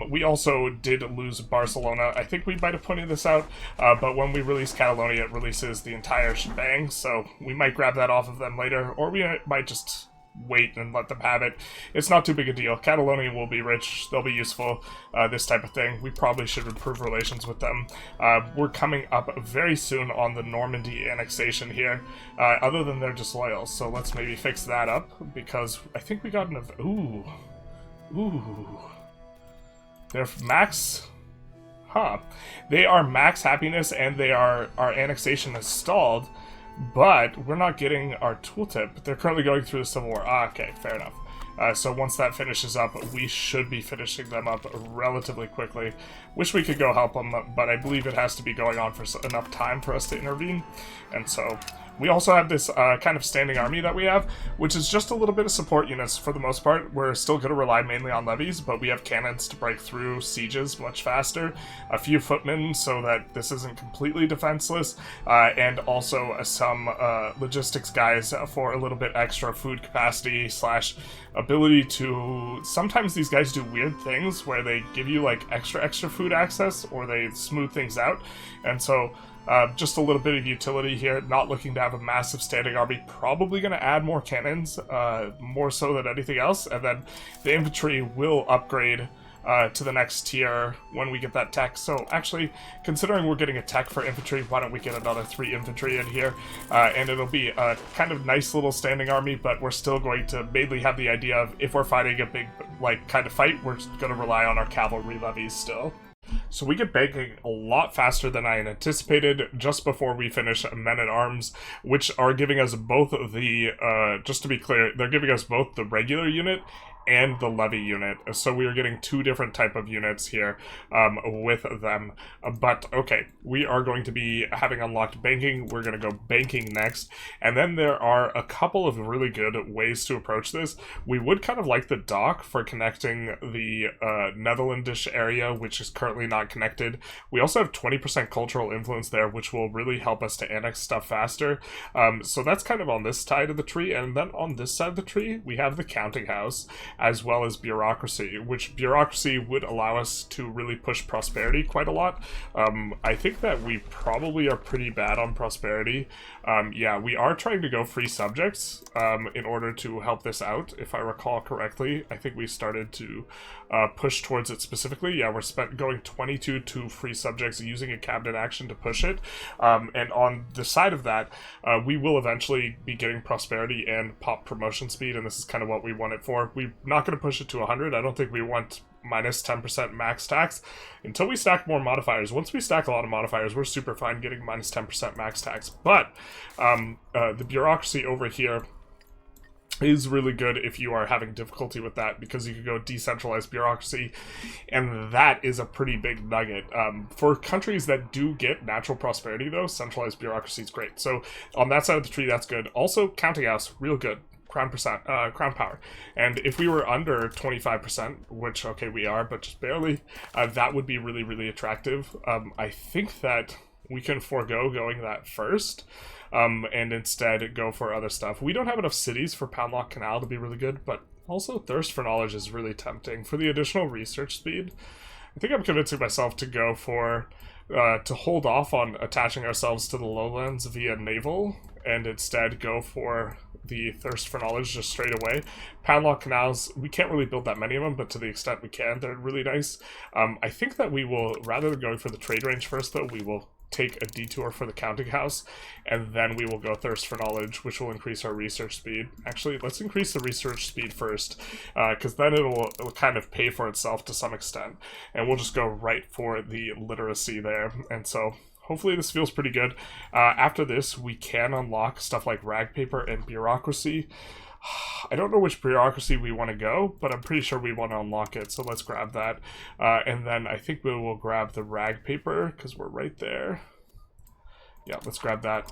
We also did lose Barcelona. I think we might have pointed this out, but when we release Catalonia, it releases the entire shebang, so we might grab that off of them later, or we might just wait and let them have it. It's not too big a deal. Catalonia will be rich, they'll be useful, this type of thing. We probably should improve relations with them. We're coming up very soon on the Normandy annexation here, other than they're disloyal, so let's maybe fix that up, because I think we got an... Ooh. They're max... Huh. They are max happiness, and our annexation is stalled, but we're not getting our tooltip. They're currently going through the Civil War. Okay, fair enough. So once that finishes up, we should be finishing them up relatively quickly. Wish we could go help them, but I believe it has to be going on for enough time for us to intervene. And so we also have this kind of standing army that we have, which is just a little bit of support units for the most part. We're still going to rely mainly on levies, but we have cannons to break through sieges much faster, a few footmen so that this isn't completely defenseless, and also some logistics guys for a little bit extra food capacity / ability to... Sometimes these guys do weird things where they give you like extra food access, or they smooth things out, and so just a little bit of utility here, not looking to have a massive standing army, probably going to add more cannons, more so than anything else, and then the infantry will upgrade to the next tier when we get that tech. So actually, considering we're getting a tech for infantry, why don't we get another 3 infantry in here, and it'll be a kind of nice little standing army, but we're still going to mainly have the idea of, if we're fighting a big, like, kind of fight, we're going to rely on our cavalry levies still. So we get banking a lot faster than I had anticipated just before we finish Men-at-Arms, which are giving us both the, just to be clear, they're giving us both the regular unit and the levy unit, so we are getting 2 different type of units here with them. But okay, we are going to be having unlocked banking. We're going to go banking next, and then there are a couple of really good ways to approach this. We would kind of like the dock for connecting the Netherlandish area, which is currently not connected. We also have 20% cultural influence there, which will really help us to annex stuff faster. So that's kind of on this side of the tree, and then on this side of the tree, we have the counting house, as well as bureaucracy, which bureaucracy would allow us to really push prosperity quite a lot. I think that we probably are pretty bad on prosperity. Yeah, we are trying to go free subjects in order to help this out, if I recall correctly. I think we started to push towards it specifically. Yeah, we're going 22 to free subjects using a cabinet action to push it. And on the side of that, we will eventually be getting prosperity and pop promotion speed, and this is kind of what we want it for. We're not going to push it to 100. I don't think we want minus 10% max tax until we stack more modifiers. Once we stack a lot of modifiers, we're super fine getting minus 10% max tax. But the bureaucracy over here is really good if you are having difficulty with that, because you can go decentralized bureaucracy, and that is a pretty big nugget. For countries that do get natural prosperity, though, centralized bureaucracy is great. So on that side of the tree, that's good. Also, counting house, real good. Crown power. And if we were under 25%, which, okay, we are, but just barely, that would be really, really attractive. I think that we can forego going that first, and instead go for other stuff. We don't have enough cities for Poundlock Canal to be really good, but also Thirst for Knowledge is really tempting. For the additional research speed, I think I'm convincing myself to go for, to hold off on attaching ourselves to the lowlands via naval, and instead go for the Thirst for Knowledge just straight away. Poundlock Canals, we can't really build that many of them, but to the extent we can, they're really nice. I think that we will, rather than going for the trade range first, though, we will take a detour for the counting house, and then we will go Thirst for Knowledge, which will increase our research speed. Actually, let's increase the research speed first, because then it'll kind of pay for itself to some extent, and we'll just go right for the literacy there. And so hopefully this feels pretty good. After this, we can unlock stuff like rag paper and bureaucracy. I don't know which bureaucracy we want to go, but I'm pretty sure we want to unlock it, so let's grab that. And then I think we will grab the rag paper, because we're right there. Yeah, let's grab that.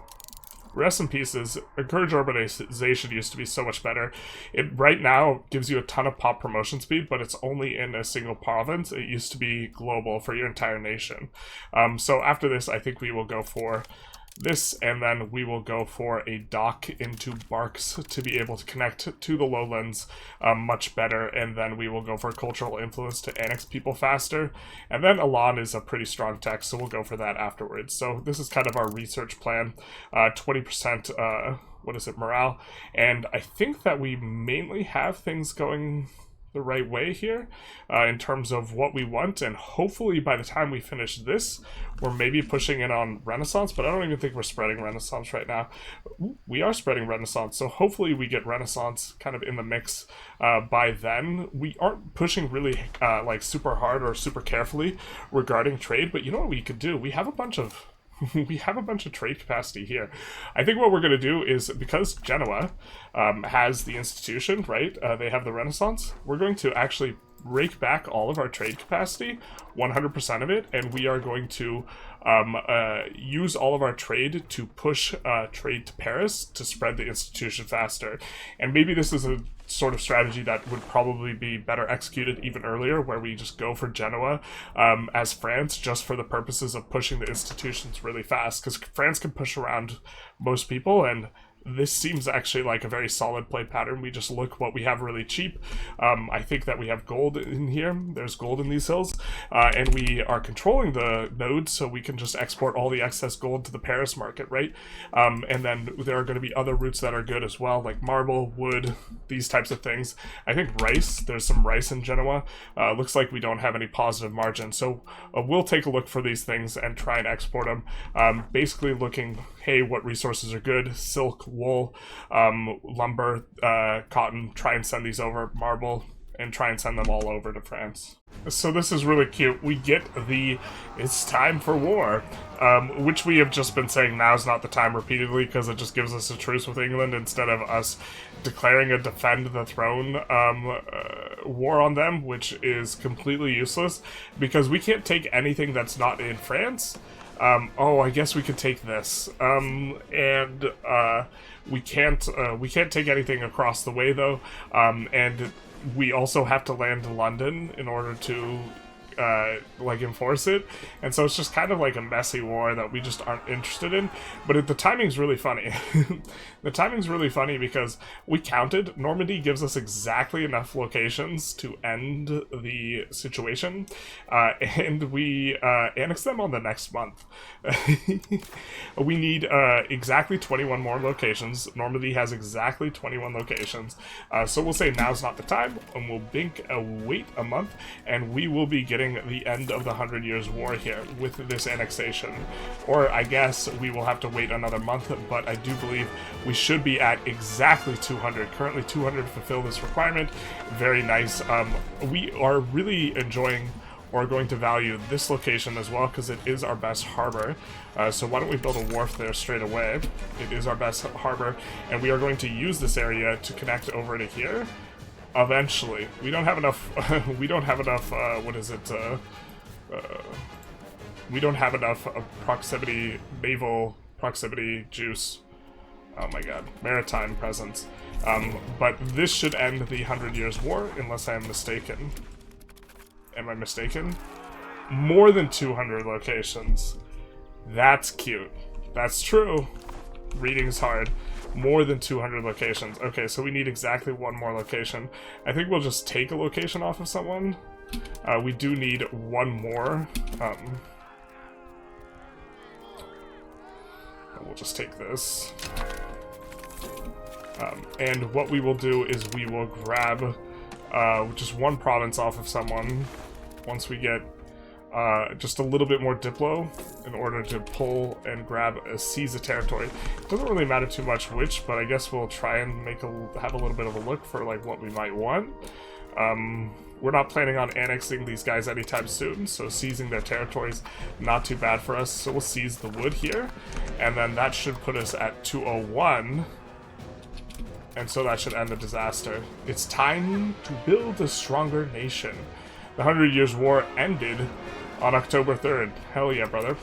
Rest in pieces. Encourage urbanization used to be so much better. It right now gives you a ton of pop promotion speed, but it's only in a single province. It used to be global for your entire nation. So after this, I think we will go for this, and then we will go for a dock into Barks to be able to connect to the lowlands much better, and then we will go for cultural influence to annex people faster, and then Elan is a pretty strong tech, so we'll go for that afterwards. So this is kind of our research plan. 20% what is it, morale, and I think that we mainly have things going the right way here in terms of what we want, and hopefully by the time we finish this, we're maybe pushing in on Renaissance, but I don't even think we're spreading Renaissance right now. We are spreading Renaissance, so hopefully we get Renaissance kind of in the mix by then. We aren't pushing really like super hard or super carefully regarding trade, but you know what we could do? We have a bunch of trade capacity here. I think what we're going to do is, because Genoa has the institution, right? They have the Renaissance. We're going to actually rake back all of our trade capacity, 100% of it, and we are going to use all of our trade to push trade to Paris to spread the institution faster. And maybe this is a sort of strategy that would probably be better executed even earlier, where we just go for Genoa as France, just for the purposes of pushing the institutions really fast, because France can push around most people, and this seems actually like a very solid play pattern. We just look what we have really cheap. I think that we have gold in here. There's gold in these hills. And we are controlling the nodes, so we can just export all the excess gold to the Paris market, right? And then there are going to be other routes that are good as well, like marble, wood, these types of things. I think rice, there's some rice in Genoa. Looks like we don't have any positive margin. So we'll take a look for these things and try and export them. Basically looking, hey, what resources are good? Silk, wool, lumber, cotton, try and send these over, marble, and try and send them all over to France. So this is really cute. We get the "it's time for war," which we have just been saying now's not the time repeatedly, because it just gives us a truce with England instead of us declaring a defend the throne war on them, which is completely useless, because we can't take anything that's not in France. Oh, I guess we could take this. We can't take anything across the way though. And we also have to land London in order to like enforce it, and so it's just kind of like a messy war that we just aren't interested in. But the timing's really funny. The timing's really funny because we counted. Normandy gives us exactly enough locations to end the situation, and we annex them on the next month. We need exactly 21 more locations. Normandy has exactly 21 locations, so we'll say now's not the time, and we'll wait a month, and we will be getting the end of the 100 Years War here with this annexation. Or I guess we will have to wait another month, but I do believe we should be at exactly 200. Currently 200 to fulfill this requirement. Very nice. We are really enjoying or going to value this location as well, because it is our best harbor. So why don't we build a wharf there straight away? It is our best harbor, and we are going to use this area to connect over to here. Eventually. We don't have enough, we don't have enough, what is it, we don't have enough proximity, naval proximity juice. Oh my god, maritime presence. But this should end the 100 Years War, unless I am mistaken. Am I mistaken? More than 200 locations. That's cute. That's true. Reading's hard. More than 200 locations. Okay, so we need exactly one more location. I think we'll just take a location off of someone. We do need one more. We'll just take this. And what we will do is we will grab just one province off of someone once we get just a little bit more Diplo in order to pull and grab a seize a territory. It doesn't really matter too much which, but I guess we'll try and have a little bit of a look for like what we might want. We're not planning on annexing these guys anytime soon, so seizing their territories, not too bad for us. So we'll seize the wood here, and then that should put us at 201. And so that should end the disaster. It's time to build a stronger nation. The 100 Years' War ended on October 3rd. Hell yeah, brother.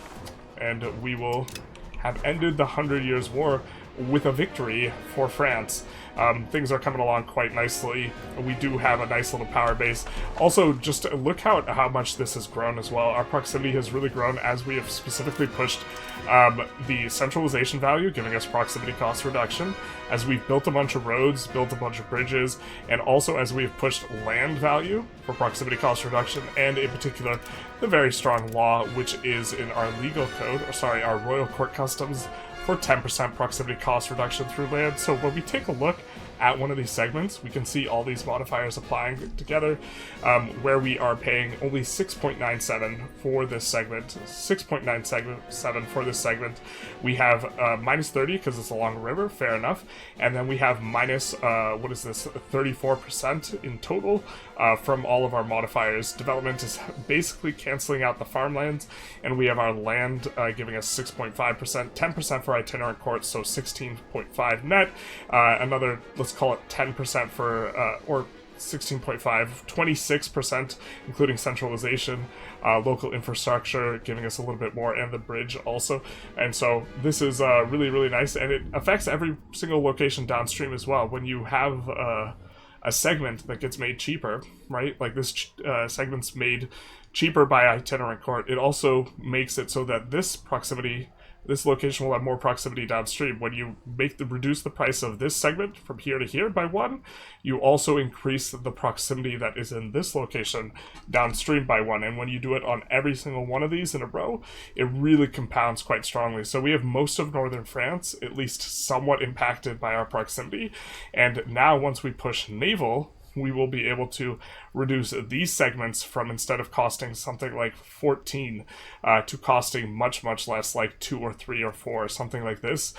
And we will have ended the 100 Years' War with a victory for France. Things are coming along quite nicely. We do have a nice little power base. Also, just look out how much this has grown as well. Our proximity has really grown as we have specifically pushed the centralization value, giving us proximity cost reduction, as we've built a bunch of roads, built a bunch of bridges, and also as we've pushed land value for proximity cost reduction, and in particular, the very strong law, which is in our legal code, or sorry, our royal court customs, for 10% proximity cost reduction through land. So when we take a look at one of these segments, we can see all these modifiers applying together, where we are paying only 6.97 for this segment, 6.97 for this segment. We have minus 30 because it's along a river, fair enough, and then we have minus, what is this, 34% in total from all of our modifiers. Development is basically canceling out the farmlands, and we have our land giving us 6.5%, 10% for itinerant courts, so 16.5 net, another, let's call it 10% for, or 16.5, 26%, including centralization, local infrastructure, giving us a little bit more, and the bridge also. And so this is really, really nice, and it affects every single location downstream as well. When you have a segment that gets made cheaper, right? Like this segment's made cheaper by itinerant court. It also makes it so that this location will have more proximity downstream. When you reduce the price of this segment from here to here by 1, you also increase the proximity that is in this location downstream by 1. And when you do it on every single one of these in a row, it really compounds quite strongly. So we have most of northern France, at least somewhat impacted by our proximity. And now once we push naval, we will be able to reduce these segments from, instead of costing something like 14 to costing much, much less, like 2 or 3 or 4, something like this.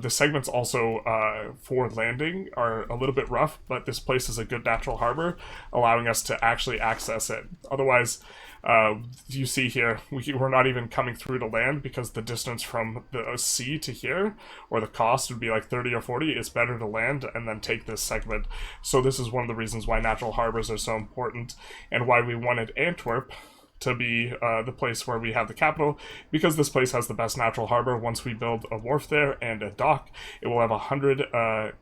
The segments also for landing are a little bit rough, but this place is a good natural harbor, allowing us to actually access it. Otherwise, you see here, we're not even coming through to land because the distance from the sea to here, or the cost would be like 30 or 40. It's better to land and then take this segment. So this is one of the reasons why natural harbors are so important, and why we wanted Antwerp to be the place where we have the capital, because this place has the best natural harbor. Once we build a wharf there and a dock, it will have 100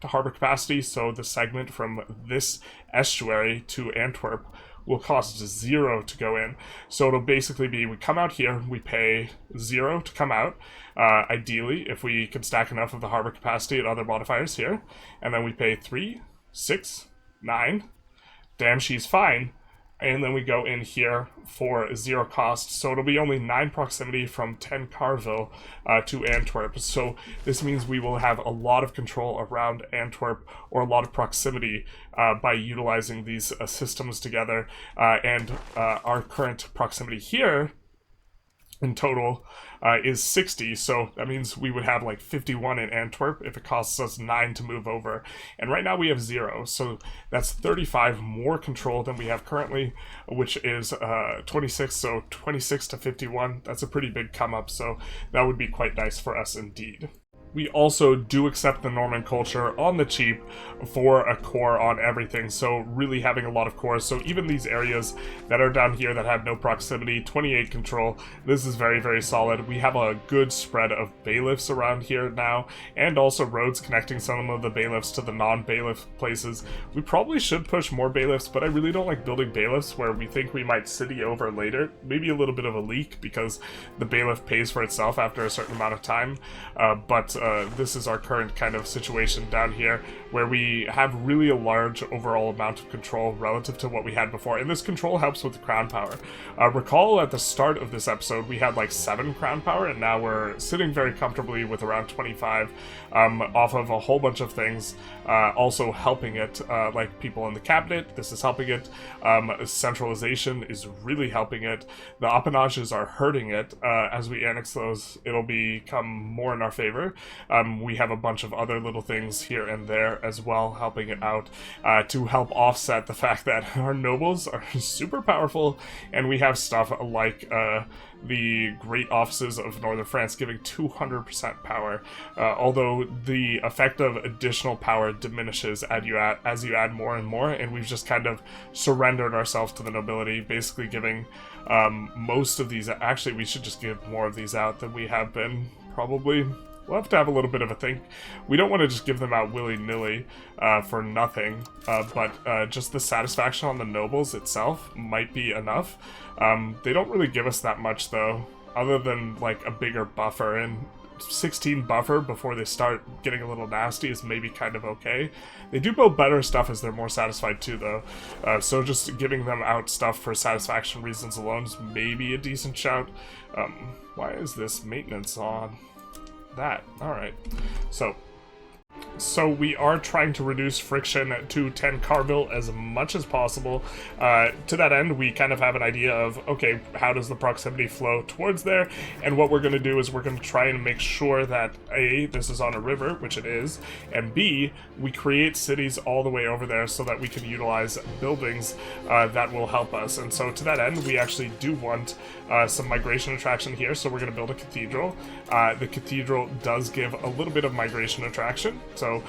harbor capacity, so the segment from this estuary to Antwerp will cost 0 to go in. So it'll basically be, we come out here, we pay 0 to come out, ideally, if we can stack enough of the harbor capacity and other modifiers here, and then we pay 3, 6, 9, damn, she's fine, and then we go in here for 0 cost, so it'll be only 9 proximity from 10 Carville to Antwerp. So this means we will have a lot of control around Antwerp, or a lot of proximity by utilizing these systems together, and our current proximity here in total is 60, so that means we would have like 51 in Antwerp if it costs us 9 to move over, and right now we have 0, so that's 35 more control than we have currently, which is 26, so 26 to 51, that's a pretty big come up, so that would be quite nice for us indeed. We also do accept the Norman culture on the cheap for a core on everything, so really having a lot of cores. So even these areas that are down here that have no proximity, 28 control, this is very, very solid. We have a good spread of bailiffs around here now, and also roads connecting some of the bailiffs to the non-bailiff places. We probably should push more bailiffs, but I really don't like building bailiffs where we think we might city over later. Maybe a little bit of a leak because the bailiff pays for itself after a certain amount of time, but this is our current kind of situation down here, where we have really a large overall amount of control relative to what we had before, and this control helps with the crown power. Recall at the start of this episode we had like 7 crown power, and now we're sitting very comfortably with around 25 off of a whole bunch of things, also helping it, like people in the cabinet, this is helping it, centralization is really helping it, the appanages are hurting it. As we annex those, it'll become more in our favor. We have a bunch of other little things here and there as well, helping it out to help offset the fact that our nobles are super powerful, and we have stuff like the great offices of northern France giving 200% power, although the effect of additional power diminishes as you add more and more, and we've just kind of surrendered ourselves to the nobility, basically giving most of these. Actually, we should just give more of these out than we have been, probably. We'll have to have a little bit of a think. We don't want to just give them out willy-nilly for nothing, but just the satisfaction on the nobles itself might be enough. They don't really give us that much, though, other than, like, a bigger buffer, and 16 buffer before they start getting a little nasty is maybe kind of okay. They do build better stuff as they're more satisfied, too, though. So just giving them out stuff for satisfaction reasons alone is maybe a decent shout. Why is this maintenance on? That. Alright. So we are trying to reduce friction to 10 Carville as much as possible. To that end, we kind of have an idea of, okay, how does the proximity flow towards there? And what we're going to do is we're going to try and make sure that A, this is on a river, which it is, and B, we create cities all the way over there so that we can utilize buildings that will help us. And so to that end, we actually do want some migration attraction here, so we're going to build a cathedral. The cathedral does give a little bit of migration attraction, so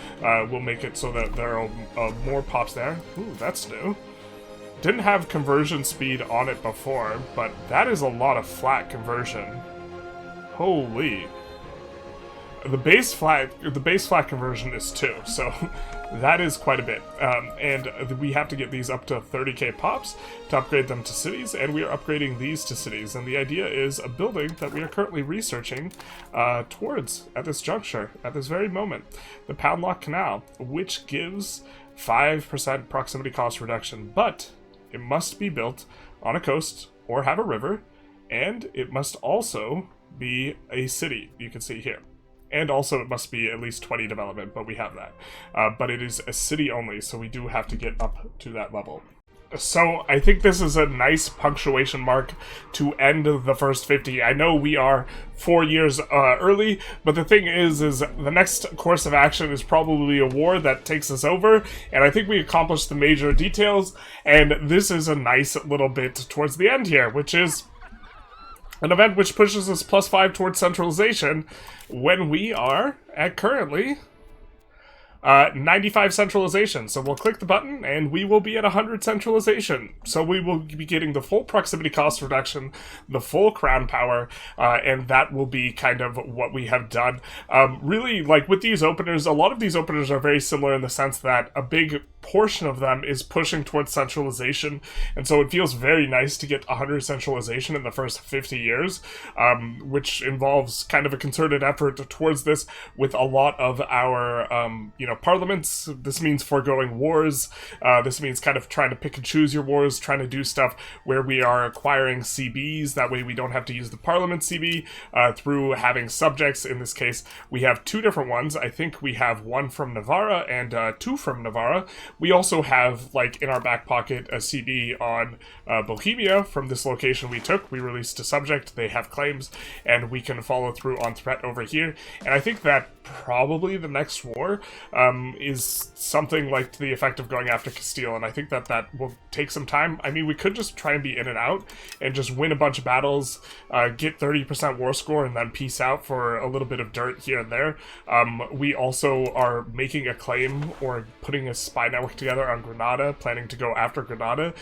we'll make it so that there are more pops there. Ooh, that's new. Didn't have conversion speed on it before, but that is a lot of flat conversion. Holy. The base flat conversion is 2, so that is quite a bit. And we have to get these up to 30k pops to upgrade them to cities, and we are upgrading these to cities. And the idea is a building that we are currently researching towards at this juncture, at this very moment. The Poundlock Canal, which gives 5% proximity cost reduction, but it must be built on a coast or have a river, and it must also be a city, you can see here. And also it must be at least 20 development, but we have that. But it is a city only, so we do have to get up to that level. So I think this is a nice punctuation mark to end the first 50. I know we are 4 years early, but the thing is the next course of action is probably a war that takes us over, and I think we accomplished the major details, and this is a nice little bit towards the end here, which is an event which pushes us +5 towards centralization when we are at currently 95 centralization. So we'll click the button and we will be at 100 centralization. So we will be getting the full proximity cost reduction, the full crown power, and that will be kind of what we have done. Really, like with these openers, a lot of these openers are very similar in the sense that a big portion of them is pushing towards centralization, and so it feels very nice to get 100 centralization in the first 50 years, which involves kind of a concerted effort towards this with a lot of our, parliaments. This means foregoing wars. This means kind of trying to pick and choose your wars, trying to do stuff where we are acquiring CBs. That way we don't have to use the parliament CB through having subjects. In this case, we have 2 different ones. I think we have 1 from Navarra and 2 from Navarra. We also have, like, in our back pocket, a CB on Bohemia from this location we took. We released a subject, they have claims, and we can follow through on threat over here. And I think that probably the next war is something like to the effect of going after Castile, and I think that that will take some time. I mean, we could just try and be in and out and just win a bunch of battles, get 30% war score, and then peace out for a little bit of dirt here and there. We also are making a claim or putting a spy network together on Granada, planning to go after Granada,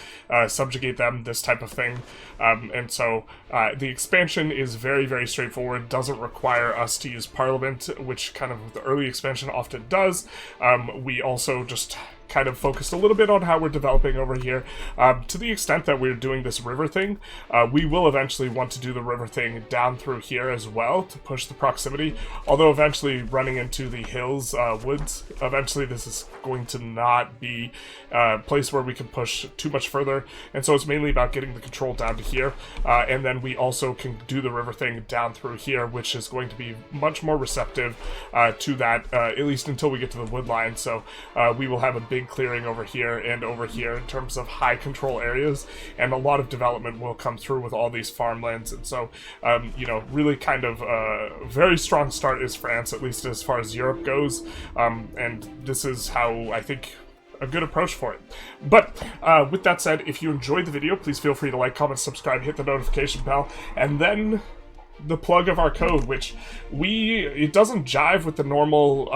subjugate them, this type of thing. And so the expansion is very, very straightforward, doesn't require us to use Parliament, which kind of the early expansion often does. We also just kind of focused a little bit on how we're developing over here. To the extent that we're doing this river thing, we will eventually want to do the river thing down through here as well to push the proximity, although eventually running into the hills, woods, eventually this is going to not be a place where we can push too much further, and so it's mainly about getting the control down to here, and then we also can do the river thing down through here, which is going to be much more receptive to that, at least until we get to the wood line. So we will have a big big clearing over here and over here in terms of high control areas, and a lot of development will come through with all these farmlands. And so, you know, really kind of very strong start is France, at least as far as Europe goes, and this is how I think a good approach for it. But with that said, if you enjoyed the video, please feel free to like, comment, subscribe, hit the notification bell, and then the plug of our code, which it doesn't jive with the normal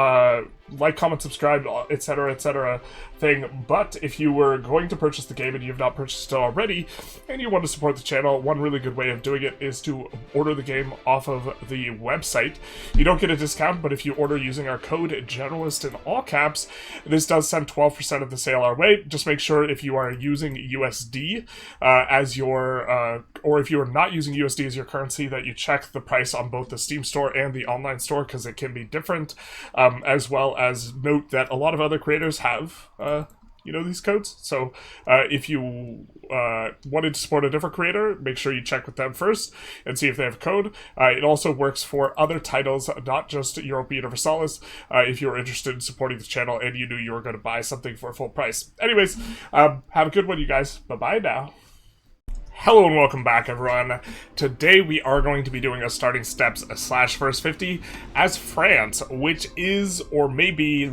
like, comment, subscribe, etc. thing, but if you were going to purchase the game and you've not purchased it already, and you want to support the channel, one really good way of doing it is to order the game off of the website. You don't get a discount, but if you order using our code Generalist in all caps, this does send 12% of the sale our way. Just make sure if you are using USD as your, or if you are not using USD as your currency, that you check the price on both the Steam store and the online store, because it can be different, as well as note that a lot of other creators have, you know, these codes. So if you wanted to support a different creator, make sure you check with them first and see if they have a code. It also works for other titles, not just Europa Universalis, if you're interested in supporting the channel and you knew you were going to buy something for full price. Anyways, have a good one, you guys. Bye-bye now. Hello and welcome back, everyone. Today we are going to be doing a starting steps / first 50 as France, which is, or maybe,